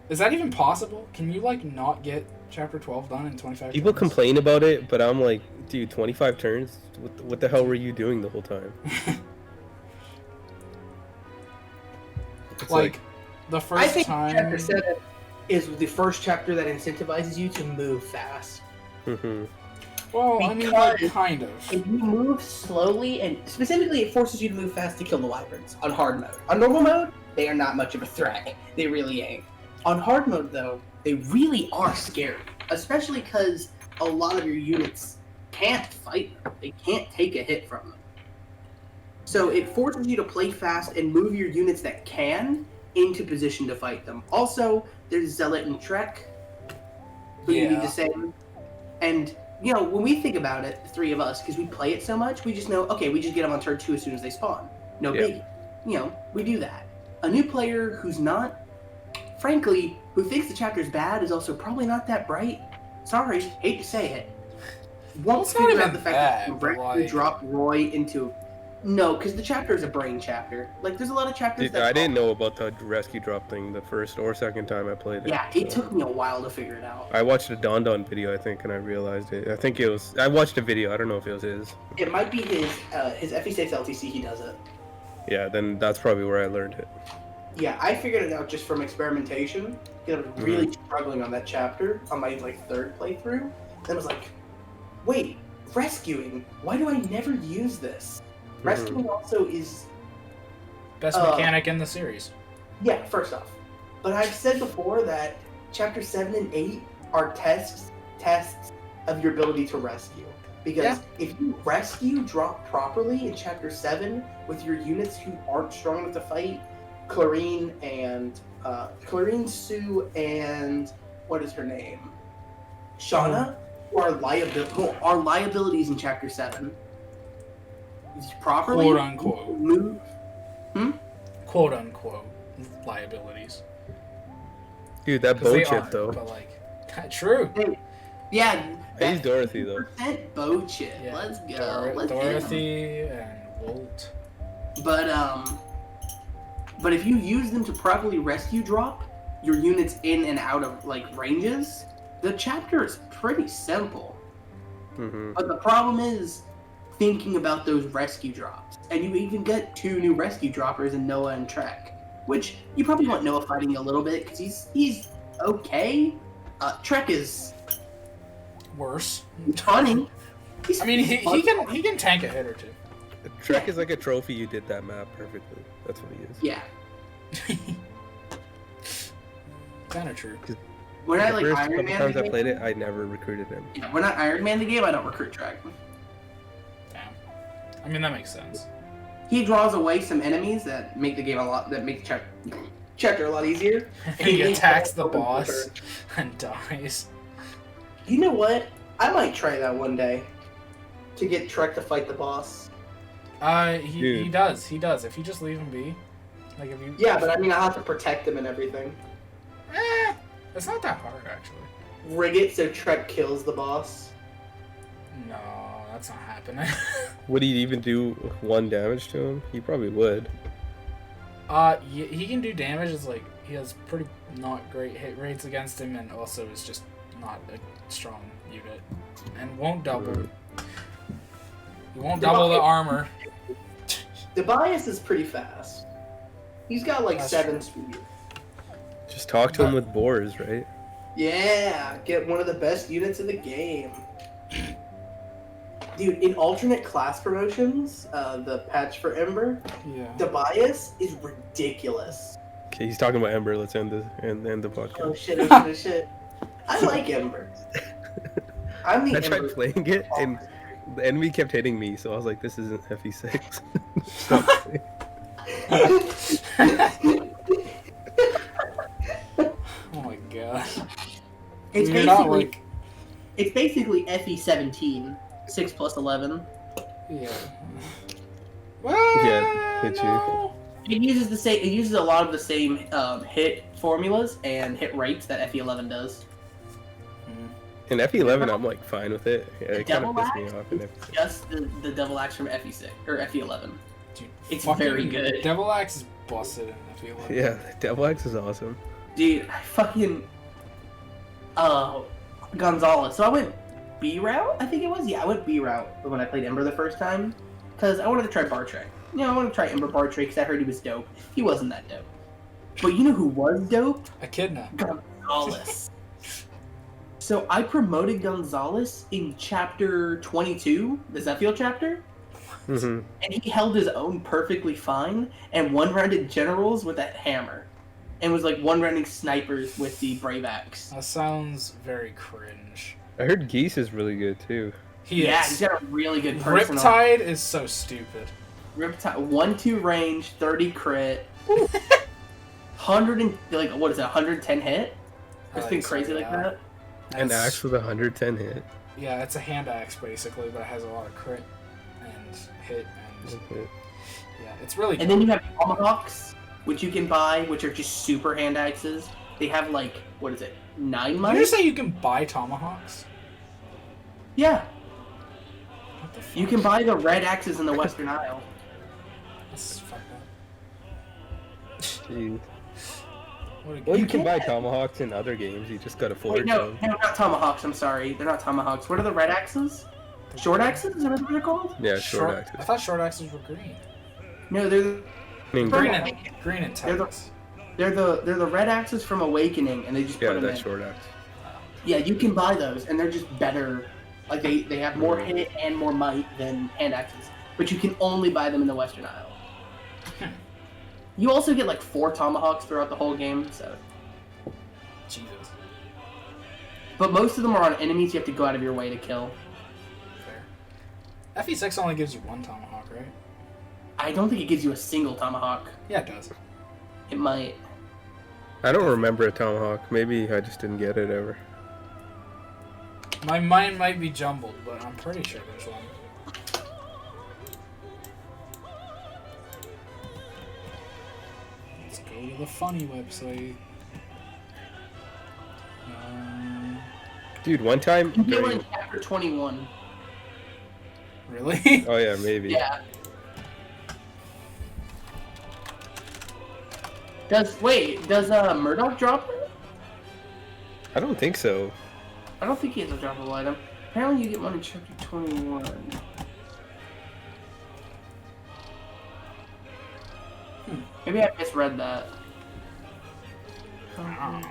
Is that even possible? Can you, like, not get chapter 12 done in 25 People turns? complain about it, but I'm like, dude, 25 turns? What the hell were you doing the whole time? like, the first I think time... chapter 7 is the first chapter that incentivizes you to move fast. Mm-hmm. Well, Because I mean, like, kind of. If you move slowly, and specifically it forces you to move fast to kill the wyverns on hard mode. On normal mode, they are not much of a threat. They really ain't. On hard mode, though, they really are scary. Especially because a lot of your units can't fight them. They can't take a hit from them. So it forces you to play fast and move your units that can into position to fight them. Also, there's Zealot and Trek, who you need to save. And... you know, when we think about it, the three of us, because we play it so much, we just know, okay, we just get them on turn 2 as soon as they spawn. No biggie. You know, we do that. A new player who's not, frankly, who thinks the chapter's bad is also probably not that bright. Sorry, hate to say it. Won't figure out the fact that you drop Roy into... No, because the chapter is a brain chapter. Like, there's a lot of chapters that... I didn't know about the rescue drop thing the first or second time I played it. Yeah, it took me a while to figure it out. I watched a Don video, I think, and I realized it. I think it was... I watched a video. I don't know if it was his. It might be his FE6 LTC, he does it. Yeah, then that's probably where I learned it. Yeah, I figured it out just from experimentation. Because I was really struggling on that chapter on my, like, third playthrough. Then I was like, wait, rescuing? Why do I never use this? Rescuing also is... best mechanic in the series. Yeah, first off. But I've said before that Chapter 7 and 8 are tests of your ability to rescue. Because if you rescue drop properly in Chapter 7 with your units who aren't strong enough to fight, Clarine, Sue, and... what is her name? Shauna, who are liabilities in Chapter 7... properly, quote unquote, move, quote unquote, liabilities. Dude, that bow chip though. But like, true. Yeah. I use Dorothy though. That bow chip. Yeah. Let's go. Dorothy and Walt. But if you use them to properly rescue drop your units in and out of like ranges, the chapter is pretty simple. Mm-hmm. But the problem is thinking about those rescue drops. And you even get 2 new rescue droppers in Noah and Trek. Which, you probably want Noah fighting a little bit, because he's okay. Trek is Worse. funny. I mean, he can tank a hit or two. Trek is like a trophy. You did that map perfectly. That's what he is. Yeah. Kind of true. When I like First Iron couple Man times the I game, played it, I never recruited him. yeah, when I Iron Man the game, I don't recruit Trek. Damn. I mean, that makes sense. He draws away some enemies that make the game make the chapter a lot easier. He attacks the boss and dies. You know what? I might try that one day. To get Trek to fight the boss. He does. If you just leave him be, like if you. Yeah, but I mean, I have to protect him and everything. It's not that hard actually. Rig it so Trek kills the boss. No, that's not happening. Would he even do 1 damage to him? He probably would. He can do damage. It's like he has pretty not great hit rates against him, and also is just not a strong unit, and won't double. He won't double the armor. Tobias is pretty fast. He's got like That's 7 true. speed. Just talk to him with boars, right? Yeah, get one of the best units in the game. Dude, in alternate class promotions, the patch for Ember, Yeah. Tobias is ridiculous. Okay, he's talking about Ember. Let's end the Oh podcast. shit, oh shit, oh shit. I like Ember. I'm the I tried Ember. playing it, and the enemy kept hitting me, so I was like, this isn't FE6. Stop playing. Oh my god. It's You're not basically, like. it's basically FE17, 6 plus 11. Yeah. Well, Yeah, hit you. no. It uses the same. It uses a lot of the same hit formulas and hit rates that FE11 does. In FE11, I'm like fine with it. Yeah, The it kind of double pissed me axe off in is FE6. just the double axe from FE6 or FE11. Dude, It's fucking very good. Devil Axe is busted in the field. Yeah, Devil Axe is awesome. Dude, I fucking Gonzalez. So I went B route, I think it was. Yeah, I went B route when I played Ember the first time because I wanted to try Bartrek. You know, I wanted to try Ember Bartrek because I heard he was dope. He wasn't that dope. But you know who was dope? Echidna. Gonzalez. So I promoted Gonzalez in chapter 22, the Zephiel chapter, Hmm. and he held his own perfectly fine and one-rounded generals with that hammer, and was like one-rounding snipers with the brave axe. That sounds very cringe. I heard Geese is really good too. He Yeah, is. he's got a really good personal. Riptide is so stupid. Riptide 1-2 range, 30 crit, 100 and like what is it, 110 hit? It's I been think so, crazy like yeah. that. An That's- axe with 110 hit. Yeah, it's a hand axe basically, but it has a lot of crit and hit and Okay. yeah, it's really And then you have tomahawks, which you can buy, which are just super hand axes. They have like what is it, 9 Did money? you say you can buy tomahawks? Yeah, What the fuck? you can buy the red axes in the Western Isle. That's fucked up. Jeez. What a Well, you You can buy can. tomahawks in other games. You just gotta Wait, forge no, them. no, not tomahawks. I'm sorry, they're not tomahawks. What are the red axes? Short axes? Is that what they're called? Yeah, short I axes. thought short axes were green. No, they're the, I mean, Green They're and green and They're the- Texas. they're the red axes from Awakening, and they just yeah, put them that's in. short axe. Yeah, you can buy those, and they're just better. Like they have more hit and more might than hand axes, but you can only buy them in the Western Isle. You also get like 4 tomahawks throughout the whole game, so. Jesus. But most of them are on enemies you have to go out of your way to kill. Fair. FE6 only gives you 1 tomahawk, right? I don't think it gives you a single tomahawk. Yeah, it does. It might. I don't remember a tomahawk. Maybe I just didn't get it ever. My mind might be jumbled, but I'm pretty sure there's one. Let's go to the funny website. Dude, one time You can get one during... in chapter 21. Really? Oh yeah, maybe. Yeah. Does Murdoch drop it? I don't think so. I don't think he has a droppable item. Apparently you get one in chapter 21. Maybe I misread that. Wow.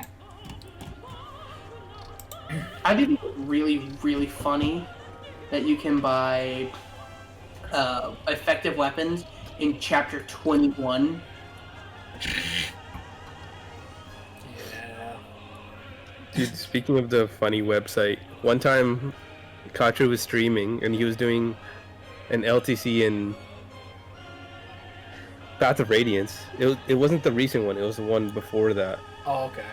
I do think it's really, really funny that you can buy effective weapons in chapter 21. Yeah. Dude, speaking of the funny website, one time Katra was streaming and he was doing an LTC in Path of Radiance. It wasn't the recent one, it was the one before that. Oh, okay.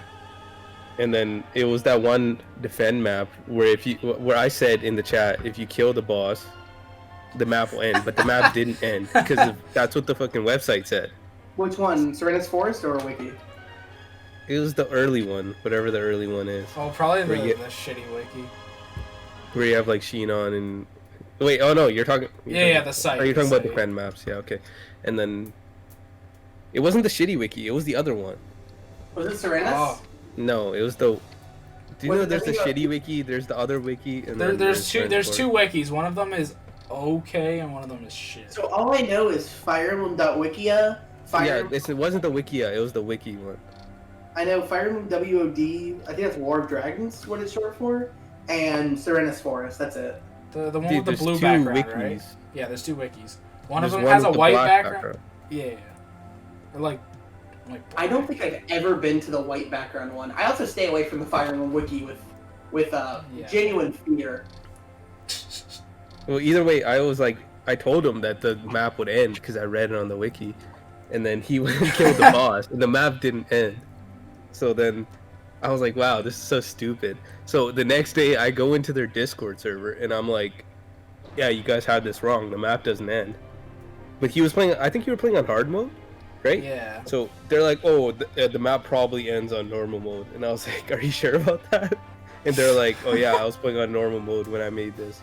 And then it was that one defend map where I said in the chat, if you kill the boss, the map will end, but the map didn't end because that's what the fucking website said. Which one? Serena's Forest or Wiki? It was the early one, whatever the early one is, Oh, probably the Where you- shitty wiki. where you have like Sheenon and wait, oh no, you're talking. Yeah, the site. Oh, you're talking the about the site. friend maps, yeah, okay. And then it wasn't the shitty wiki, it was the other one. Was it Serena's? Oh. No, it was the. Do you Was know it there's the the- shitty wiki, there's the other wiki, and then There's two Friends two for it. wikis. One of them is okay, and one of them is shit. So all I know is Fireemblem.wikia. Yeah, it wasn't the wikia, it was the wiki one. I know Fire Emblem WOD. I think that's War of Dragons, what it's short for, and Serena's Forest. That's it. The one Dude, with the there's blue two background, wikis. right? Yeah, there's two wikis. One There's of them one has a with the white black background. Yeah. Or like I don't think I've ever been to the white background one. I also stay away from the Fire Emblem wiki with Yeah. genuine fear. Well, either way, I told him that the map would end because I read it on the wiki, and then he went and killed the boss, and the map didn't end. So then I was like, wow, this is so stupid. So the next day I go into their Discord server and I'm like, yeah, you guys had this wrong. The map doesn't end. But he was playing, I think you were playing on hard mode, right? Yeah. So they're like, oh, the map probably ends on normal mode. And I was like, are you sure about that? And they're like, oh yeah, I was playing on normal mode when I made this.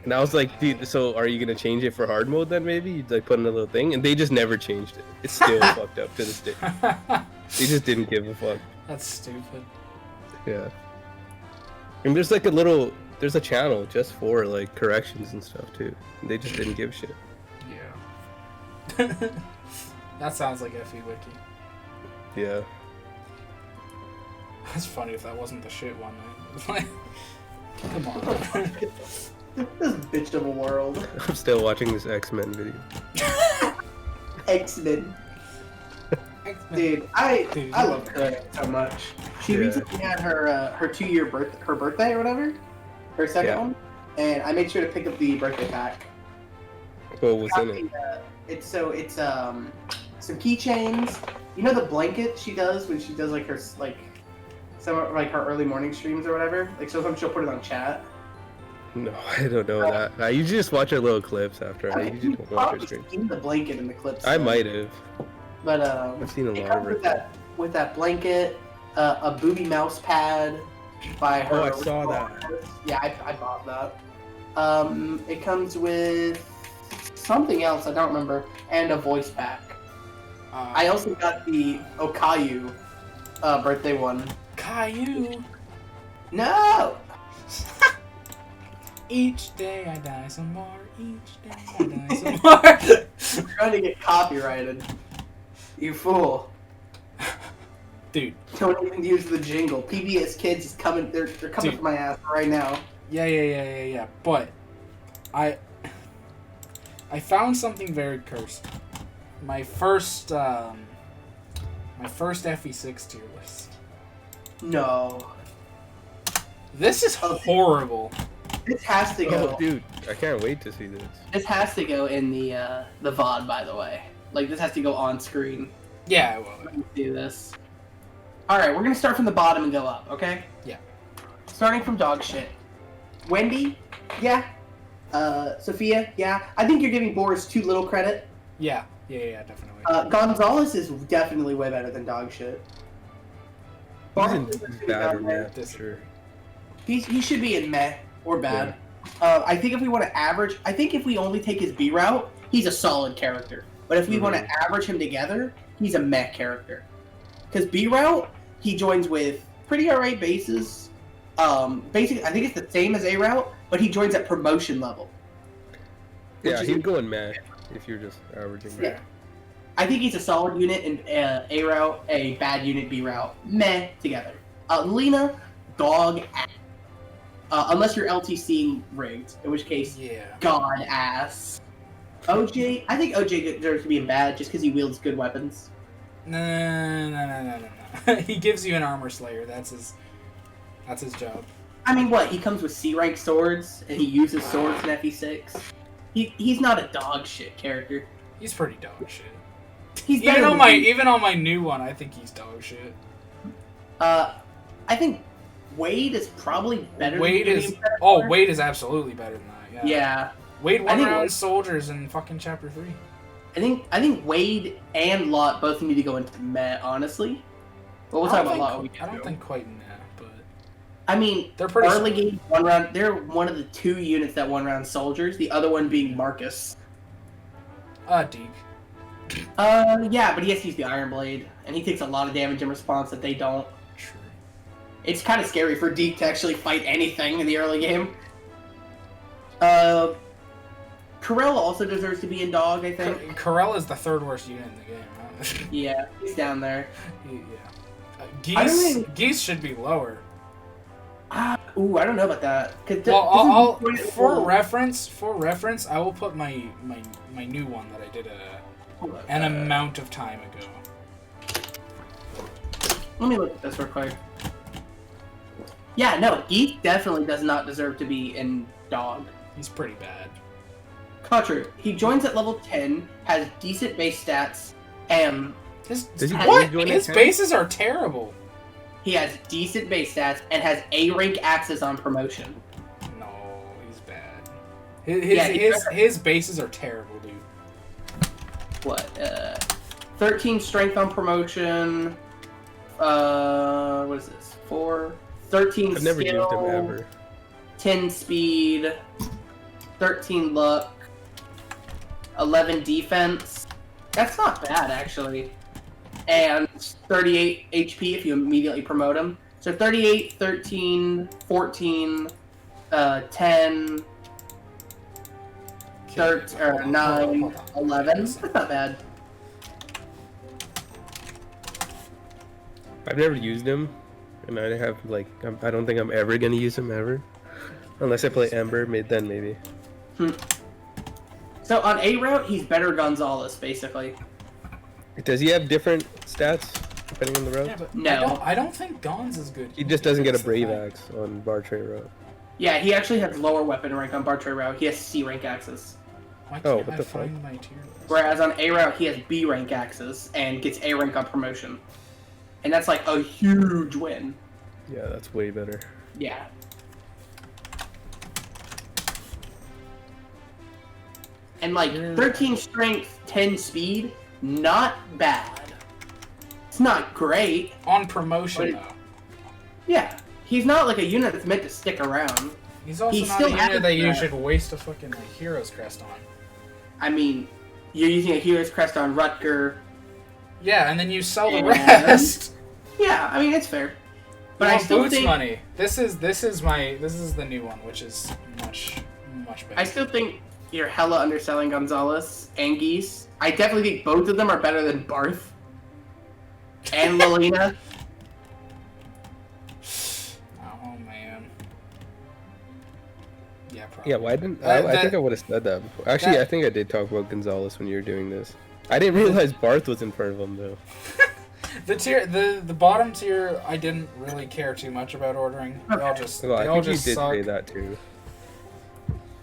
And I was like, dude, so are you gonna change it for hard mode then maybe? You'd like put in a little thing? And they just never changed it. It's still fucked up to this day. They just didn't give a fuck. That's stupid. Yeah. And there's like there's a channel just for like corrections and stuff too. They just didn't give a shit. Yeah. That sounds like FE Wiki. Yeah. That's funny if that wasn't the shit one. Right? Come on. This bitch of a world. I'm still watching this X-Men video. X-Men. Dude, I Dude, love her so much. She Yeah. recently had her 2-year birthday or whatever, her second Yeah. one, and I made sure to pick up the birthday pack. What was in it? It's some keychains. You know the blanket she does when she does like her some of like her early morning streams or whatever. Like sometimes she'll put it on chat. No, I don't know that. I usually just watch her little clips after. I usually You've don't watch her probably stream. seen the blanket in the clips. I though. might have. But I've seen a it lot comes of her. with that blanket, a booby mouse pad by her. Oh, I saw that. Yeah, I bought that. It comes with something else I don't remember, and a voice pack. I also got the Okayu birthday one. Caillou. No. Each day I die some more. Each day I die some more. I'm trying to get copyrighted. You fool. Dude. Don't even use the jingle. PBS Kids is coming. They're coming Dude. for my ass right now. Yeah. But I found something very cursed. My first FE6 tier list. No. This is horrible. This has to go. Oh, dude, I can't wait to see this. This has to go in the VOD, by the way. Like this has to go on screen. Yeah, well, Let's do this. All right, we're gonna start from the bottom and go up. Okay. Yeah. Starting from dog shit. Wendy, yeah. Sophia, yeah. I think you're giving Boris too little credit. yeah, definitely. Gonzalez is definitely way better than dog shit. He's in Barnes is bad or down there. mad, for sure. He should be in meh or bad. I think if we want to average, I think if we only take his B route, he's a solid character. But if we want to average him together, he's a meh character. Because B route, he joins with pretty alright bases. Basically, I think it's the same as A route, but he joins at promotion level. Yeah, is- he'd go in mad if you're just averaging. Yeah. I think he's a solid unit in A route, a bad unit B route. Meh together. Lena, dog ass. Unless you're LTC rigged, in which case, god ass. OJ, I think OJ deserves to be in bad just because he wields good weapons. No. He gives you an armor slayer. That's his job. I mean, what? He comes with C rank swords, and he uses swords in FE6. He's not a dog shit character. He's pretty dog shit. He's even on my new one, I think he's dog shit. I think Wade is probably better. Wade is absolutely better than that. Yeah. Wade won around soldiers in fucking chapter 3. I think Wade and Lot both need to go into Met, honestly. But we'll talk about Lot. I don't think quite in that, but I mean, they're pretty early game one round. They're one of the 2 units that one round soldiers. The other one being Marcus. Deke. Yeah, but he has to use the Iron Blade, and he takes a lot of damage in response that they don't. True. It's kind of scary for Deke to actually fight anything in the early game. Corell also deserves to be in dog, I think. Corell is the 3rd worst unit in the game, right? Yeah, he's down there. Geese should be lower. I don't know about that. For reference, I will put my new one that I did an amount of time ago. Let me look at this real quick. Yeah, no, Geek definitely does not deserve to be in dog. He's pretty bad. Contrary, he joins at level 10, has decent base stats, and his bases are terrible. He has decent base stats and has A rank axes on promotion. No, he's bad. His bases are terrible, dude. What? 13 strength on promotion. What is this? 13 I've never skill, used him ever. 10 speed, 13 luck, 11 defense. That's not bad, actually. And 38 HP if you immediately promote him. So 38, 13, 14, 10, 9, 11. That's not bad. I've never used him, and I have I don't think I'm ever gonna use him ever, unless I play Ember. Then maybe. So on A route, he's better Gonzalez, basically. Does he have different stats depending on the route? Yeah, but no, I don't think Gon's is good. He just doesn't get a Brave Axe on Bartray route. Yeah, he actually has lower weapon rank on Bartray route. He has C rank axes. Why can't I find my tier list? Whereas on A route, he has B rank axes and gets A rank on promotion. And that's like a huge win. Yeah, that's way better. Yeah. And 13 strength, 10 speed, not bad. It's not great. On promotion, though. Yeah. He's not like a unit that's meant to stick around. He's also not a unit that you should waste a fucking Hero's Crest on. I mean, you're using a Hero's Crest on Rutger. Yeah, and then you sell the rest. Yeah, I mean, it's fair. But I still think money. This is the new one, which is much better. I still think you're hella underselling Gonzalez and Geese. I definitely think both of them are better than Barth and Lilina. Oh man. Yeah, probably. Yeah, why didn't I think I would have said that before. Actually, I think I did talk about Gonzalez when you were doing this. I didn't realize Barth was in front of him though. The bottom tier, I didn't really care too much about ordering. They all just Well, I they think all you just did suck. say that too.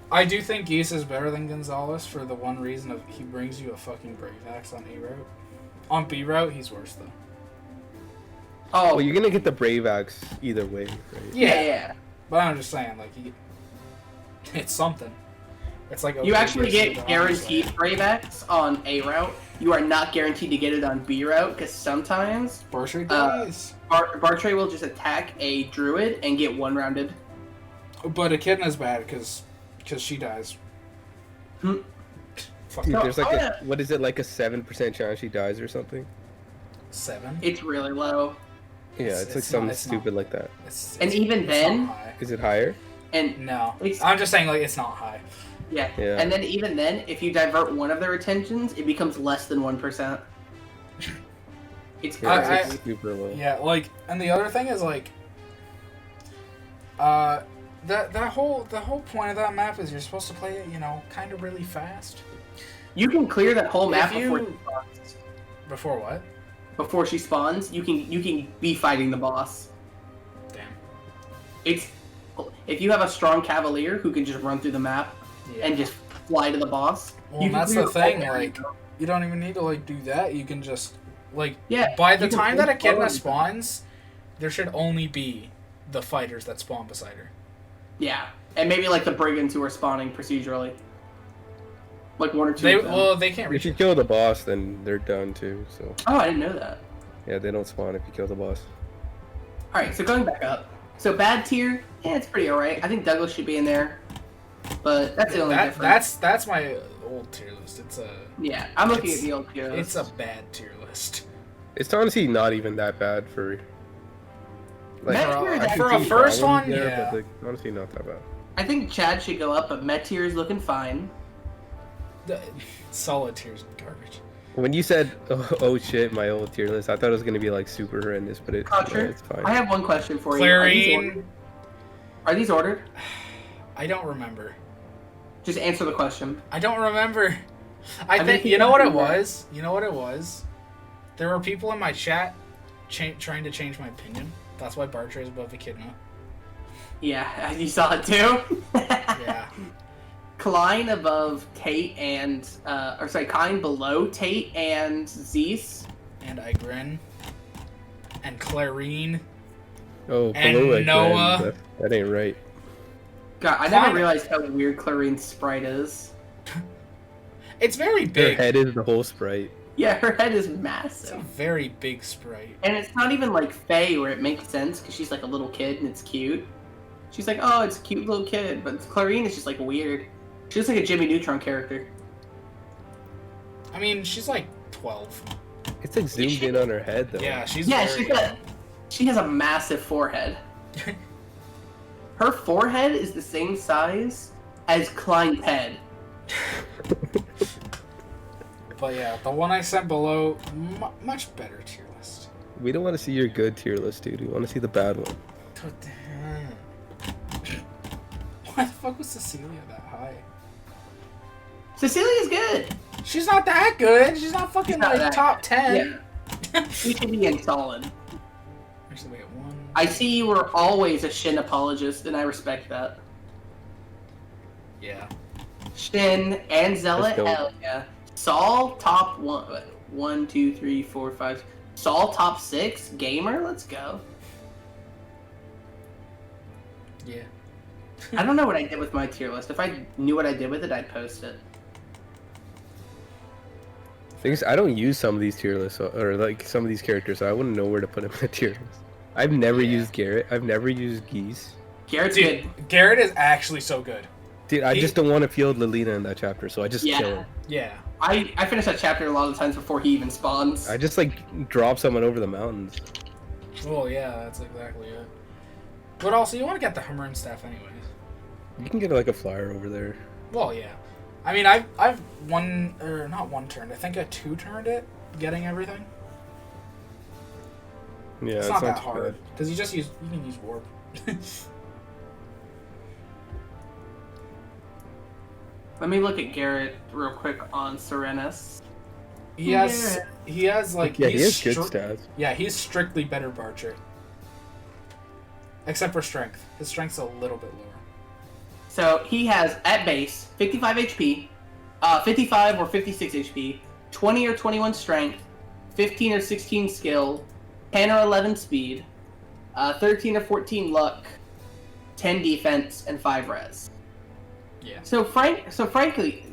I do think Geese is better than Gonzalez for the one reason of he brings you a fucking Brave Axe on A route. On B route, he's worse though. Oh, Well, you're gonna get the Brave Axe either way, right? yeah. But I'm just saying, it's something. It's like You actually get guaranteed Brave Axe on A route. You are not guaranteed to get it on B route because sometimes Bartray dies. Bartray will just attack a druid and get one rounded. But Echidna's bad because she dies. Dude, there's what is it, like a 7% chance she dies or something? 7? It's really low. Yeah, it's like something stupid like that. And even then, is it higher? And no, I'm just saying it's not high. Yeah. And then even then, if you divert one of their attentions, it becomes less than 1%. It's super low. Yeah, and the other thing is The whole point of that map is you're supposed to play it, kind of really fast. You can clear that whole map If before you- she spawns. Before what? Before she spawns, you can be fighting the boss. Damn. It's if you have a strong cavalier who can just run through the map Yeah. and just fly to the boss. Well, you can that's clear the the whole thing. area. Like, you don't even need to do that. You can just Yeah, By the you can time that play Echidna forward. spawns, there should only be the fighters that spawn beside her. Yeah, and maybe the brigands who are spawning procedurally, like one or two. They of them. they can't If reach. you kill the boss, then they're done too. So Oh, I didn't know that. yeah, they don't spawn if you kill the boss. All right, so going back up. So bad tier, it's pretty alright. I think Douglas should be in there, but that's the only difference. That's my old tier list. Yeah, I'm looking it's- at the old tier list. It's a bad tier list. It's honestly not even that bad for. Met tier is I can for a see first problems one, there, yeah. but honestly not that bad. I think Chad should go up, but Met tier is looking fine. The solid tier's garbage. When you said, oh shit, my old tier list, I thought it was gonna be super horrendous, but it's fine. I have one question for you. Clarine. Are these ordered? I don't remember. Just answer the question. I don't remember. I mean, think if you you know what it remember- was. You know what it was. There were people in my chat trying to change my opinion. That's why Bartre is above Echidna. Yeah, you saw it too. Yeah. Klein above Tate and, Klein below Tate and Zeus. And Igrin. And Clarine. Oh, And below like Noah. that ain't right. God, I never Klein- realized how weird Clarine's sprite is. It's very Her big. head is the whole sprite. Yeah, her head is It's a massive. very big sprite. And it's not even like Faye where it makes sense because she's like a little kid and it's cute. She's like, oh, it's a cute little kid. But Clarine is just weird. She looks like a Jimmy Neutron character. I mean, she's 12. It's zoomed in on her head though. Yeah, she's Yeah, very she has a massive forehead. Her forehead is the same size as Klein's head. But yeah, the one I sent below, much better tier list. We don't want to see your good tier list, dude. We want to see the bad one. Why the fuck was Cecilia that high? Cecilia's good. She's not that good. She's not fucking She's not that top good. 10. Yeah. She should be in solid. Actually, we got one. I see you were always a Shin apologist, and I respect that. Yeah. Shin and Zealot, Let's go. hell yeah. Saul, top 1, 2, 3, 4, 5. Saul, top 6. Gamer, let's go. Yeah. I don't know what I did with my tier list. If I knew what I did with it, I'd post it. Things I don't use some of these tier lists or some of these characters, so I wouldn't know where to put them in a tier list. I've never used Garrett. I've never used Geese. Garrett's Dude, good. Garrett is actually so good. Dude, I just don't want to field Lilina in that chapter, so I just kill him. Yeah. I finish that chapter a lot of the times before he even spawns. I just drop someone over the mountains. Well, yeah, that's exactly it. But also, you want to get the Hummer and staff anyways. You can get a flyer over there. Well, yeah. I mean, I've not one turned. I think I 2-turned it, getting everything. Yeah, It's not that too hard bad. because you can use warp. Let me look at Garrett real quick on Serenus. He has he has Yeah, he has good stats. Yeah, he's strictly better Barcher. Except for strength. His strength's a little bit lower. So he has, at base, 55 HP, 55 or 56 HP, 20 or 21 strength, 15 or 16 skill, 10 or 11 speed, 13 or 14 luck, 10 defense, and 5 res. Yeah. So frankly,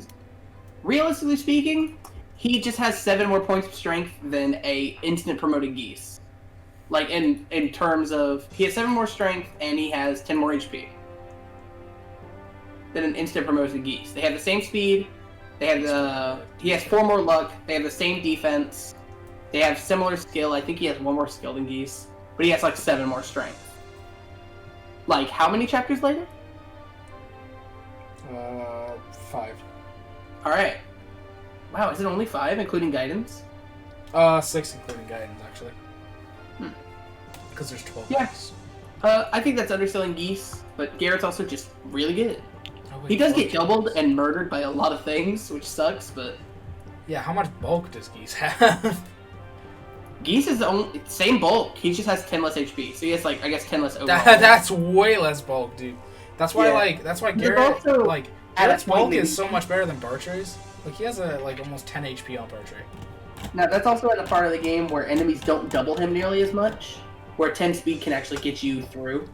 realistically speaking, he just has 7 more points of strength than a instant promoted Geese. In terms of, he has 7 more strength and he has 10 more HP than an instant promoted Geese. They have the same speed. They have he has 4 more luck. They have the same defense. They have similar skill. I think he has 1 more skill than Geese, but he has 7 more strength. How many chapters later? 5. All right. Wow, is it only 5, including guidance? 6 including guidance actually. Because there's 12. Yeah. books. I think that's underselling Geese, but Garrett's also just really good. Oh, wait, He does bulk get doubled Geese. and murdered by a lot of things, which sucks, but Yeah, how much bulk does Geese have? Geese is the only same bulk. He just has 10 less HP, so he has like I guess 10 less overall. That's way less bulk, dude. That's why Yeah. that's why They're Garrett also like at a Garrett's point bulk maybe- is so much better than Bartray's. Like he has like almost 10 HP on Bartray. Now that's also at a part of the game where enemies don't double him nearly as much, where 10 speed can actually get you through.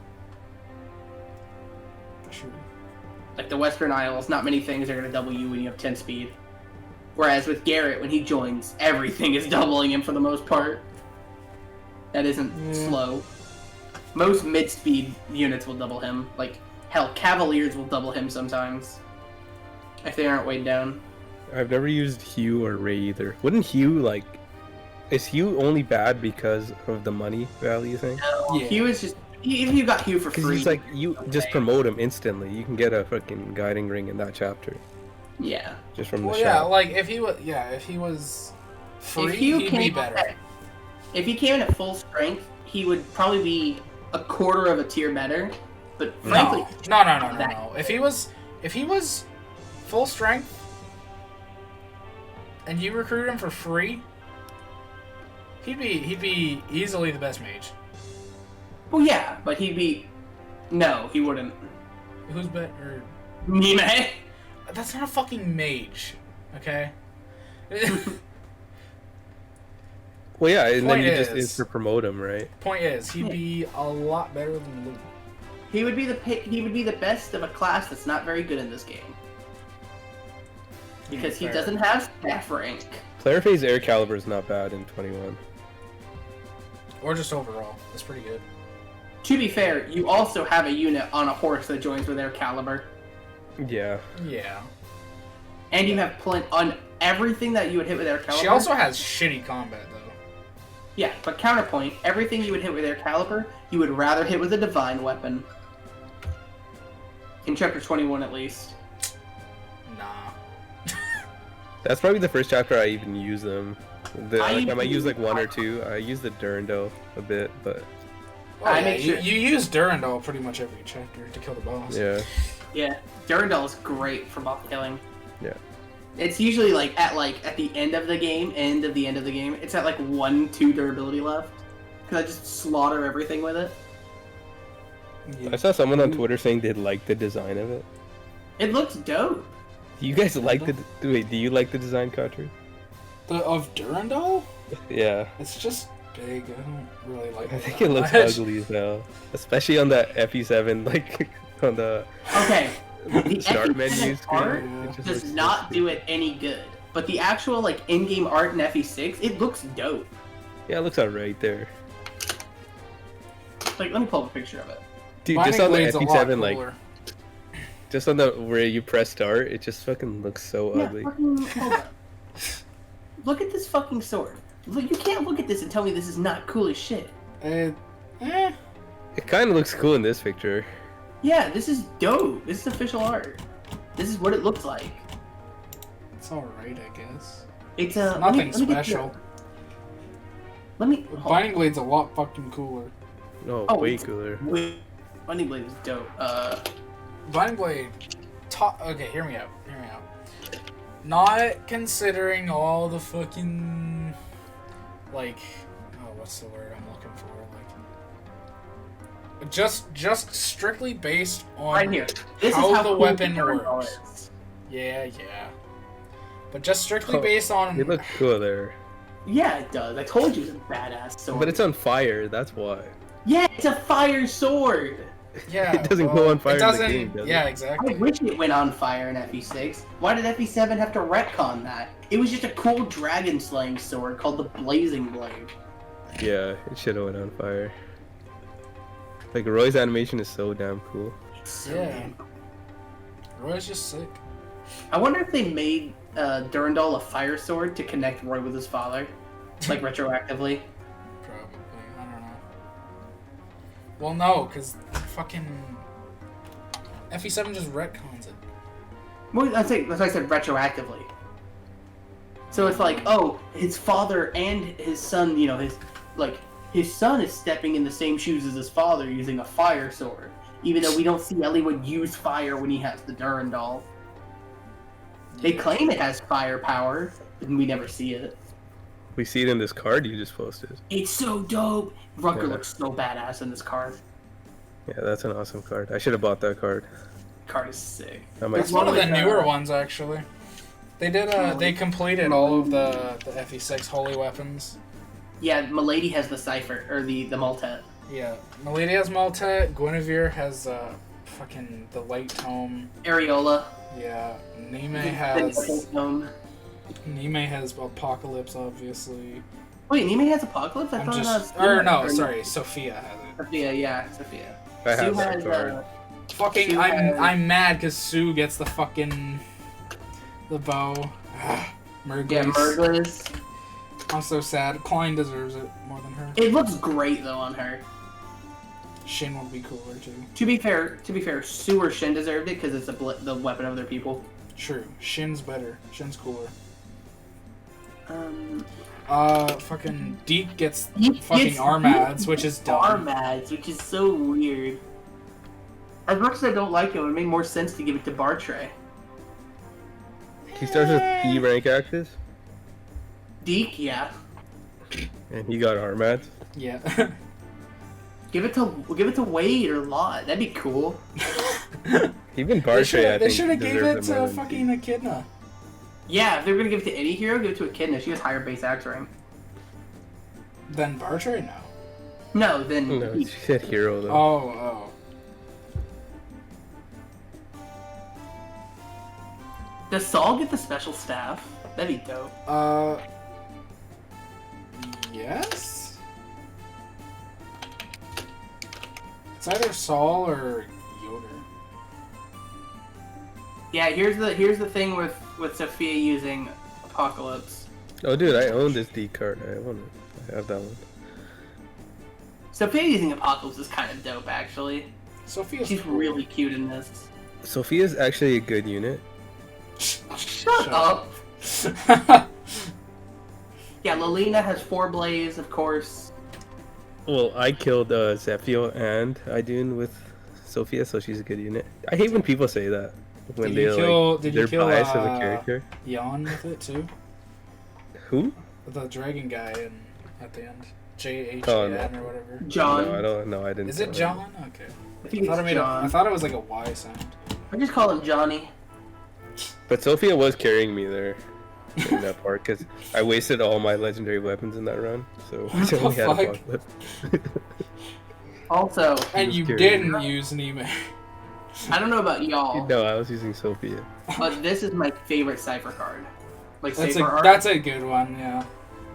True. Like the Western Isles, not many things are going to double you when you have 10 speed. Whereas with Garrett, when he joins, everything is doubling him for the most part. That isn't slow. Most mid-speed units will double him. Like, hell, Cavaliers will double him sometimes. If they aren't weighed down. I've never used Hugh or Ray either. Wouldn't Hugh, like... Is Hugh only bad because of the money value thing? No, Yeah. Hugh is just... If you got Hugh for Because free... he's like, you just promote him instantly. You can get a fucking guiding ring in that chapter. Yeah. Just from the Well, shop. yeah, like if he was free, he'd be better. If he came in at full strength, he would probably be a quarter of a tier better. But frankly... No. If he was full strength and you recruit him for free, he'd be easily the best mage. Well, yeah, but he'd be... No, he wouldn't. Who's better? Mime? That's not a fucking mage, okay? Well, yeah, and then Point you just is- promote him, right? Point is, he'd be a lot better than Luke. He would be the best of a class that's not very good in this game. Because he Fair. doesn't have staff rank. Player phase air caliber is not bad in 21. Or just overall. That's pretty good. To be fair, you also have a unit on a horse that joins with air caliber. Yeah. Yeah. And you have on everything that you would hit with air caliber. She also has shitty combat, though. Yeah, but counterpoint, everything you would hit with air caliber, you would rather hit with a divine weapon. In chapter 21 at least. Nah. That's probably the first chapter I even use them. I I might use like one or use- two. I use the Durandal a bit, but Well, I yeah, make sure- you use Durandal pretty much every chapter to kill the boss. yeah. Yeah, Durandal is great for buff killing. Yeah. It's usually at the end of the game, it's at like 1-2 durability left. Because I just slaughter everything with it. I saw someone on Twitter saying they liked the design of it. It looks dope. Do you guys like the... Wait, do you like the design, Carter? Of Durandal? Yeah. It's just big. I don't really like it. I think that it looks much. ugly as hell. Especially on that FE7, like, on the Okay, the start FE7 menu screen. art It just does looks not so do it any good. But the actual in-game art in FE6, it looks dope. Yeah, it looks alright there. Like, let me pull up a picture of it. Dude, Binding just on the Blade's a lot FE7, like, cooler. just on the where you press start, it just fucking looks so Yeah, ugly. fucking, hold on. Look at this fucking sword. Look, you can't look at this and tell me this is not cool as shit. Eh. It kind of looks cool in this picture. Yeah, this is dope. This is official art. This is what it looks like. It's alright, I guess. It's Nothing special. Let me. hold on. Binding Blade's a lot fucking cooler. No, Oh, way it's- cooler. Wait, Binding Blade is dope. Binding Blade. Okay, hear me out. Not considering all the fucking. What's the word I'm looking for? Just strictly based on right here. This how is how the cool weapon Durandal works. is. Yeah. But just strictly Oh, based on. It looks cool there. Yeah, it does. I told you it's a badass sword. But it's on fire, that's why. Yeah, it's a fire sword. Yeah, It doesn't go on fire It in the doesn't. game, does Yeah, it? I exactly. wish it went on fire in FE6. Why did FE7 have to retcon that? It was just a cool dragon slaying sword called the Blazing Blade. Yeah, it should have went on fire. Like, Roy's animation is so damn cool. It's so Yeah. damn cool. Roy's just sick. I wonder if they made Durandal a fire sword to connect Roy with his father, like retroactively. Probably. I don't know. Well, no, because fucking FE7 just retcons it. Well, that's why I said retroactively. So it's like, oh, his father and his son, his his son is stepping in the same shoes as his father using a fire sword, even though we don't see Eliwood use fire when he has the Durandal. They claim it has fire power, but we never see it. We see it in this card you just posted. It's so dope. Rucker looks so badass in this card. Yeah, that's an awesome card. I should have bought that card. Card is sick. It's one of the newer ones, actually. They did. They completed all of the FE6 holy weapons. Yeah, Milady has the Cipher, or the Maltet. Yeah, Milady has Maltet. Guinevere has fucking the Light Tome. Areola. Yeah, Nime has. Nime has Apocalypse, obviously. Wait, Nime has Apocalypse? I thought it was. Sorry, Sophia has it. Sophia, yeah, Sophia. I have that card. Fucking, I'm mad because Sue gets the fucking the bow. Murglis. Yeah, Murglis. I'm so sad. Klein deserves it more than her. It looks great though on her. Shin would be cooler too. To be fair, Sue or Shin deserved it because it's the weapon of their people. True. Shin's better. Shin's cooler. Fucking Deke gets fucking Armads, which is dumb. Armads, which is so weird. As much as I don't like it, it would make more sense to give it to Bartray. He starts with E rank axes. Deke, yeah. And he got Armads. Yeah. Give it to Wade or Lot. That'd be cool. Even Bartray, they should have gave it to fucking Echidna. Yeah, if they were gonna give it to any hero, give it to Echidna. She has higher base axe rank. Then Bartray, no. No, then. No, she said hero though. Oh. Does Saul get the special staff? That'd be dope. Yes. It's either Saul or Yoder. Yeah, here's the thing with Sophia using Apocalypse. Oh, dude, I own this D card. I own it. I have that one. Sophia using Apocalypse is kind of dope, actually. She's really cute in this. Sophia's actually a good unit. Shut up. Yeah, Lilina has 4 Blaze, of course. Well, I killed Zephyr and Idun with Sophia, so she's a good unit. I hate when people say that. When they're biased as a character. Jan with it too? Who? The dragon guy at the end. JHN no. or whatever. John. No, I don't know. I didn't. Is it John? Okay. I think it's John. I thought it was like a Y sound. I just call him Johnny. But Sophia was carrying me there in that part because I wasted all my legendary weapons in that run, so I only had Apocalypse. Also, and you didn't use Nime. I don't know about y'all. No, I was using Sophia. But this is my favorite Cypher card. Like that's Cypher art. That's a good one, yeah.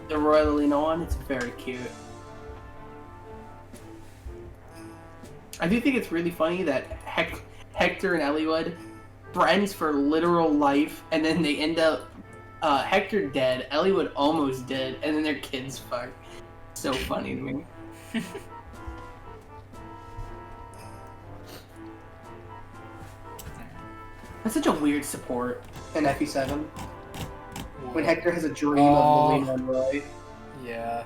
The Royal Lilina one, it's very cute. I do think it's really funny that Hector and Eliwood friends for literal life, and then they end up Hector dead, Eliwood almost dead, and then their kids fuck. So funny to me. That's such a weird support in FE7. When Hector has a dream of Lilina and Roy. Yeah.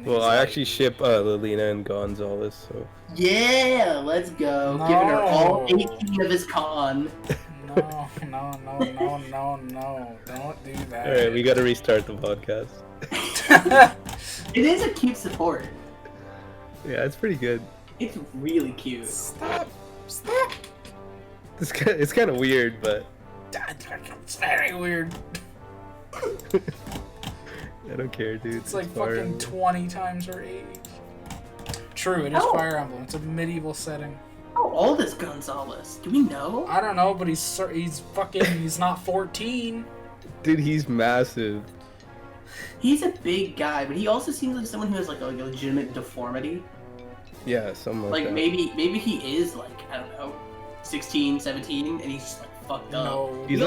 Well, I actually ship Lilina and Gonzalez, so... Yeah, let's go. No. Giving her all 18 of his con. No. Don't do that. Alright, we gotta restart the podcast. It is a cute support. Yeah, it's pretty good. It's really cute. Stop. It's kind of weird, but... It's very weird. I don't care, dude. It's like fucking 20 times her age. True, it is Fire Emblem. It's a medieval setting. How old is Gonzalez? Do we know? I don't know, but he's not 14. Dude, he's massive. He's a big guy, but he also seems like someone who has like a legitimate deformity. Yeah, something like that. Maybe he is like, I don't know, 16, 17, and he's just like fucked up. No. He's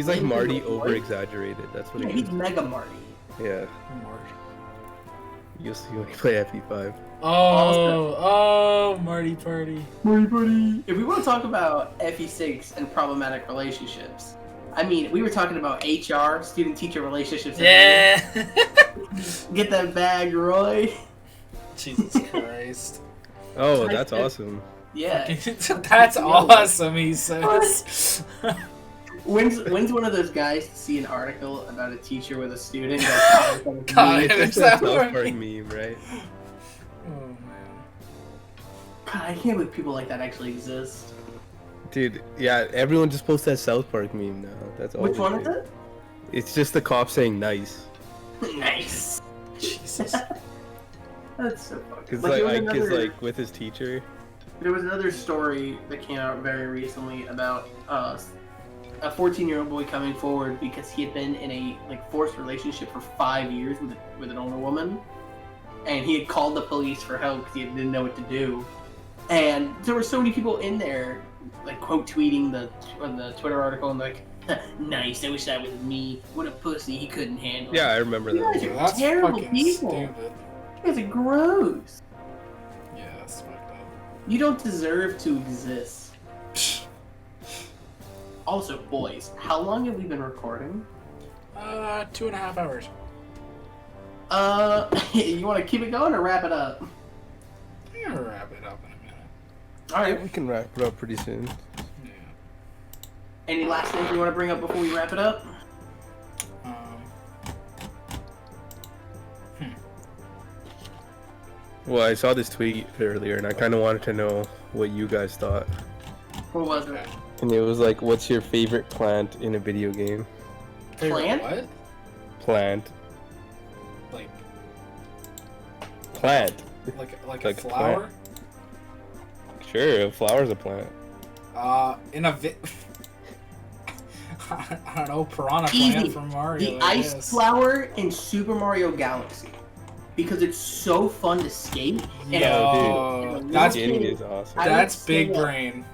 like Marty over exaggerated. That's what he is. He's mega Marty. Yeah. You'll see when you play FE5. Oh, Marty Party. If we want to talk about FE6 and problematic relationships, I mean, we were talking about HR, student-teacher relationships. Yeah. Get that bag, Roy. Jesus Christ. Oh, that's awesome. Yeah. That's awesome, he says. When's one of those guys to see an article about a teacher with a student? God, It's is just a that South what I Park mean? meme, right? Oh, man. God, I can't believe people like that actually exist. Dude, yeah, everyone just posts that South Park meme now. That's all. Which they one do. is it? It's just the cop saying nice. Nice. Jesus. That's so fucking. Cause But like with his teacher. there was another story that came out very recently about a 14-year-old boy coming forward because he had been in a forced relationship for 5 years with an older woman, and he had called the police for help because he didn't know what to do. And there were so many people in there, quote tweeting the Twitter article and nice. I wish that was me. What a pussy. He couldn't handle it. Yeah, I remember You guys that. are That's terrible fucking people. stupid. You guys are gross. Yeah, that's fucked up. You don't deserve to exist. Also, boys, how long have we been recording? 2.5 hours. You want to keep it going or wrap it up? I'm gonna wrap it up in a minute. All Yeah, right. we can wrap it up pretty soon. Yeah. Any last things you want to bring up before we wrap it up? Well, I saw this tweet earlier, and I kind of wanted to know what you guys thought. What was Okay. it? And it was like, what's your favorite plant in a video game? Favorite Plant? What? Plant. Like Plant. a Like a flower? Sure, a flower's a plant. In a I don't know, piranha Easy. plant from Mario. The I ice guess. flower in Super Mario Galaxy. Because it's so fun to skate. And Yo, dude, that's little Skating kid, is awesome. I that's would big stay up. brain.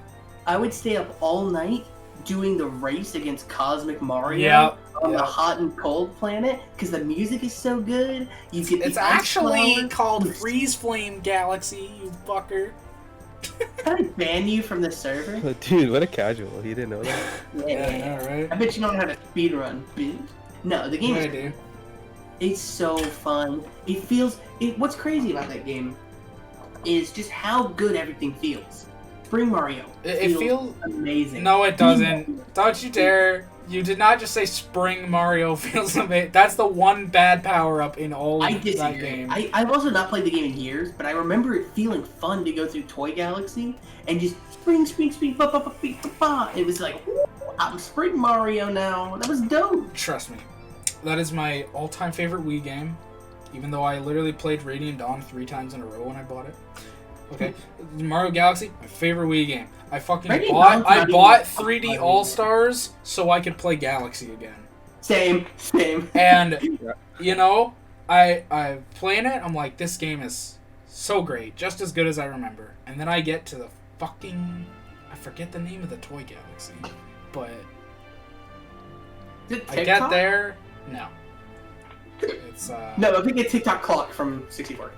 I would stay up all night doing the race against Cosmic Mario Yep. on the yep. hot and cold planet because the music is so good. You get It's the ice actually flowers. called Freeze Flame Galaxy, you fucker. Can I ban you from the server? But dude, what a casual. He didn't know that. Yeah, alright. I bet you don't know how to speedrun, bitch. No, the game Yeah, I is do. it's so fun. It feels what's crazy about that game is just how good everything feels. Spring Mario. It feels amazing. No, it doesn't. Don't you dare. You did not just say Spring Mario feels amazing. That's the one bad power-up in all I of that disagree. game. I've also not played the game in years, but I remember it feeling fun to go through Toy Galaxy and just spring, ba, ba, ba, ba, ba. It was like, woo, I'm Spring Mario now. That was dope. Trust me. That is my all-time favorite Wii game. Even though I literally played Radiant Dawn 3 times in a row when I bought it. Okay, Mario Galaxy, my favorite Wii game. I fucking Radiant bought. Dawn's I not bought even 3D my All Stars so I could play Galaxy again. Same. And you know, I playing it. I'm like, this game is so great, just as good as I remember. And then I get to the fucking, I forget the name of the Toy Galaxy, but Is it I TikTok? get there. No, it's No, I think it's TikTok Clock from 64.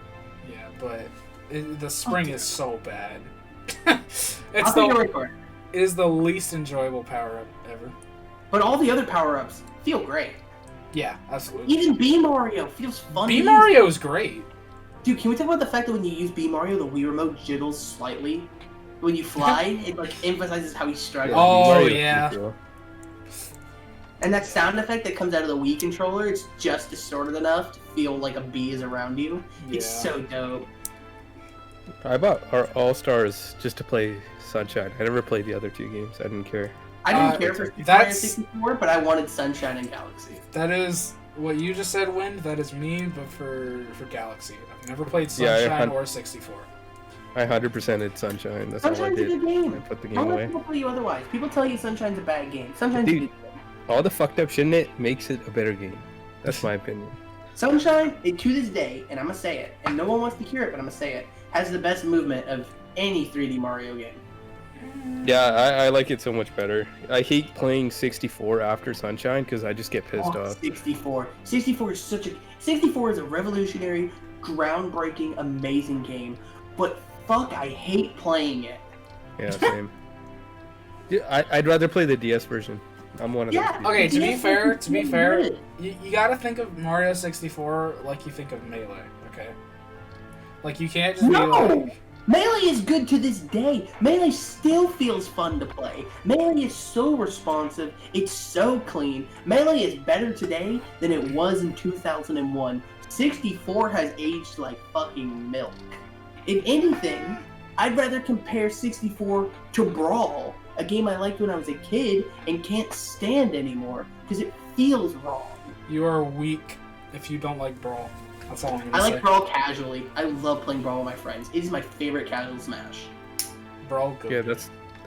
yeah, but the spring is so bad. I'll It's take your the word for it. it is the least enjoyable power up ever. But all the other power-ups feel great. Yeah, absolutely. Even B Mario feels fun. B to Mario is great. use. Dude, can we talk about the fact that when you use B Mario, the Wii remote jiggles slightly? When you fly, it emphasizes how he's struggling. Oh, Mario's yeah. pretty cool. And that sound effect that comes out of the Wii controller, it's just distorted enough to feel like a bee is around you. It's Yeah. so dope. I bought our All Stars just to play Sunshine. I never played the other two games. I didn't care. I didn't care for Super Mario that's- 64, but I wanted Sunshine and Galaxy. That is what you just said, Wind. That is me, but for Galaxy. I've never played Yeah, I Sunshine had- or 64. I 100%ed Sunshine. That's all I Sunshine's a did. good game. I put the Don't game let away. people tell you otherwise. People tell you Sunshine's a bad game. Sunshine's a Dude. good game. All the fucked up shit in it makes it a better game. That's my opinion. Sunshine, to this day, and I'm gonna say it, and no one wants to hear it, but I'm gonna say it, has the best movement of any 3D Mario game. Yeah, I like it so much better. I hate playing 64 after Sunshine because I just get pissed off. 64. 64 is 64 is a revolutionary, groundbreaking, amazing game. But fuck, I hate playing it. Yeah, same. Yeah, I'd rather play the DS version. I'm one of those Yeah. people. Okay, to be DS fair, is to be so fair, good. you gotta think of Mario 64 like you think of Melee, okay? Like, you can't just be No! like... Melee is good to this day. Melee still feels fun to play. Melee is so responsive. It's so clean. Melee is better today than it was in 2001. 64 has aged like fucking milk. If anything, I'd rather compare 64 to Brawl, a game I liked when I was a kid and can't stand anymore because it feels wrong. You are weak if you don't like Brawl. That's all I'm gonna say. I like Brawl casually. I love playing Brawl with my friends. It is my favorite casual Smash. Brawl good. Yeah,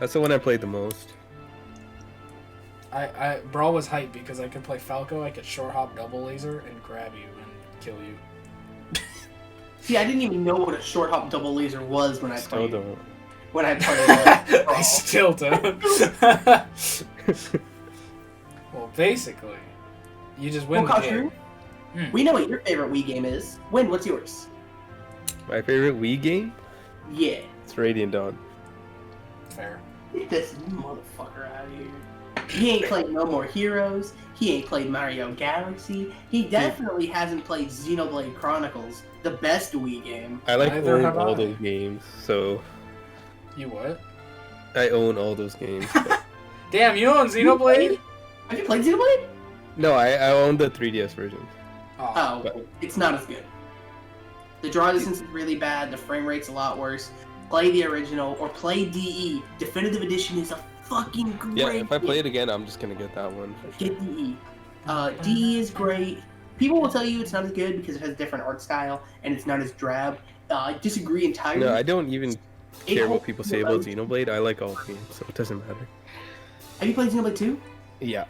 that's the one I played the most. Brawl was hype because I could play Falco, I could short hop double laser and grab you and kill you. See, I didn't even know what a short hop double laser was when I Still played. don't. When I played Brawl. I still don't. Well, basically, you just win the game. We know what your favorite Wii game is. Win, what's yours? My favorite Wii game? Yeah. It's Radiant Dawn. Fair. Get this motherfucker out of here. He ain't played No More Heroes. He ain't played Mario Galaxy. He definitely hasn't played Xenoblade Chronicles, the best Wii game. I like Neither own have all I. those games, so You what? I own all those games. Damn, you own Xenoblade? Have you played Xenoblade? No, I own the 3DS version. Oh, But- it's not as good. The draw distance is really bad. The frame rate's a lot worse. Play the original or play DE. Definitive Edition is a fucking great Yeah, if I game. play it again, I'm just gonna get that one. For sure. Get DE. DE is great. People will tell you it's not as good because it has a different art style and it's not as drab. I disagree entirely. No, I don't even It care what holds people the say about most. Xenoblade. I like all games, so it doesn't matter. Have you played Xenoblade 2? Yeah.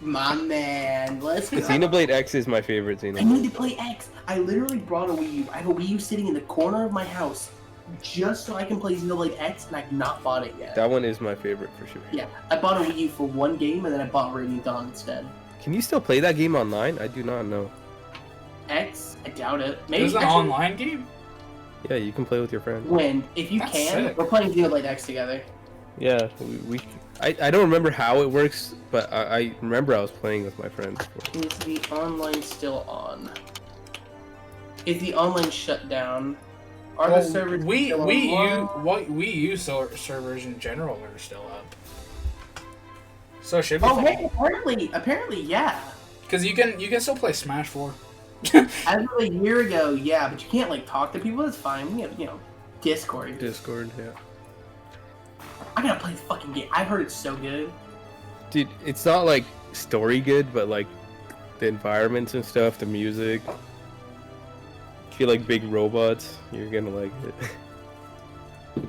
My man, let's go. Xenoblade X is my favorite I need Xenoblade. to play X. I literally brought a Wii U. I have a Wii U sitting in the corner of my house just so I can play Xenoblade X, and I've not bought it yet. That one is my favorite for sure. Yeah, I bought a Wii U for one game, and then I bought Radiant Dawn instead. Can you still play that game online? I do not know. X? I doubt it. Maybe There's an actually, online game? Yeah, you can play with your friends. When, if you That's can, sick. we're playing Xenoblade X together. Yeah, I don't remember how it works, but I remember I was playing with my friends. Is the online still on? Is the online shut down? Are the servers still online? Wii U servers in general are still up. So it should be Oh, fine. hey, apparently, yeah. Because you can still play Smash 4. As of a year ago, yeah, but you can't like talk to people. That's fine. We have, Discord. Discord, yeah. I gotta play the fucking game. I've heard it's so good. Dude, it's not like story good, but like the environments and stuff, the music. If you like big robots, you're gonna like it.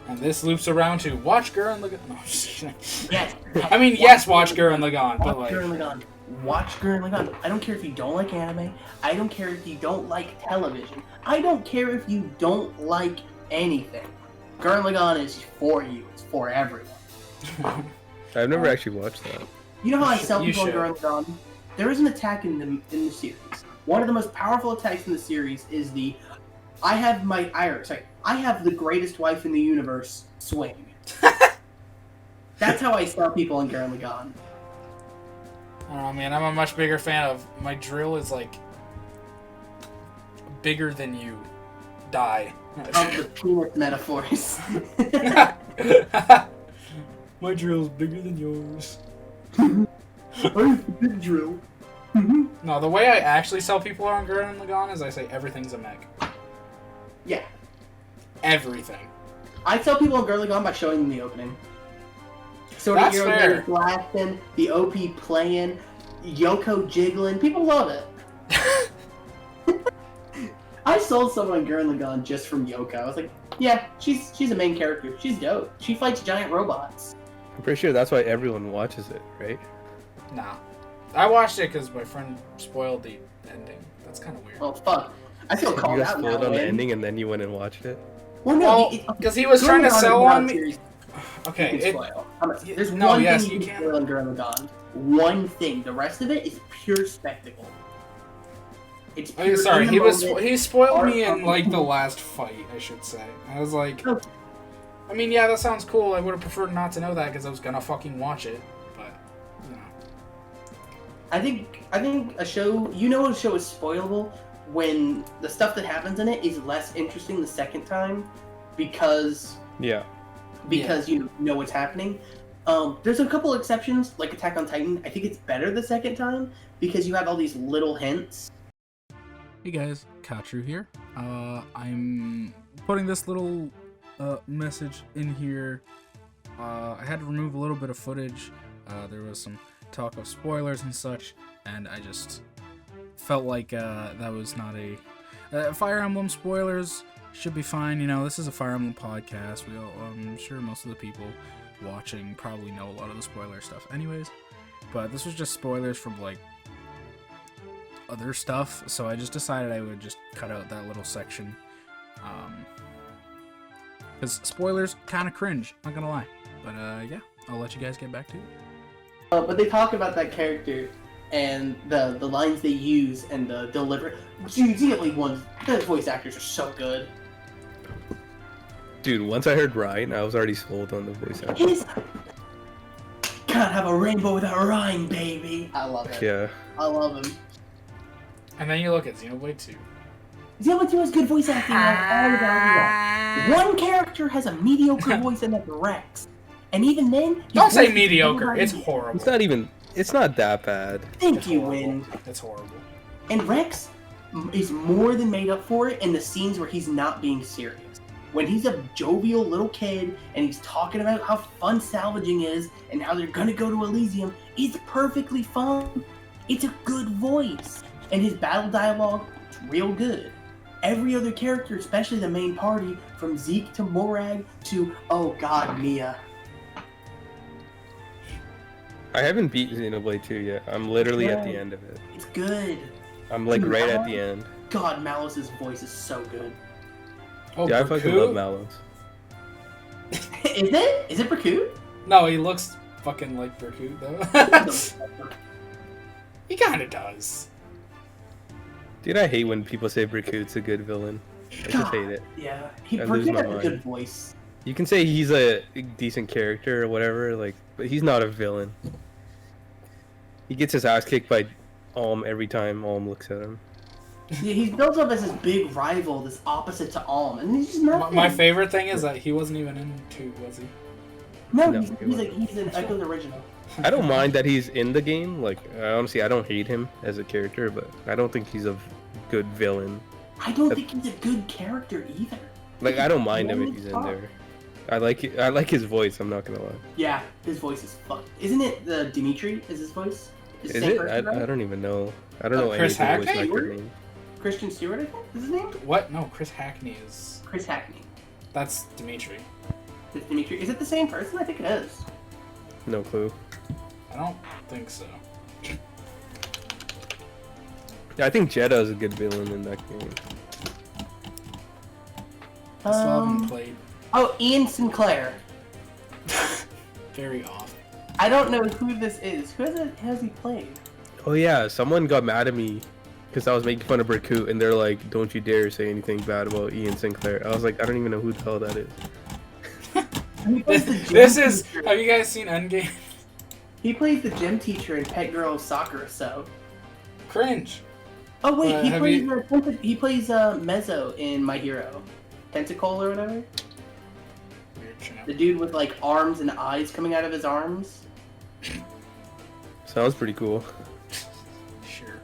And this loops around to watch Gurren Lagann. No, I'm just kidding. Yes. I mean, yes, watch Gurren Lagann, but Watch like, Gurren Lagann. Watch Gurren Lagann. I don't care if you don't like anime. I don't care if you don't like television. I don't care if you don't like anything. Gurren Lagann is for you. It's for everyone. I've never actually watched that. You know how I sell You people on should. Gurren Lagann? There is an attack in the series. One of the most powerful attacks in the series is the I have the greatest wife in the universe swing. That's how I sell people on Gurren Lagann. I don't know, man. I'm a much bigger fan of my drill is like bigger than you. Die. Of the penis metaphors. My drill's bigger than yours. Big drill. No, the way I actually sell people on Gurren Lagann is I say everything's a mech. Yeah. Everything. I tell people on Gurren Lagann by showing them the opening. So That's the fair. hero blasting, the OP playing, Yoko jiggling. People love it. I sold someone on Gurren Lagann just from Yoko. I was like, yeah, she's a main character. She's dope. She fights giant robots. I'm pretty sure that's why everyone watches it, right? Nah. I watched it because my friend spoiled the ending. That's kind of weird. Oh fuck. I feel called You got out now. spoiled on the man. ending and then you went and watched it? Well, no, Well, because he was trying to sell on me. Okay, You can spoil. There's no, one yes, thing you you can can. spoil on Gurren Lagann. One thing. The rest of it is pure spectacle. It's pure. Okay, sorry, in the moment. he spoiled me art in like the of- last fight, I should say. I was like, Oh. I mean, yeah, that sounds cool. I would have preferred not to know that because I was gonna fucking watch it, but you know. I think a show. You know, a show is spoilable when the stuff that happens in it is less interesting the second time because you know what's happening. There's a couple exceptions, like Attack on Titan. I think it's better the second time because you have all these little hints. Hey guys, Katru here. I'm putting this little message in here. I had to remove a little bit of footage. There was some talk of spoilers and such, and I just felt like that was not a Fire Emblem spoilers should be fine. You know, this is a Fire Emblem podcast. I'm sure most of the people watching probably know a lot of the spoiler stuff anyways, but this was just spoilers from like other stuff, so I just decided I would just cut out that little section, because spoilers kind of cringe, not gonna lie, but yeah, I'll let you guys get back to it. But they talk about that character and the lines they use and the delivery. Dude, the only ones, the voice actors are so good. Dude, once I heard Ryan, I was already sold on the voice actor. Can't have a rainbow without Ryan, baby. I love it. Yeah. I love him. And then you look at Xenoblade 2. Xenoblade 2 has good voice acting. One character has a mediocre voice, and that's Rex. And even then, don't say mediocre. It's horrible. It's not that bad. Thank you, Win. It's horrible. And Rex is more than made up for it in the scenes where he's not being serious. When he's a jovial little kid and he's talking about how fun salvaging is and how they're gonna go to Elysium, it's perfectly fun. It's a good voice. And his battle dialogue is real good. Every other character, especially the main party, from Zeke to Morag to, oh god, Mia. I haven't beat Xenoblade 2 yet. I'm literally at the end of it. It's good. I'm like right at the end. God, Malice's voice is so good. Oh, yeah, I fucking love Malus. Is it? Is it Berkut? No, he looks fucking like Berkut, though. He kinda does. Dude, I hate when people say Berkut's a good villain. I just hate it. Yeah, Berkut has a good voice. You can say he's a decent character or whatever, like, but he's not a villain. He gets his ass kicked by Alm every time Alm looks at him. Yeah, he's built up as this big rival, this opposite to Alm, and he's just nothing. My favorite thing is that he wasn't even in 2, was he? No, he's an Echo's original. I don't mind that he's in the game. Like, honestly, I don't hate him as a character, but I don't think he's a good villain. I don't think he's a good character either. Like, I don't mind him if he's in there. I like his voice. I'm not gonna lie. Yeah, his voice is fucked. Isn't it Dimitri? Is his voice? Is it? I don't even know. I don't know Chris any voice Hackney? actor name. Christian Stewart, I think, is his name? What? No, Chris Hackney is... Chris Hackney. That's Dimitri. Is Dimitri? Is it the same person? I think it is. No clue. I don't think so. Yeah, I think Jeddah is a good villain in that game. I still haven't played. Oh, Ian Sinclair. Very off. I don't know who this is. Who has he played? Oh yeah, someone got mad at me because I was making fun of Berkut, and they're like, "Don't you dare say anything bad about Ian Sinclair." I was like, I don't even know who the hell that is. This is... Have you guys seen Endgame? He plays the gym teacher in Pet Girl Sakura So. Cringe. Oh wait, he plays Mezzo in My Hero. Tentacle or whatever. Weird channel. The dude with like arms and eyes coming out of his arms. Sounds pretty cool. Sure.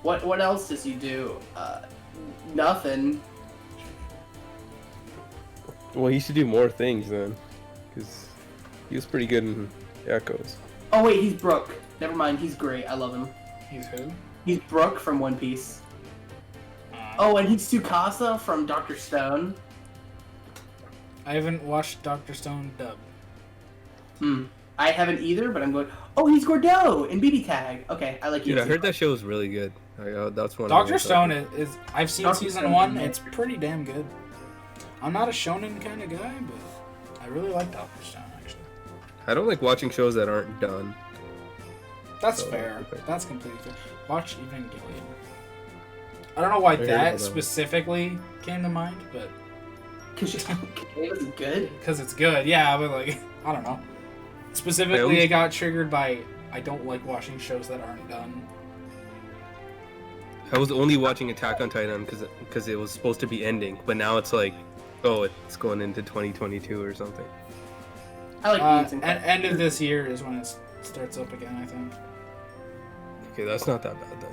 What else does he do? Nothing. Well, he should do more things then, because he was pretty good in Echoes. Oh wait, he's Brook. Never mind, he's great. I love him. He's who? He's Brook from One Piece. Oh, and he's Tsukasa from Dr. Stone. I haven't watched Dr. Stone dub. I haven't either, but I'm going. Oh, he's Gordeau in BB Tag. Okay, I like. Dude, I heard that show is really good. That's one. Dr. Stone is. I've seen Dr. season Stone 1. It's pretty damn good. I'm not a shonen kind of guy, but I really like Dr. Stone actually. I don't like watching shows that aren't done. That's fair. That's completely fair. Watch Evangelion. I don't know why that specifically came to mind, but because it was good. Because it's good, yeah. But like, I don't know. Specifically, it got triggered by I don't like watching shows that aren't done. I was only watching Attack on Titan because it was supposed to be ending, but now it's like, oh, it's going into 2022 or something. I like Ian Sinclair. End of this year is when it starts up again, I think. Okay, that's not that bad then.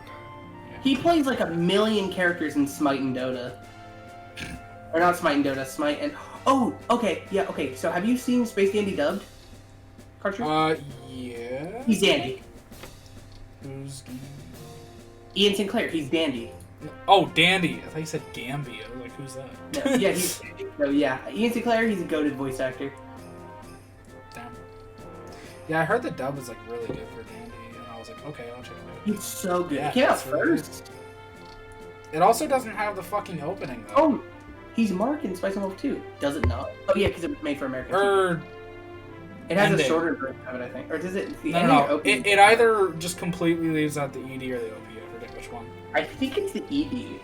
He plays like 1 million characters in Smite and Dota. Or not Smite and Dota, Smite and... Oh, okay, yeah, okay. So have you seen Space Dandy dubbed? Cartridge? Yeah. He's Dandy. Who's... Ian Sinclair, he's Dandy. Oh, Dandy. I thought you said Gambi. I was like, who's that? No, yeah, he's Dandy. So yeah, Ian Sinclair, he's a goated voice actor. Damn. Yeah, I heard the dub was like really good for Dandy, and I was like, okay, I'll check it out. He's so good. Yeah, He came out it's really first. It also doesn't have the fucking opening though. Oh, he's Mark in Spice and Wolf 2. Does it not? Oh yeah, because it was made for American. Or It has ending. a shorter version of it, I think. Or does it? The no, ending or no. opening? It either just completely leaves out the ED or the OP. I forget which one. I think it's the ED.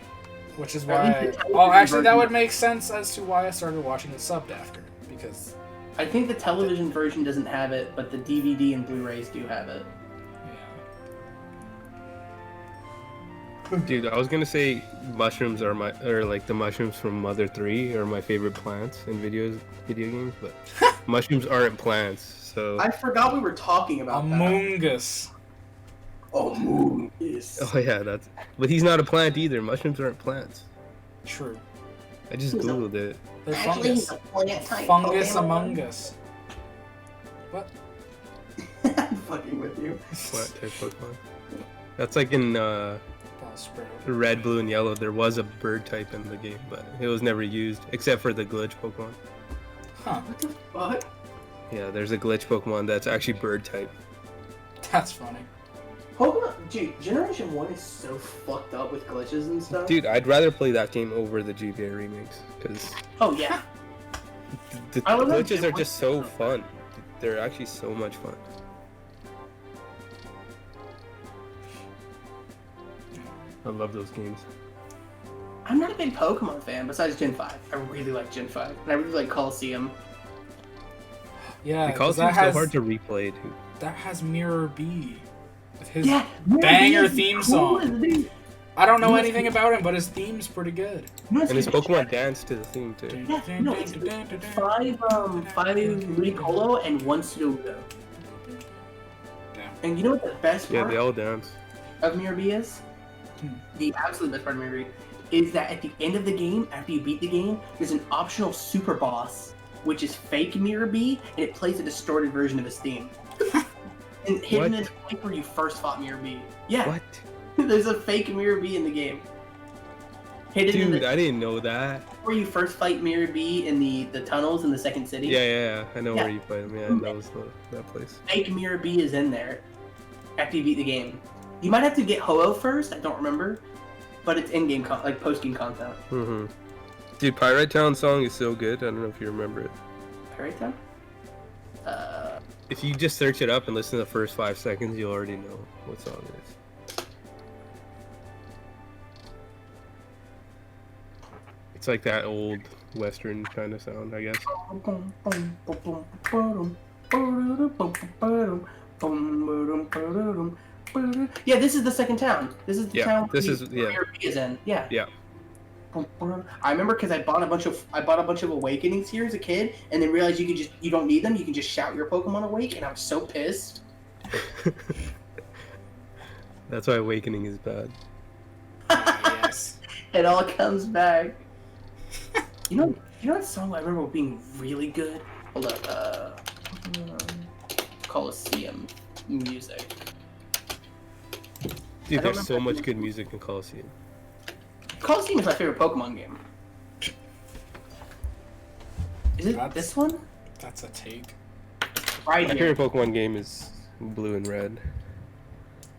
Which is Or at why. least the Oh, actually, that television would make sense as to why I started watching it subbed after. Because, I think the television version doesn't have it, but the DVD and Blu-rays do have it. yeah. Dude, I was gonna say mushrooms are like the mushrooms from Mother 3 are my favorite plants in video games, but mushrooms aren't plants, so... I forgot we were talking about Among Us. Among Us. Oh yeah, that's... But he's not a plant either. Mushrooms aren't plants. True. I just googled it. They're Actually, he's fungus. a plant type Fungus Pokemon. Among Us. What? I'm fucking with you. Plant type Pokemon. That's like in Oh, spread out. Red, Blue, and Yellow. There was a bird type in the game, but it was never used except for the glitch Pokemon. Huh. What the fuck? Yeah, there's a glitch Pokemon that's actually bird type. That's funny. Pokemon, dude, Generation 1 is so fucked up with glitches and stuff. Dude, I'd rather play that game over the GBA remakes because Oh, yeah. the I love that glitches Gen are just so fun. They're actually so much fun. I love those games. I'm not a big Pokemon fan besides Gen 5. I really like Gen 5. And I really like Coliseum. Yeah, The 'cause Coliseum's that so has hard to replay, dude. that has Mirror B. With his Yeah, banger Mirror B is theme the song. coolest, dude. I don't know You know anything what's- about him, but his theme's pretty good. You know what's And his good? Pokemon dance to the theme too. Yeah, no, it's 5 Ludicolo and 1 Pseudo. Damn. And you know what the best Yeah, part they all dance. of Mirror B is? Hmm. The absolute best part of Mirror B is that at the end of the game, after you beat the game, there's an optional super boss, which is fake Mirror B, and it plays a distorted version of his theme. And hidden What? in the point where you first fought Mirror B. Yeah, What? there's a fake Mirror B in the game. Hidden in Dude, the I didn't know that. where you first fight Mirror B in the tunnels in the second city. Yeah, I know Yeah. where you play them. Yeah, that was that place. Fake Mirror B is in there after you beat the game. You might have to get Ho-Oh first, I don't remember. But it's in-game, like post-game content. Mm-hmm. Dude, Pirate Town song is so good. I don't know if you remember it. Pirate Town? If you just search it up and listen to the first 5 seconds, you'll already know what song it is. It's like that old Western kind of sound, I guess. Yeah, this is the second town. This is the Yeah, town this where is- yeah. Mirror B is in. Yeah. Yeah. I remember because I bought a bunch of awakenings here as a kid, and then realized you don't need them. You can just shout your Pokemon awake, and I was so pissed. That's why Awakening is bad. Yes. It all comes back. You know what song I remember being really good? Hold up. Coliseum music. Dude, I don't there's so remember- much good music in Coliseum. Coliseum is my favorite Pokemon game. Is it That's- this one? That's a take. Right My here. favorite Pokemon game is Blue and Red.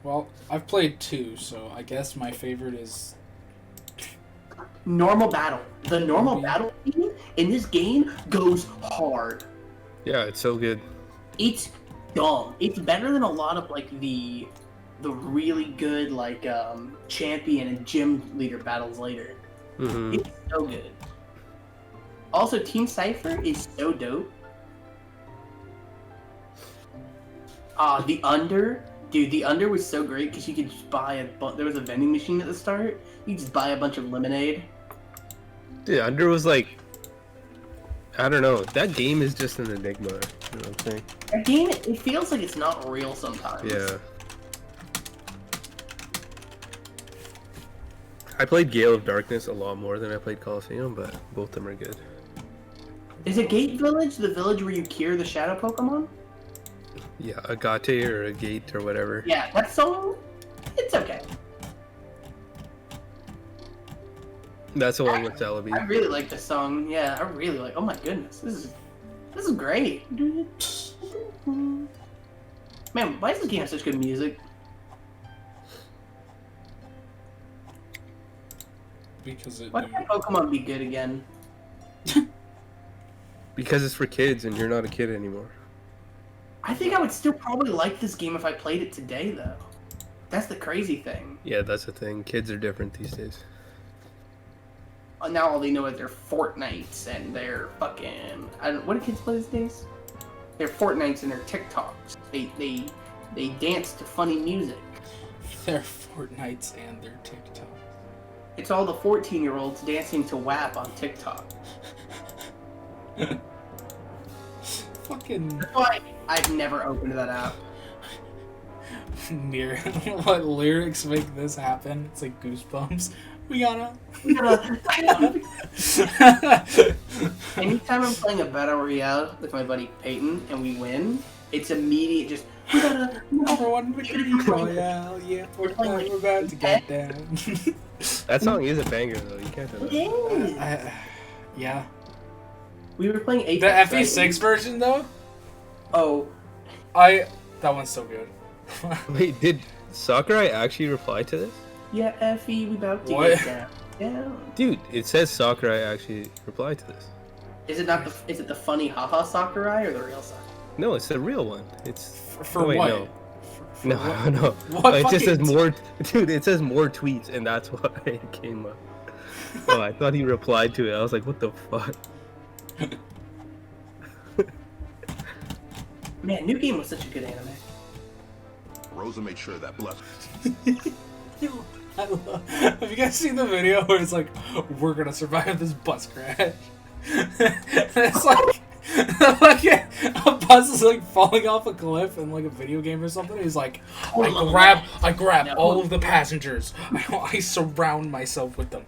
Well, I've played 2, so I guess my favorite is... Normal battle. The normal battle theme in this game goes hard. Yeah, it's so good. It's dumb. It's better than a lot of like the really good like champion and gym leader battles later. Mm-hmm. It's so good. Also, Team Cypher is so dope. The Under Dude, the Under was so great because you could just buy there was a vending machine at the start. You just buy a bunch of lemonade. Dude, Under was like, I don't know. That game is just an enigma. You know what I'm saying? That game, it feels like it's not real sometimes. Yeah. I played Gale of Darkness a lot more than I played Coliseum, but both of them are good. Is it Gate Village the village where you cure the shadow Pokemon? Yeah, a Gate or a Gate or whatever. Yeah, that song, it's okay. That's the one with Celebi. I really like this song. Yeah, I really like. Oh my goodness, this is great. Man, why does this game have such good music? Because it. Why can't Pokemon be good again? Because it's for kids and you're not a kid anymore. I think I would still probably like this game if I played it today, though. That's the crazy thing. Yeah, that's the thing. Kids are different these days. Now all they know is they're Fortnites and they're fucking. What do kids play these days? They're Fortnites and they're TikToks. They dance to funny music. They're Fortnites and they're TikTok. It's all the 14-year-olds dancing to WAP on TikTok. Fucking. That's why I've never opened that app. What lyrics make this happen? It's like Goosebumps. We gotta. Anytime I'm playing a battle royale with my buddy Peyton and we win, it's immediate. Just we gotta Number one victory royale. Yeah, we're about to get down. That song is a banger though. You can't do It that. is. Yeah. We were playing The Apex. FE6 version though. Oh, That one's so good. Wait, did Sakurai actually reply to this? yeah, Effie, we about to What? get down. Yeah. Dude, it says Sakurai actually replied to this. Is it not the? Is it the funny haha Sakurai or the real Sakurai? No, it's the real one. It's For wait, what? no. For No, what? no. What It just says fucking- more. Dude, it says more tweets, and that's why it came up. Oh, I thought he replied to it. I was like, what the fuck? Man, New Game was such a good anime. Rosa made sure that blood. Have you guys seen the video where it's like, we're gonna survive this bus crash? It's like, a bus is like falling off a cliff in like a video game or something. He's like, I grab all of the passengers. I surround myself with them.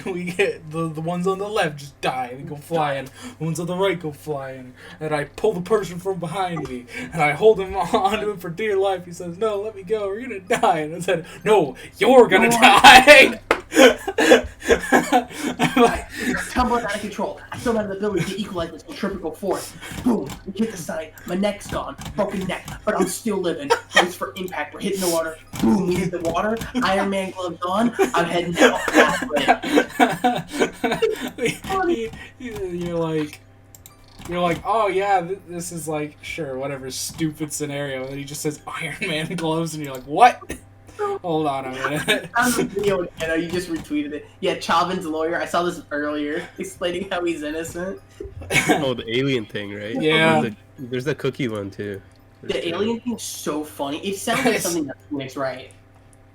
We get the ones on the left just die. They go flying. The ones on the right go flying. And I pull the person from behind me. And I hold him onto him for dear life. He says, no, let me go. We're going to die. And I said, no, you're going to die. Tumbling out of control. I still have the ability to equalize this centrifugal force. Boom! We hit the side. My neck's gone. Broken neck. But I'm still living. Brace for impact. We're hitting the water. Boom! We hit the water. Iron Man gloves on. I'm heading out. You're like, oh yeah, this is like, sure, whatever, stupid scenario. And then he just says Iron Man gloves, and you're like, what? Hold on a minute. On the video again, you just retweeted it. Yeah, Chavin's lawyer. I saw this earlier, explaining how he's innocent. Oh, the alien thing, right? Yeah. There's the cookie one too. The alien thing's so funny. It sounds like something that Phoenix Wright.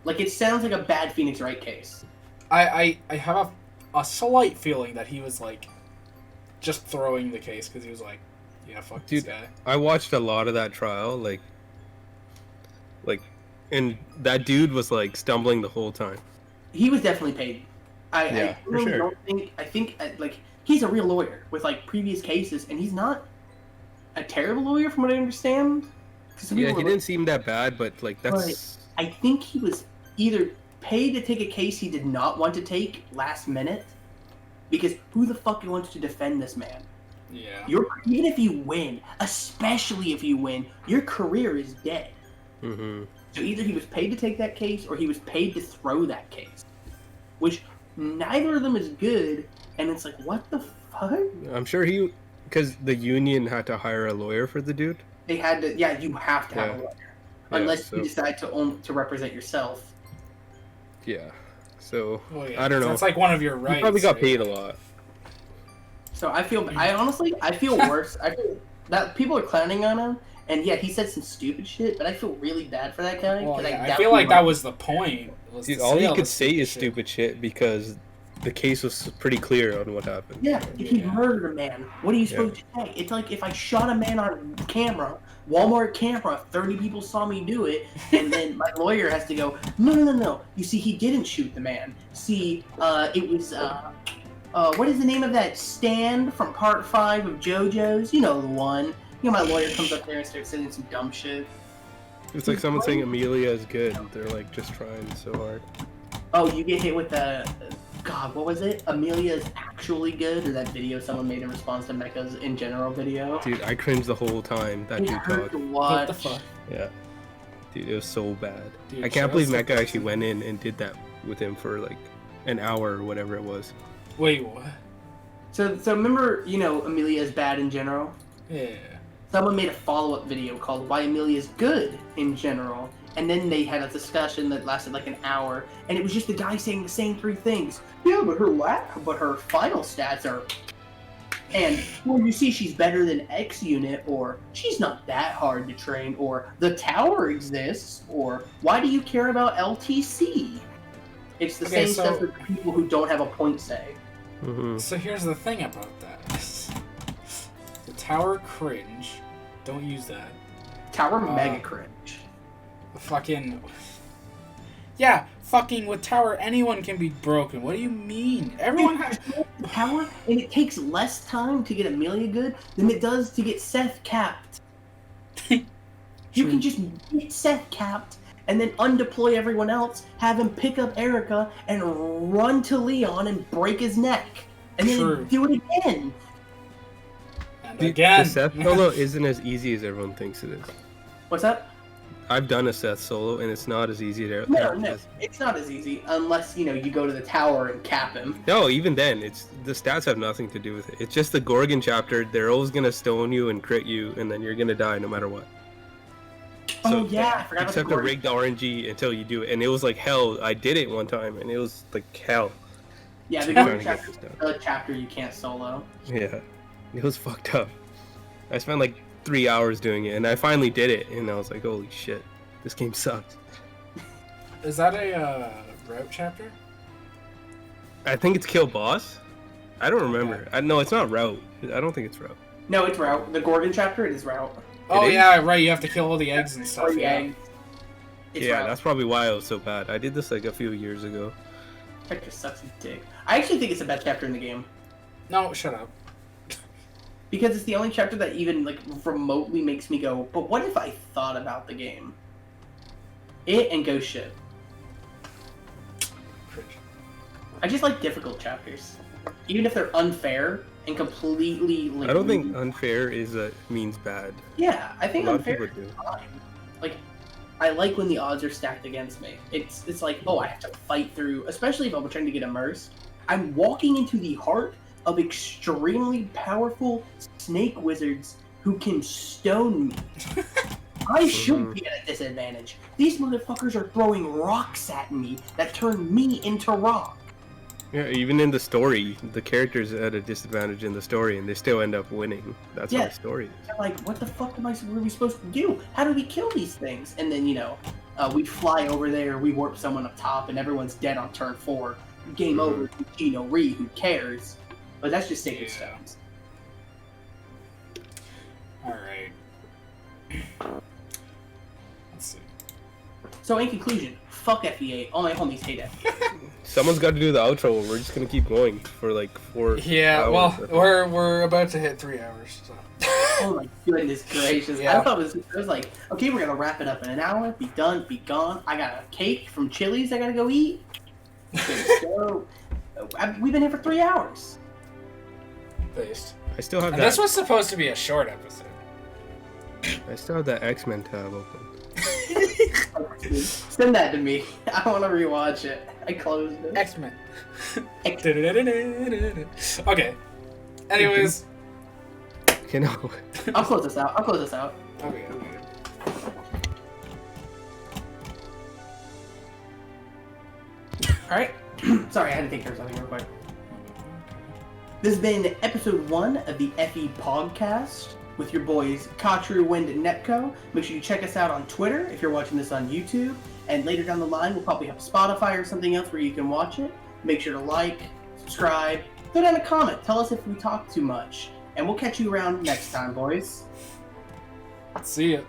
Like, it sounds like a bad Phoenix Wright case. I have a slight feeling that he was like just throwing the case because he was like, yeah, fuck this Dude, guy. I watched a lot of that trial, like, and that dude was like stumbling the whole time. He was definitely paid. I Yeah, for really sure. don't think. I think like he's a real lawyer with like previous cases, and he's not a terrible lawyer from what I understand. Some Yeah, people he were didn't seem that bad, but like that's. I think he was either paid to take a case he did not want to take last minute, because who the fuck wants to defend this man? Yeah. Even if you win, especially if you win, your career is dead. Mm-hmm. So either he was paid to take that case, or he was paid to throw that case, which neither of them is good. And it's like, what the fuck? I'm sure because the union had to hire a lawyer for the dude. They had to. Yeah, you have to have a Yeah. lawyer, Yeah, unless so- you decide to represent yourself. Yeah. So Well, yeah, I don't know. That's like one of your rights. He probably got right? paid a lot. So I honestly feel worse. I feel that people are clowning on him, And yeah, he said some stupid shit, but I feel really bad for that guy. Well, 'cause I feel like that was the point. Was Dude, to all he the could say is shit. stupid shit because the case was pretty clear on what happened. Yeah, if he Yeah. murdered a man, what are you supposed to say? It's like if I shot a man on camera, Walmart camera, 30 people saw me do it, and then my lawyer has to go, no. You see, he didn't shoot the man. See, it was, what is the name of that stand from part 5 of JoJo's? You know the one. You know, my lawyer comes up there and starts saying some dumb shit. It's like someone saying Amelia is good. They're like just trying so hard. Oh, you get hit with the... God, what was it? Amelia's actually good? Or that video someone made in response to Mecha's in general video? Dude, I cringed the whole time that It dude hurt talked. to What watch. the fuck? Yeah. Dude, it was so bad. Dude, I can't believe Charles- Mecha actually went in and did that with him for like an hour or whatever it was. Wait, what? So remember, you know, Amelia is bad in general? Yeah. Someone made a follow-up video called Why Amelia is Good in General. And then they had a discussion that lasted like an hour. And it was just the guy saying the same 3 things. Yeah, but her final stats are... And, well, you see she's better than X unit, or she's not that hard to train, or the tower exists, or why do you care about LTC? It's the Okay, same so- stuff for people who don't have a point say. Mm-hmm. So here's the thing about that. The tower cringe. Don't use that. Tower mega cringe. Fucking... Yeah, fucking with tower, anyone can be broken. What do you mean? Everyone has... The tower, and it takes less time to get Amelia good than it does to get Seth capped. You can just get Seth capped and then undeploy everyone else, have him pick up Erica and run to Leon and break his neck. And then True. do it again. And Dude, again. the Seth solo isn't as easy as everyone thinks it is. What's that? I've done a Seth solo and it's not as easy to. No, it's not as easy unless, you know, you go to the tower and cap him. No, even then, it's the stats have nothing to do with it. It's just the Gorgon chapter. They're always gonna stone you and crit you, and then you're gonna die no matter what. Oh yeah, I forgot about Except the the rigged RNG until you do it, and it was like hell. I did it one time, and it was like hell. Yeah, the Trying Gordon to get chapter, this done. the chapter you can't solo. Yeah, it was fucked up. I spent like 3 hours doing it, and I finally did it, and I was like, holy shit, this game sucks. Is that a route chapter? I think it's kill boss. I don't remember. Okay. No, it's not route. I don't think it's route. No, it's route. The Gorgon chapter, it is route. Oh is? yeah, right. You have to kill all the eggs and stuff. Or Yeah. Yang. It's Yeah, route. that's probably why it was so bad. I did this like a few years ago. That just sucks a dick. I actually think it's the best chapter in the game. No, shut up. Because it's the only chapter that even, like, remotely makes me go, but what if I thought about the game? It and Ghost Ship. Cringe. I just like difficult chapters. Even if they're unfair and completely, like... I don't think unfair means bad. Yeah, I A think lot of unfair people is do. fine. Like, I like when the odds are stacked against me. It's like, oh, I have to fight through, especially if I'm trying to get immersed. I'm walking into the heart of extremely powerful snake wizards who can stone me. I should be at a disadvantage. These motherfuckers are throwing rocks at me that turn me into rock. Yeah, even in the story, the characters are at a disadvantage in the story, and they still end up winning. That's how Yeah. the story is. They're like, what the fuck were we supposed to do? How do we kill these things? And then, you know, we fly over there, we warp someone up top, and everyone's dead on turn 4. Game over, Gino Ree, who cares? But that's just Sacred Yeah. Stones. Alright. Let's see. So in conclusion, fuck FE8. All my homies hate FE8. Someone's got to do the outro. We're just gonna keep going for like 4 Yeah, hours. well, we're about to hit 3 hours, so. Oh my goodness gracious. Yeah. I thought it was like, okay, we're gonna wrap it up in an hour, be done, be gone. I got a cake from Chili's I gotta go eat. So, we've been here for 3 hours. Based. I still have And that. this was supposed to be a short episode. I still have that X-Men tab open. Send that to me. I want to rewatch it. I closed it. X-Men. Okay. Anyways. You know. I'll close this out. Okay. Alright. Sorry, I had to take care of something real quick. This has been episode 1 of the FE PogCast. with your boys Katru, Wind, and Netco. Make sure you check us out on Twitter if you're watching this on YouTube. And later down the line, we'll probably have Spotify or something else where you can watch it. Make sure to like, subscribe, throw down a comment. Tell us if we talk too much. And we'll catch you around next time, boys. See ya.